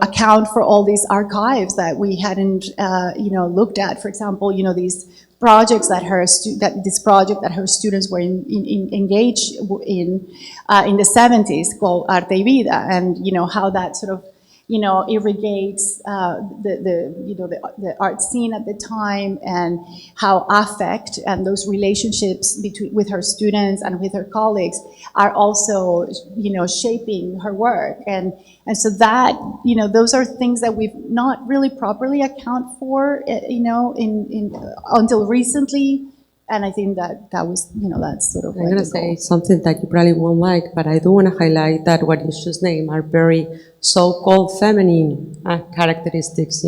account for all these archives that we hadn't looked at. For example, these projects that her students were engaged in the 70s, called Arte y Vida, and how that sort of irrigates the art scene at the time, and how affect and those relationships with her students and with her colleagues are also shaping her work, and so that those are things that we've not really properly account for until recently. And I think that was, that's sort of. I'm going to say something that you probably won't like, but I do want to highlight that what you just named are very so-called feminine characteristics,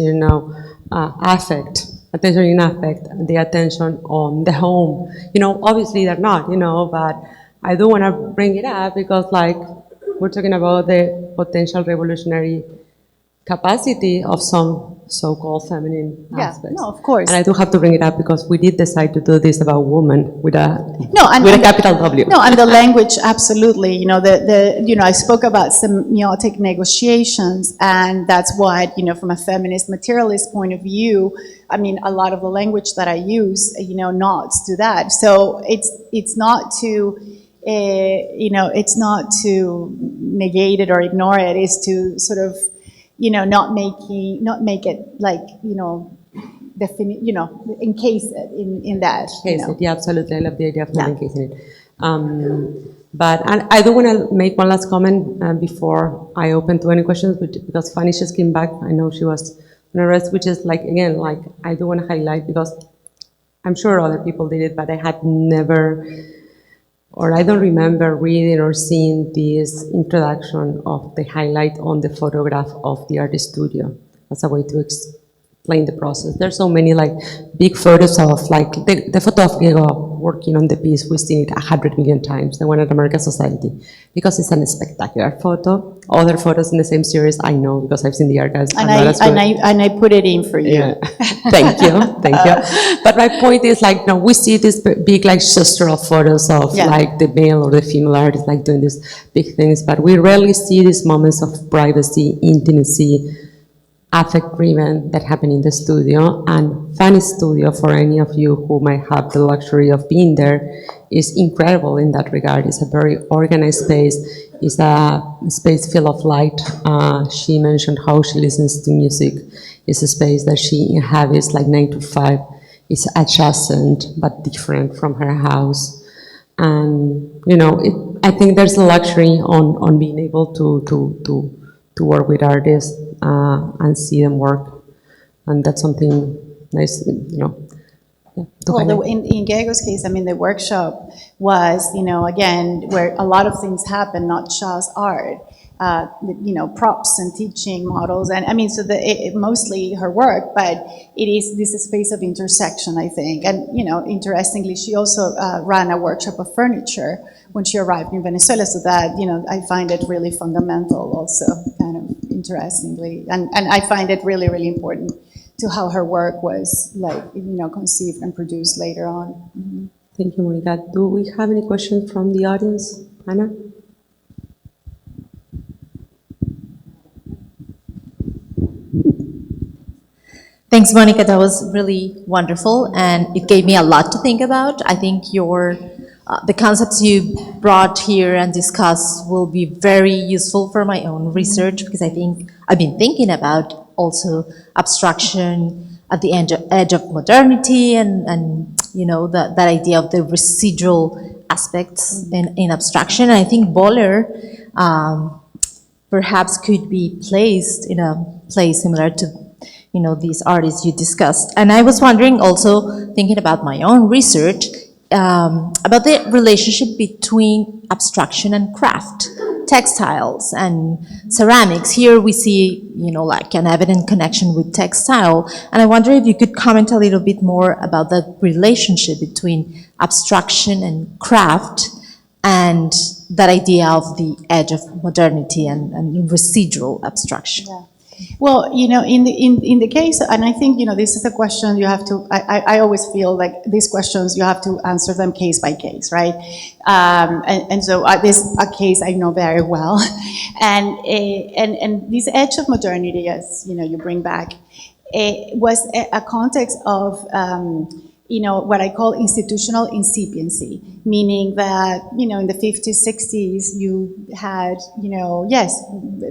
affect, attention in affect, the attention on the home. Obviously they're not, but I do want to bring it up because, we're talking about the potential revolutionary capacity of some so-called feminine aspects. No, of course. And I do have to bring it up because we did decide to do this about women with a capital W. No, and the language, absolutely. I spoke about semiotic negotiations, and that's what, from a feminist materialist point of view, I mean, a lot of the language that I use, nods to that. So it's not to, it's not to negate it or ignore it. It's to sort of, not make it encase it in that. Yeah, absolutely. I love the idea of not encasing it. But I do want to make one last comment before I open to any questions, because Fanny just came back. I know she was on a rest, which is I do want to highlight, because I'm sure other people did it, but I had never, or I don't remember reading or seeing this introduction of the highlight on the photograph of the art studio as a way to explain the process. There's so many big photos of the photo of Gego working on the piece, we've seen it 100 million times, the one at American Society, because it's a spectacular photo. Other photos in the same series, I know because I've seen the archives. And are not as good. I put it in for you. Yeah. Thank you, thank you. But my point is, like, no, we see these big, like, gestural photos of like the male or the female artist, like doing these big things, but we rarely see these moments of privacy, intimacy, affect-driven that happen in the studio. And Fanny's studio, for any of you who might have the luxury of being there, is incredible in that regard. It's a very organized space. It's a space full of light. She mentioned how she listens to music. It's a space that she inhabits like 9 to 5. It's adjacent but different from her house. And, you know, I think there's a luxury on being able to work with artists and see them work. And that's something nice, you know. Well, in Diego's case, I mean, the workshop was, you know, again, where a lot of things happen, not just art, you know, props and teaching models. And I mean, so mostly her work, but this is a space of intersection, I think. And, you know, interestingly, she also ran a workshop of furniture when she arrived in Venezuela. So that, you know, I find it really fundamental also, kind of interestingly. And I find it really, really important to how her work was, like, you know, conceived and produced later on. Mm-hmm. Thank you, Monica. Do we have any questions from the audience? Anna? Thanks, Monica. That was really wonderful, and it gave me a lot to think about. I think the concepts you brought here and discussed will be very useful for my own research, because I think I've been thinking about also abstraction at the edge of modernity, and you know, that idea of the residual aspects in abstraction. And I think Boller perhaps could be placed in a place similar to, you know, these artists you discussed. And I was wondering, also thinking about my own research, about the relationship between abstraction and craft, textiles and ceramics. Here we see, you know, like an evident connection with textile. And I wonder if you could comment a little bit more about the relationship between abstraction and craft, and that idea of the edge of modernity and residual abstraction. Yeah. Well, you know, in the case, and I think, you know, this is a question you have to, I always feel like these questions, you have to answer them case by case, right? And so this is a case I know very well. And this edge of modernity, as, you know, you bring back, was a context of, you know, what I call institutional incipiency, meaning that, you know, in the 50s, 60s, you had, you know, yes,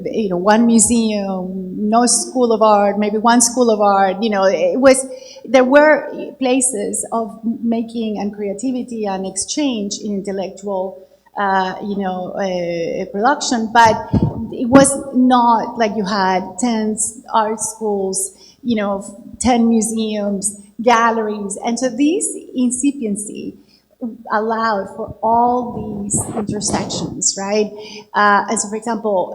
you know, one museum, no school of art, maybe one school of art, you know, there were places of making and creativity and exchange in intellectual, you know, production, but it was not like you had 10 art schools, you know, 10 museums, galleries. And so this incipiency allowed for all these intersections, right? And so, for example,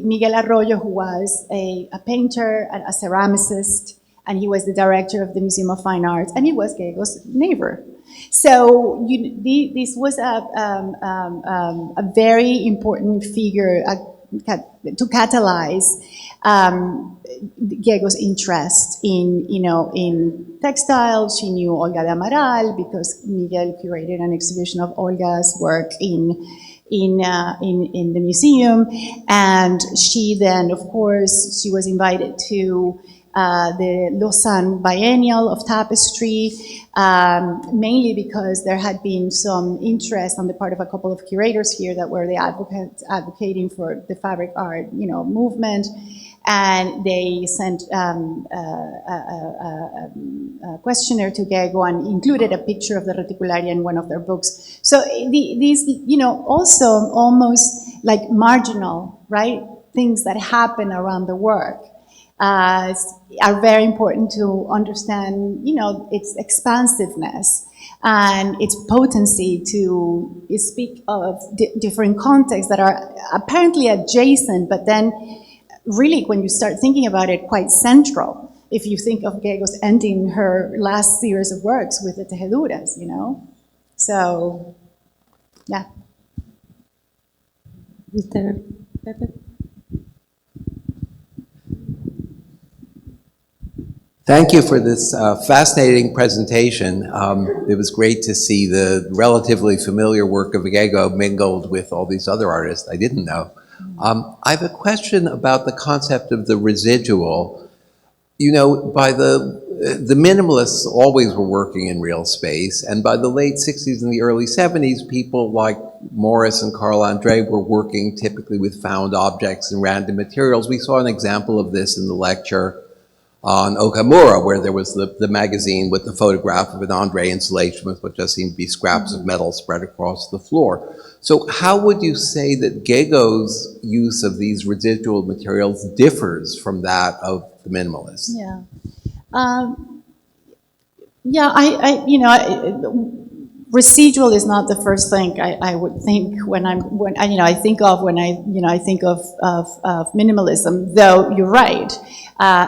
Miguel Arroyo, who was a painter and a ceramicist, and he was the director of the Museum of Fine Arts, and he was Diego's neighbor. So this was a very important figure to catalyze Diego's interest in, you know, in textiles. She knew Olga de Amaral because Miguel curated an exhibition of Olga's work in the museum, and she then, of course, she was invited to the Lausanne Biennial of Tapestry, mainly because there had been some interest on the part of a couple of curators here that were the advocating for the fabric art, you know, movement. And they sent a questionnaire to Diego and included a picture of the Reticularia in one of their books. So these, you know, also almost like marginal, right, things that happen around the work are very important to understand, you know, its expansiveness and its potency to speak of different contexts that are apparently adjacent, but then really, when you start thinking about it, quite central. If you think of Diego's ending her last series of works with the tejeduras, you know? So, yeah. Mr. Pepe? Thank you for this fascinating presentation. It was great to see the relatively familiar work of Gego mingled with all these other artists I didn't know. I have a question about the concept of the residual. You know, by the minimalists always were working in real space, and by the late 60s and the early 70s, people like Morris and Carl Andre were working typically with found objects and random materials. We saw an example of this in the lecture on Okamura, where there was the magazine with the photograph of an Andre installation with what just seemed to be scraps of metal spread across the floor. So how would you say that Gego's use of these residual materials differs from that of the minimalists? Yeah. Residual is not the first thing I would think when I think of minimalism. Though you're right,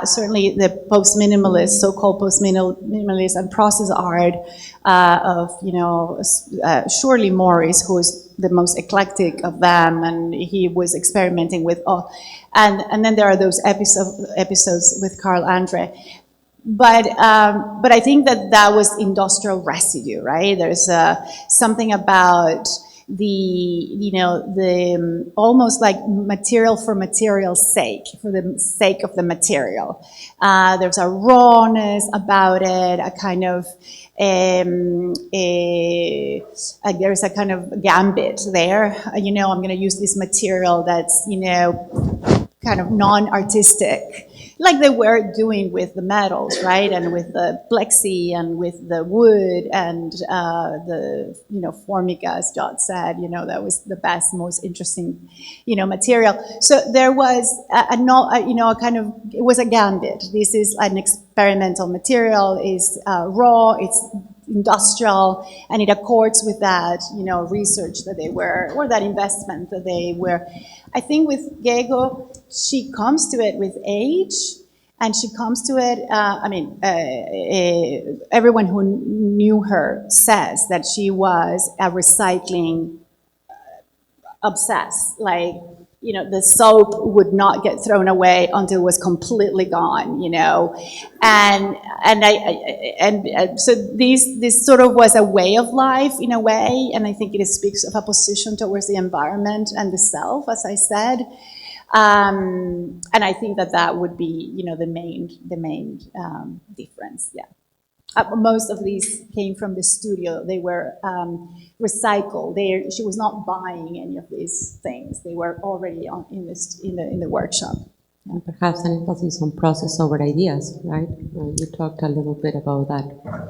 certainly the post-minimalist, so-called post-minimalist and process art of surely Morris, who is the most eclectic of them, and he was experimenting with all, and then there are those episodes with Carl Andre. But I think that was industrial residue, right? There's something about the almost like material for material's sake, for the sake of the material. There's a rawness about it, a kind of there's a kind of gambit there. I'm going to use this material that's kind of non-artistic, like they were doing with the metals, right? And with the plexi and with the wood and the, formica, as Jot said, that was the best, most interesting, material. So there was a kind of, it was a gambit. This is an experimental material, is raw, it's industrial, and it accords with that, research that they were, or that investment that they were. I think with Gego, she comes to it with age, and she comes to it, everyone who knew her says that she was a recycling obsessed. Like, the soap would not get thrown away until it was completely gone, and so this sort of was a way of life in a way, and I think it speaks of a position towards the environment and the self, as I said, and I think that would be, the main difference. Yeah. Most of these came from the studio. They were recycled. She was not buying any of these things. They were already in the workshop. And perhaps an emphasis on process over ideas, right? You talked a little bit about that.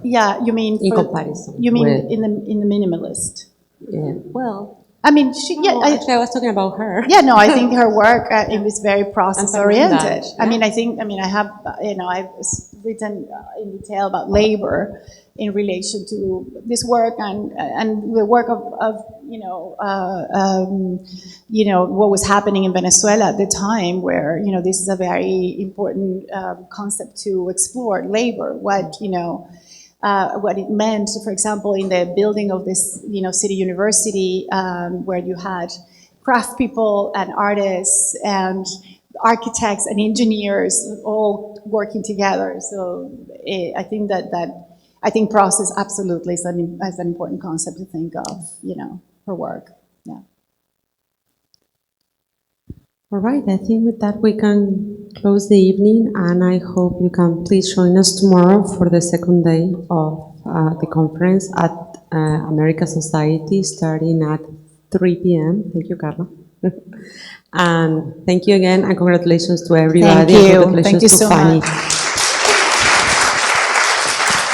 Yeah, you mean in comparison? You mean in the minimalist? Yeah. Well. I mean, actually, I was talking about her. Yeah, no, I think her work it was very process-oriented. Yeah. I have, I've written in detail about labor in relation to this work and the work of what was happening in Venezuela at the time, where this is a very important concept to explore: labor. What it meant, for example, in the building of this, city university, where you had craft people and artists and architects and engineers all working together. So I think I think process absolutely is an important concept to think of, her work. Yeah. All right, I think with that we can close the evening, and I hope you can please join us tomorrow for the second day of the conference at America Society, starting at 3 p.m. Thank you, Carla. And thank you again, and congratulations to everybody. Thank you. Congratulations Thank you to so Fanny. much.